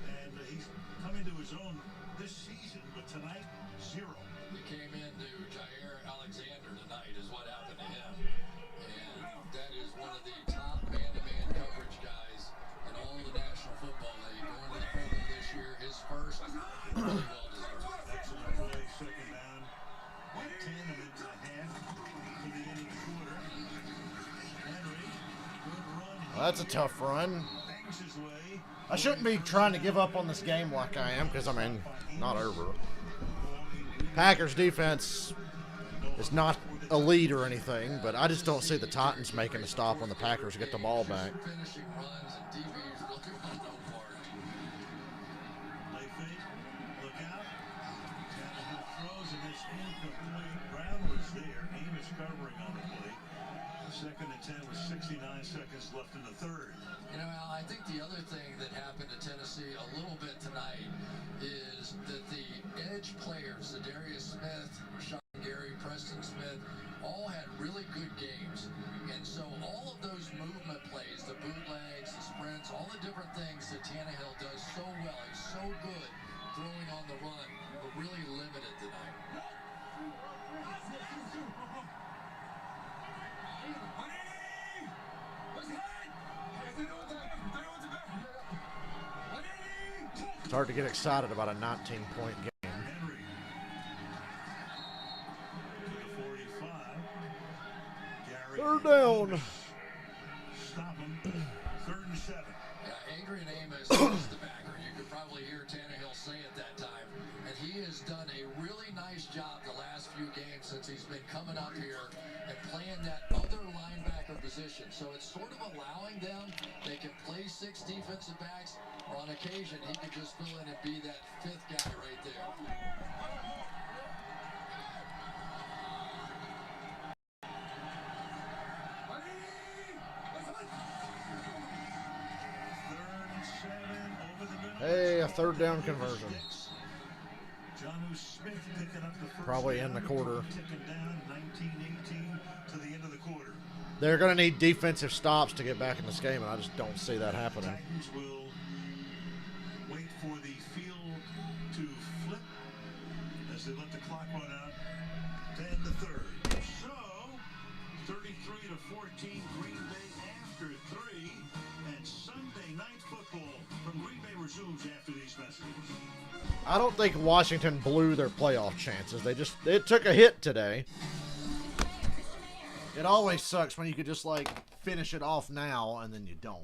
and he's come into his own this season. But tonight, 0. He came into Jair Alexander tonight, is what happened to him, and that is one of the top man-to-man coverage guys in all of the National Football League. Going to the Pro Bowl this year, his first, really well deserved. Excellent play, second down, and 10 of it to half to the end of the quarter. Henry, good run. Well, that's a tough run. Bangs his way. I shouldn't be trying to give up on this game like I am, because, I mean, not over. Packers defense is not elite or anything, but I just don't see the Titans making a stop on the Packers to get the ball back. Finishing runs and DBs looking on no part. Lay fake, look out. Tannehill throws and it's incomplete. Brown was there. Amos covering on the play. 2nd and 10 with 69 seconds left in the third. You know, Al, I think the other thing that happened to Tennessee a little bit tonight is that the edge players, Darius Smith, Rashawn Gary, Preston Smith, all had really good games. And so all of those movement plays, the bootlegs, the sprints, all the different things that Tannehill does so well, he's so good throwing on the run, were really limited tonight. It's hard to get excited about a 19-point game. Henry to the 45. Gary 3rd down. Stop him. 3rd and 7. Yeah, Adrian Amos is the backer. You could probably hear Tannehill say at that time. And he has done a really nice job the last few games since he's been coming up here and playing that other linebacker position. So it's sort of allowing them, they can play 6 defensive backs, or on occasion he could just fill in and be that 5th guy right there. Hey, a 3rd down conversion. Jonnu Smith picking up the first Probably in the down. quarter. Ticking down 19-18 to the end of the quarter. They're going to need defensive stops to get back in this game, and I just don't see that happening. Titans will wait for the field to flip as they let the clock run out to end the third. So, 33-14, Green Bay after 3, and Sunday night football from Green Bay resumes after these messages. I don't think Washington blew their playoff chances. It took a hit today. It always sucks when you could just, like, finish it off now and then you don't.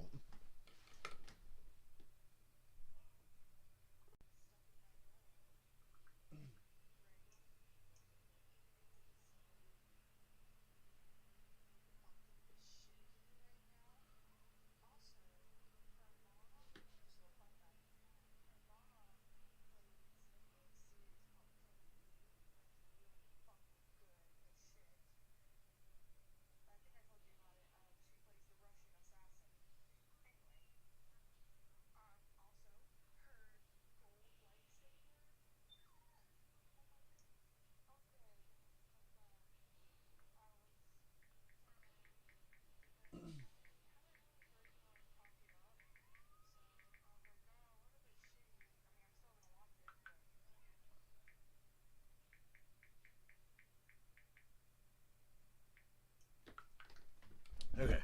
Okay.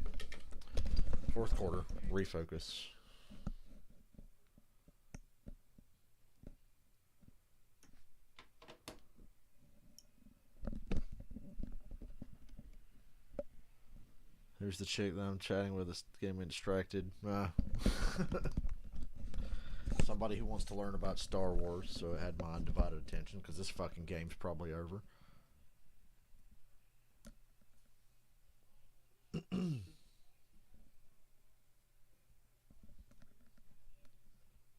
4th quarter. Refocus. There's the chick that I'm chatting with that's getting me distracted. Somebody who wants to learn about Star Wars, so it had my undivided attention because this fucking game's probably over.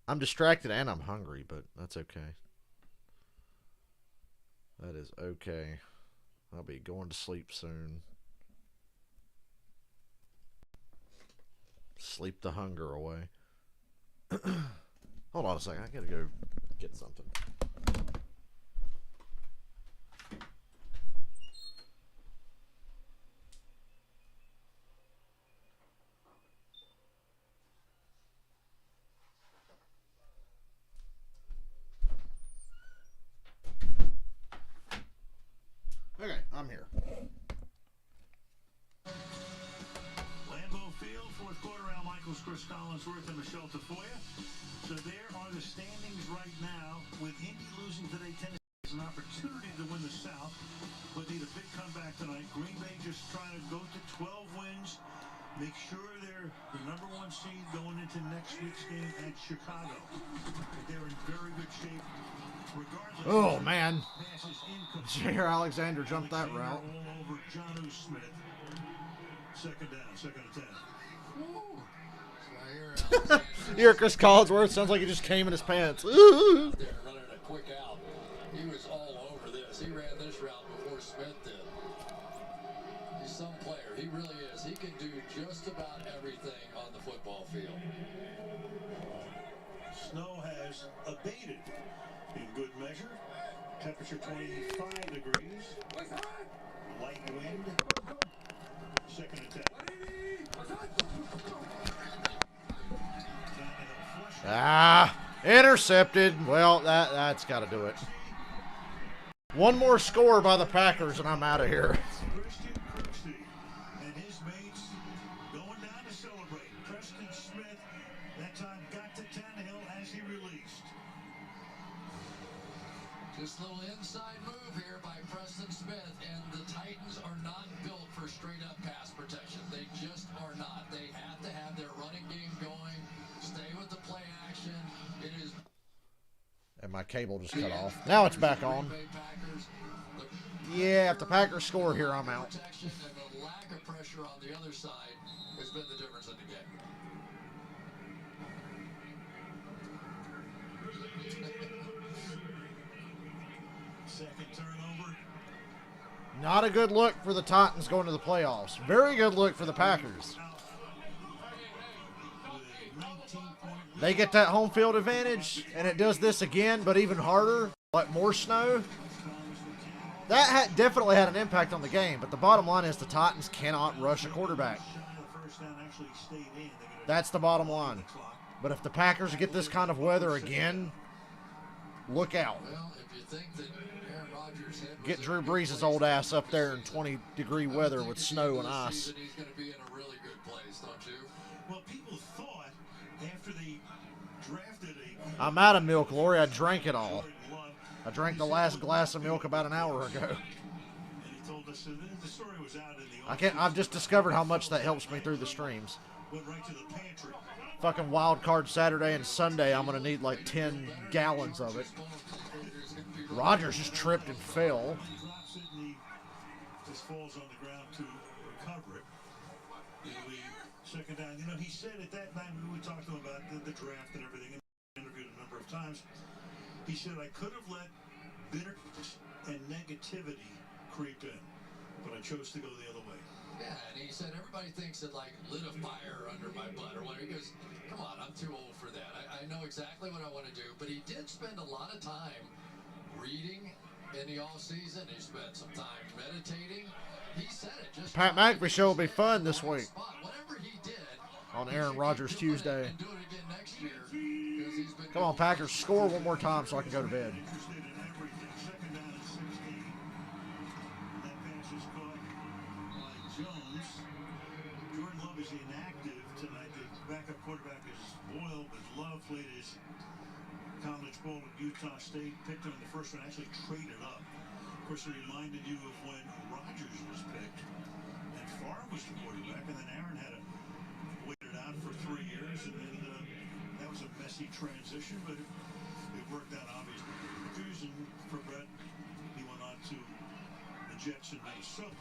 I'm distracted and I'm hungry, but that's okay. That is okay. I'll be going to sleep soon. Sleep the hunger away. Hold on a second. I gotta go get something. Okay, I'm here. Lambeau Field, 4th quarter. Al Michaels, Chris Collinsworth, and Michelle Tafoya. So there are the standings right now. With Indy losing today, Tennessee has an opportunity to win the South, but need a big comeback tonight. Green Bay just trying to go to 12 wins Make sure they're the #1 seed going into next week's game at Chicago. They're in very good shape. Regardless, Oh, man. passes incomplete. Jair Alexander jumped that Alexander route. all over Jonnu Smith. Second down, second and 10. Woo. So here, Alexander Here, Chris Collinsworth sounds like he just came in his pants. Ooh. there running a quick out. He was all over this. He ran this route before Smith did. He's some player. He really is. He can do just about everything on the football field. Snow has abated in good measure. Temperature 25 degrees. Light wind. Second and 10. Ah, intercepted. Well, that's got to do it. One more score by the Packers, and I'm out of here. Christian Kirksey and his mates going down to celebrate. Preston Smith that time got to Tannehill as he released. Just a little inside move here by Preston Smith, and the Titans are not built for straight-up pass protection. They just are not. They have to have their running game going, stay with the play action. It is And my cable just cut off. Now it's back on. Yeah, if the Packers score here, I'm out. protection and the lack of pressure on the other side has been the difference in the game. Second turnover. Not a good look for the Titans going to the playoffs. Very good look for the Packers. They get that home field advantage, and it does this again, but even harder, like more snow. That definitely had an impact on the game, but the bottom line is the Titans cannot rush a quarterback. That's the bottom line. But if the Packers get this kind of weather again, look out. Well, if you think that Aaron Rodgers had Get Drew Brees' old ass up there in 20-degree weather with snow and ice. he's going to be in a really good place, don't you? Well, people thought after they drafted a I'm out of milk, Lori. I drank it all. I drank the last glass of milk about an hour ago. and he told us the story was out in the I've just discovered how much that helps me through the streams. went right to the pantry. Fucking wild card Saturday and Sunday, I'm gonna need like 10 gallons of it. Rodgers just tripped and fell. Drops it and he just falls on the ground to recover it. It'll be second down. You know, he said at that time we talked to him about the draft and everything, and interviewed a number of times. He said, I could have let bitterness and negativity creep in, but I chose to go the other way. Yeah, and he said everybody thinks it like lit a fire under my butt or whatever. He goes, come on, I'm too old for that. I know exactly what I want to do. But he did spend a lot of time reading in the off season. He spent some time meditating. He said it just Pat McAfee show will be fun this week whatever he did on Aaron Rodgers Tuesday. and do it again next year because he's been Come on, Packers, score one more time so I can go to bed. Interested in everything. Second down and 16. That pass is caught by Jones. Jordan Love is inactive tonight. The backup quarterback is Boyle, but Love played his college ball at Utah State. Picked him in the first one, actually traded up. Of course, it reminded you of when Rodgers was picked. And Favre was the quarterback, and then Aaron had to wait it out for 3 years, and then that was a messy transition, but it worked out obviously. And for Brett, he went on to the Jets in Minnesota.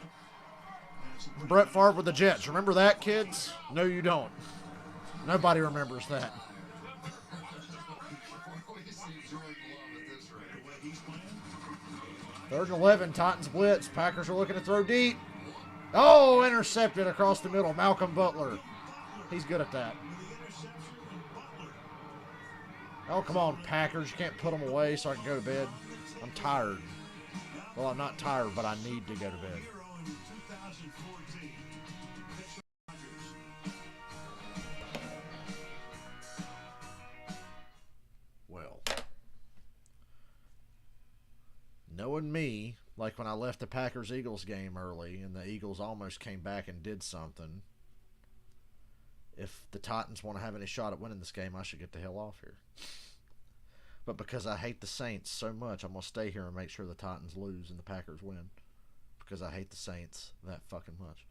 Brett Favre with the Jets. Remember that, kids? No, you don't. Nobody remembers that. we see Jordan Love at this rate. The way he's playing. 3rd and 11, Titans blitz. Packers are looking to throw deep. Oh, intercepted across the middle. Malcolm Butler. He's good at that. Oh, come on, Packers. You can't put them away so I can go to bed. I'm tired. Well, I'm not tired, but I need to go to bed. Well, knowing me, like when I left the Packers-Eagles game early and the Eagles almost came back and did something, if the Titans want to have any shot at winning this game, I should get the hell off here. But because I hate the Saints so much, I'm going to stay here and make sure the Titans lose and the Packers win. Because I hate the Saints that fucking much.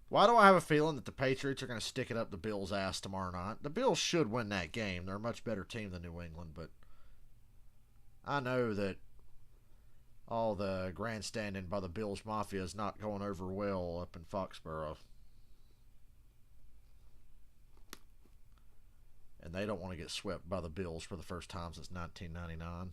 Why do I have a feeling that the Patriots are going to stick it up the Bills' ass tomorrow night? The Bills should win that game. They're a much better team than New England, but I know that all the grandstanding by the Bills Mafia is not going over well up in Foxborough. And they don't want to get swept by the Bills for the first time since 1999.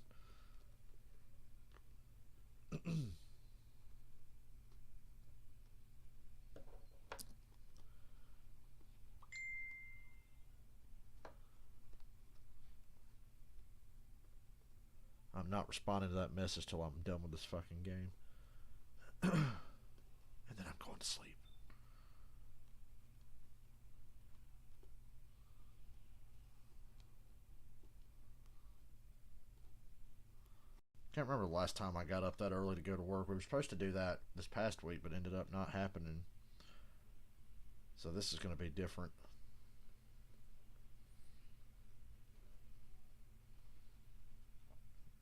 I'm not responding to that message till I'm done with this fucking game. And then I'm going to sleep. Can't remember the last time I got up that early to go to work. We were supposed to do that this past week, but ended up not happening. So this is going to be different.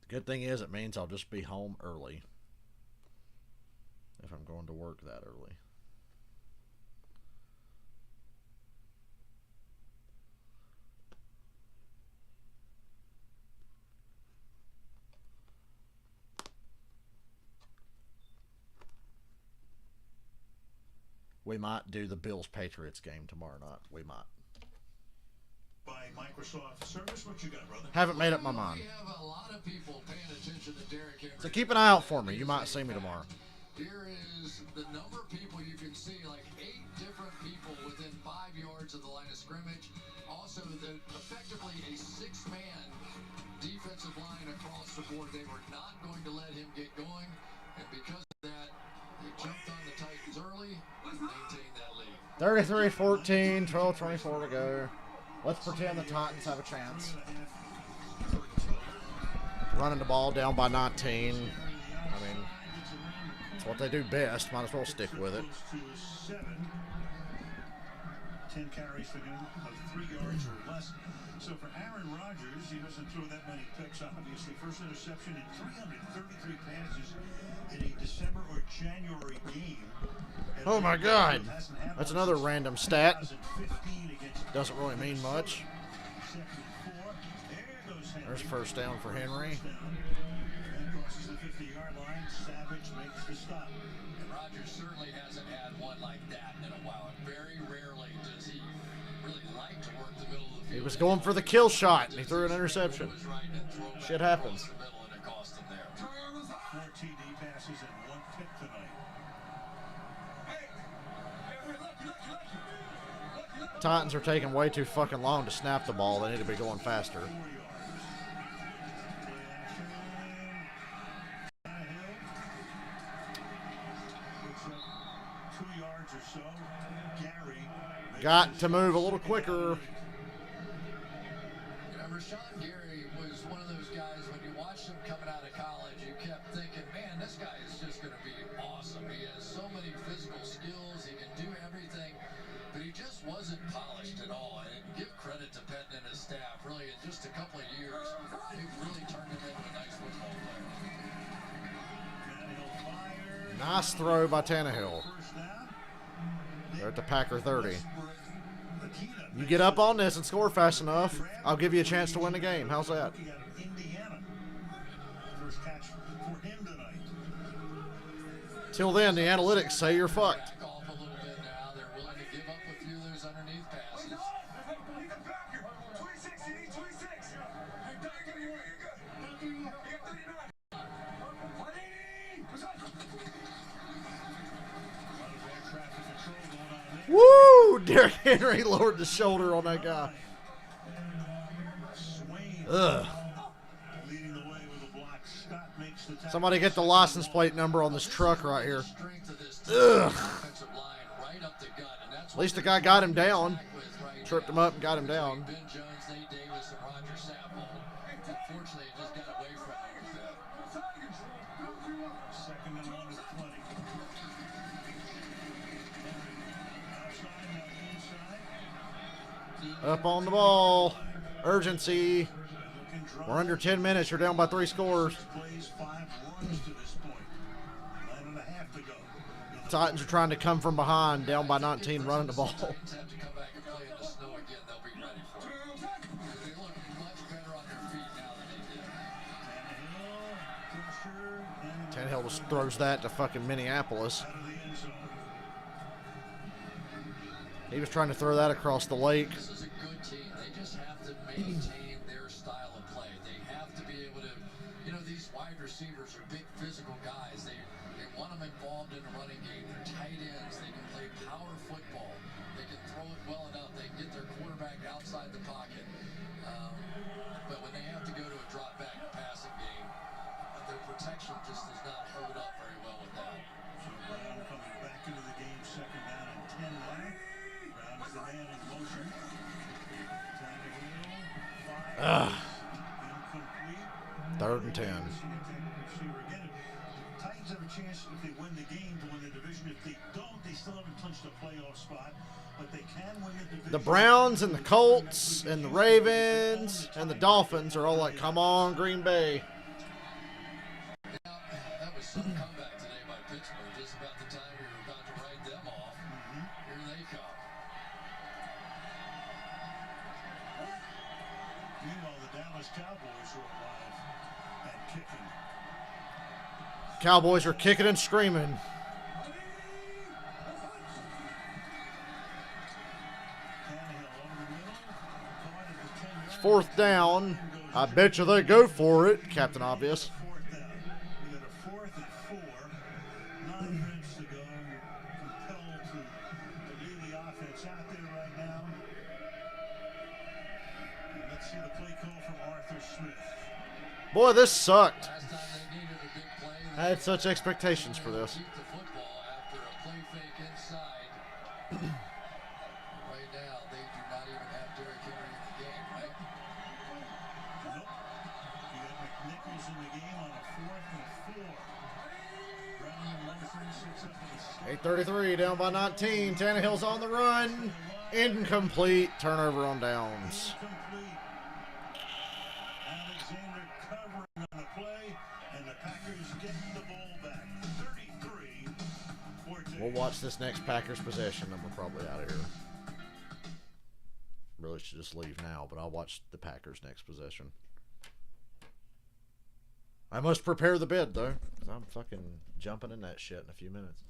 The good thing is it means I'll just be home early if I'm going to work that early. We might do the Bills-Patriots game tomorrow night. We might. By Microsoft Service, what you got, brother? Haven't made up my mind. We have a lot of people paying attention to Derrick Henry. So keep an eye out for me. You might see me tomorrow. Here is the number of people you can see, like 8 different people within 5 yards of the line of scrimmage. Also, effectively a 6-man defensive line across the board. They were not going to let him get going, and because of that, they jumped on the Titans early and maintained that lead. 33-14, 12-24 to go. Let's pretend the Titans have a chance. Running the ball down by 19. I mean, it's what they do best. Might as well stick with it. 10 carries for him of 3 yards or less. So for Aaron Rodgers, he doesn't throw that many picks, obviously. First interception in 333 passes in a December or January game. Oh my God. That's another random stat. Doesn't really mean much. There's first down for Henry. Crosses the 50-yard line. Savage makes the stop. And Rodgers certainly hasn't had one like that in a while. Very rarely does he really like to work the middle of the field. He was going for the kill shot, and he threw an interception. Shit happens. 4 TD passes and 1 pick tonight. Titans are taking way too fucking long to snap the ball. They need to be going faster. 4 yards. Play action. Picks up 2 yards or so. Gary. Got to move a little quicker. You know, Rashawn Gary was one of those guys, when you watched him coming out of college, you kept thinking, man, this guy is just going to be awesome. He has so many physical skills. He can do everything. But he just wasn't polished at all. And give credit to Penton and his staff. Really, in just a couple of years, they've really turned him into a nice football player. Nice throw by Tannehill. They're at the Packer 30. You get up on this and score fast enough, I'll give you a chance to win the game. How's that? Till then, the analytics say you're fucked. Woo! Derrick Henry lowered the shoulder on that guy. Ugh. Somebody get the license plate number on this truck right here. Ugh. At least the guy got him down. Tripped him up and got him down. Up on the ball. Urgency. We're under 10 minutes. You're down by 3 scores. Titans are trying to come from behind, down by 19, running the ball. Titans have to come back and play in the snow again. They'll be ready for it. They look much better on their feet now than they did. Tannehill just throws that to fucking Minneapolis. He was trying to throw that across the lake. This is a good team. They just have to maintain their style of play. They have to be able to, these wide receivers are big physical guys. They want them involved in the running game. They're tight ends. They can play power football. They can throw it well enough. They can get their quarterback outside the pocket. But when they have to go to a drop back passing game, their protection just does not hold up very well with that. So Brown coming back into the game, second down and 10 now. Brown is the man in motion. Tannehill, 5. Incomplete. 3rd and 10. Titans have a chance if they win the game to win the division. If they don't, they still haven't clinched a playoff spot. But they can win the division. The Browns and the Colts and the Ravens and the Dolphins are all like, come on, Green Bay. Now, that was some comeback today by Pittsburgh. Just about the time we were about to write them off. Here they come. Meanwhile, the Dallas Cowboys are alive and kicking. Cowboys are kicking and screaming. It's 4th down. I bet you they go for it, Captain Obvious. 4th down. We got a 4th and 4. 9 minutes to go. You're compelled to lead the offense out there right now. And let's see the play call from Arthur Smith. Boy, this sucked. Last time they needed a big play, I had such expectations for this. keep the football after a play fake inside. Right now, they do not even have Derrick Henry in the game, right? Nope. You got McNichols in the game on a 4th and 4. Brown and Larson sits up in the 8:33 down by 19. Tannehill's on the run. Incomplete. Turnover on downs. incomplete. Alexander covering on the play, and the Packers getting the ball back. 33-14. We'll watch this next Packers possession, and we're probably out of here. Really should just leave now, but I'll watch the Packers next possession. I must prepare the bed, though, because I'm fucking jumping in that shit in a few minutes.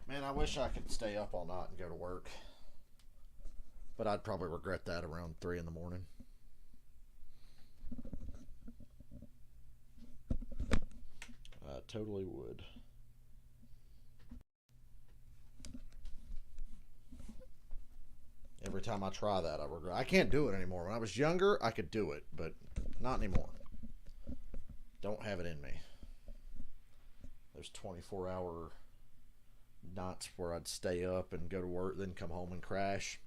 Man, I wish I could stay up all night and go to work. But I'd probably regret that around 3 in the morning. I totally would. Every time I try that, I regret. I can't do it anymore. When I was younger, I could do it, but not anymore. Don't have it in me. There's 24-hour nights where I'd stay up and go to work, then come home and crash.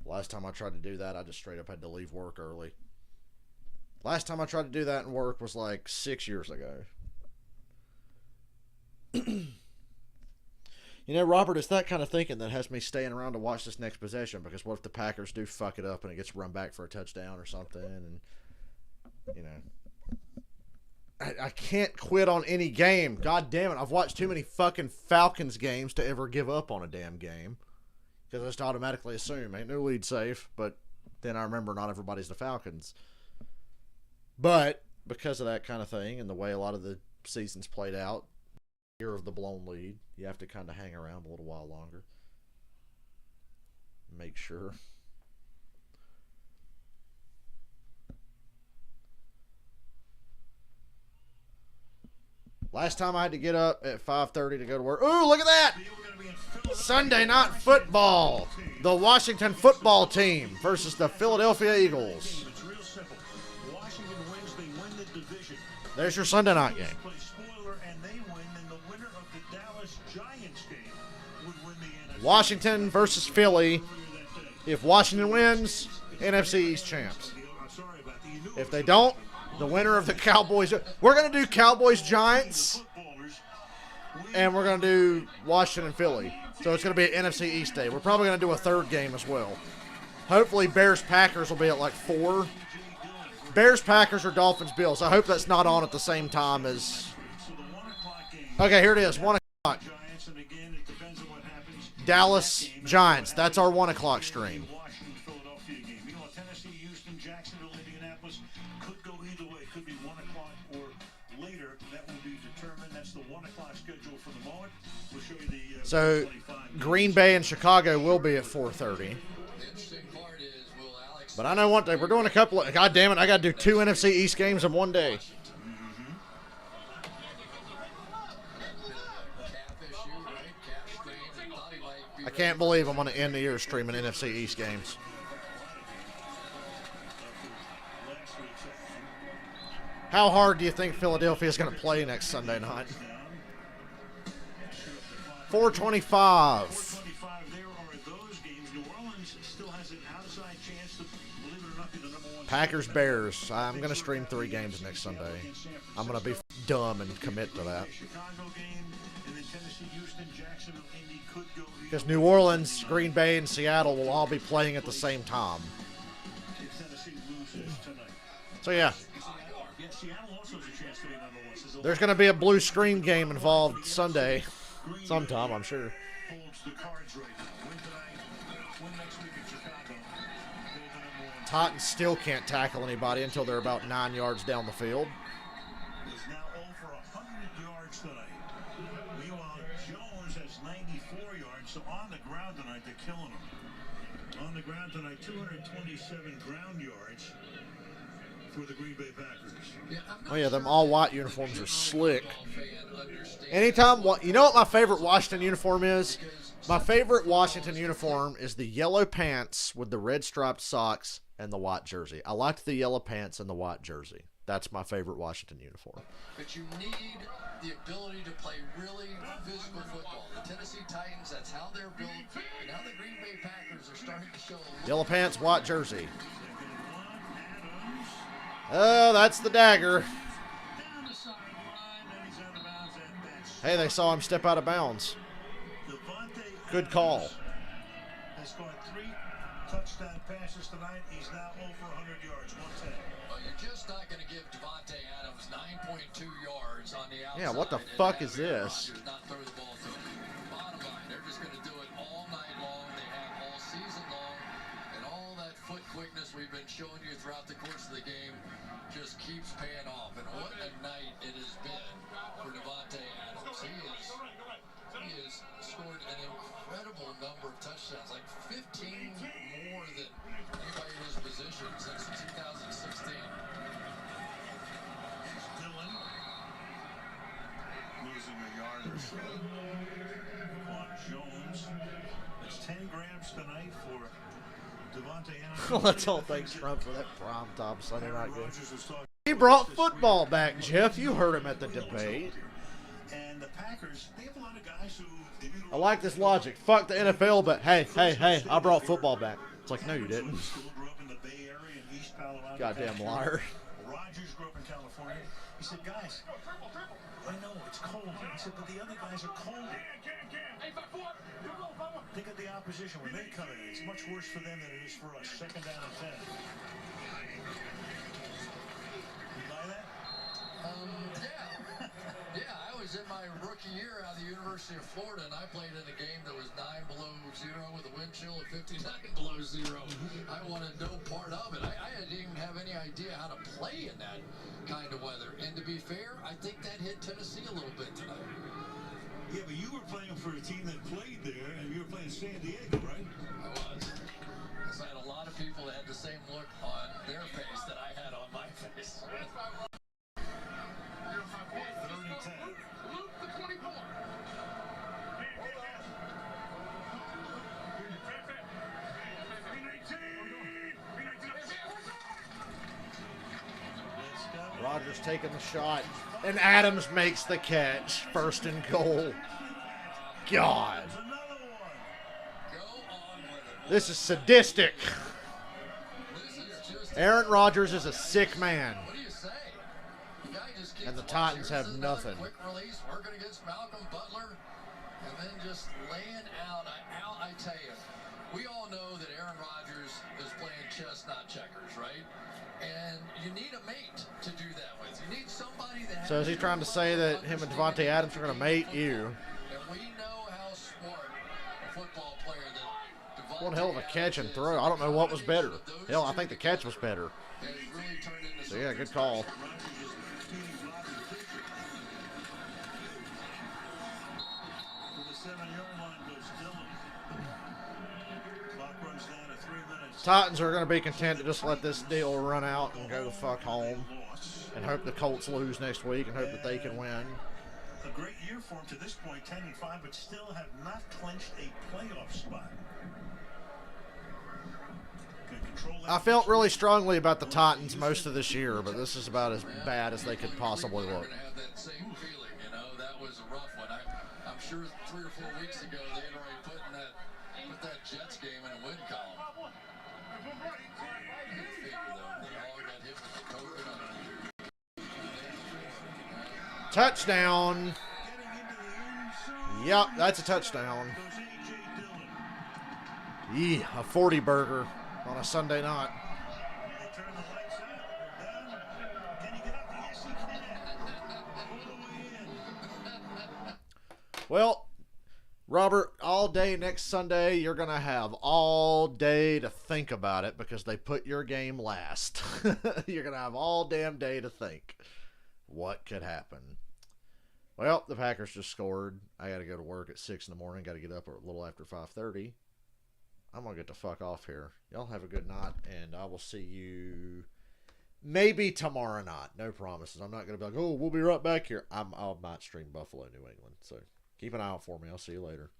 Last time I tried to do that, I just straight up had to leave work early. Last time I tried to do that in work was like 6 years ago. You know, Robert, it's that kind of thinking that has me staying around to watch this next possession, because what if the Packers do fuck it up and it gets run back for a touchdown or something, and, you know, I can't quit on any game. God damn it. I've watched too many fucking Falcons games to ever give up on a damn game. Because I just automatically assume ain't no lead safe. But then I remember not everybody's the Falcons. But because of that kind of thing and the way a lot of the seasons played out, year of the blown lead, you have to kind of hang around a little while longer. Make sure. Last time I had to get up at 5:30 to go to work. Ooh, look at that! Sunday Night Football. The Washington football team versus the Philadelphia Eagles. It's real simple. Washington wins, they win the division. There's your Sunday night game. Play spoiler and they win, then the winner of the Dallas Giants game would win the NFC. Washington versus Philly. If Washington wins, NFC East champs. If they don't, the winner of the Cowboys. We're going to do Cowboys-Giants, and we're going to do Washington-Philly. So it's going to be an NFC East day. We're probably going to do a third game as well. Hopefully Bears-Packers will be at like 4. Bears-Packers or Dolphins-Bills. I hope that's not on at the same time as... Okay, here it is, 1 o'clock. Dallas-Giants. That's our 1 o'clock stream. So, Green Bay and Chicago will be at 4:30. But I know one thing. We're doing a couple of... God damn it, I got to do 2 NFC East games in one day. I can't believe I'm going to end the year streaming NFC East games. How hard do you think Philadelphia is going to play next Sunday night? 425. Packers Bears. I'm going to stream 3 games next Sunday. I'm going to be dumb and commit to that. Because New Orleans, Green Bay, and Seattle will all be playing at the same time. So yeah. There's going to be a blue screen game involved Sunday. Sometime, I'm sure. Titans still can't tackle anybody until they're about 9 yards down the field. Is now over 100 yards tonight. Meanwhile, Jones has 94 yards, so on the ground tonight, they're killing him. On the ground tonight, 227 ground yards for the Green Bay Packers. Oh yeah, them all-white uniforms are slick. Anytime, you know what my favorite Washington uniform is? My favorite Washington uniform is the yellow pants with the red striped socks and the white jersey. I liked the yellow pants and the white jersey. That's my favorite Washington uniform. But you need the ability to play really physical football. The Tennessee Titans, that's how they're built. And now the Green Bay Packers are starting to show. Yellow pants, white jersey. Oh, that's the dagger. Hey, they saw him step out of bounds. Good call. Has scored 3 touchdown passes tonight. He's now over 100 yards, 110. Well, you're just not going to give Devontae Adams 9.2 yards on the outside. Yeah, what the fuck is this? Not throw the ball to him. Bottom line, they're just going to do it all night long. They have all season long. And all that foot quickness we've been showing you throughout the course of the game just keeps paying off. And what a night it has been for Devontae Adams. He has scored an incredible number of touchdowns, like 15 more than anybody in his position since 2016. Dillon losing a yard or so on Jones. It's 10 grams tonight for Devontae Adams. Let's all thank Trump for that primetime Sunday night game. He brought football back, Jeff. You heard him at the debate. And the Packers, they have a lot of guys who... I like this logic. Fuck the NFL, but hey, I brought football back. It's like, no, you didn't. Goddamn liar. Rogers grew up in California. He said, guys, I know it's cold. He said, but the other guys are colder. Think of the opposition when they come in. It's much worse for them than it is for us. 2nd down and 10. You buy that? Yeah, I was in my rookie year out of the University of Florida, and I played in a game that was 9 below 0 with a wind chill of 59 below 0. I wanted no part of it. I didn't even have any idea how to play in that kind of weather. And to be fair, I think that hit Tennessee a little bit tonight. Yeah, but you were playing for a team that played there, and you were playing San Diego, right? I was. Because I had a lot of people that had the same look on their face that I had on my face. 30-10. Rodgers taking the shot, and Adams makes the catch. 1st and goal. God. This is sadistic. Aaron Rodgers is a sick man. What do you say? The guy just keeps And the Titans have nothing. Quick release, working against Malcolm Butler, and then just laying out. I tell you, we all know that Aaron Rodgers is playing chess, not checkers, right? And you need a mate to do that with. You need somebody that. So is he trying to say that him and Devontae Adams are going to mate? You. And we know how smart a football player that Devontae One hell of a catch and throw. I don't know what was better. Hell, I think the catch was better. So yeah, good call. Titans are going to be content to just let this deal run out and go the fuck home and hope the Colts lose next week and hope that they can win. A great year for them to this point, 10-5, but still have not clinched a playoff spot. I felt really strongly about the Titans most of this year, but this is about as bad as they could possibly look. Have that same feeling, you know, that was a rough one. I'm sure 3 or 4 weeks ago they had already put that Jets game in a win column. Touchdown. Yep, that's a touchdown. Yeah, a 40 burger on a Sunday night. Well, Robert, all day next Sunday, you're going to have all day to think about it because they put your game last. You're going to have all damn day to think what could happen. Well, the Packers just scored. I got to go to work at 6 in the morning. Got to get up a little after 5:30. I'm going to get the fuck off here. Y'all have a good night, and I will see you maybe tomorrow night. No promises. I'm not going to be like, oh, we'll be right back here. I might stream Buffalo, New England. So keep an eye out for me. I'll see you later.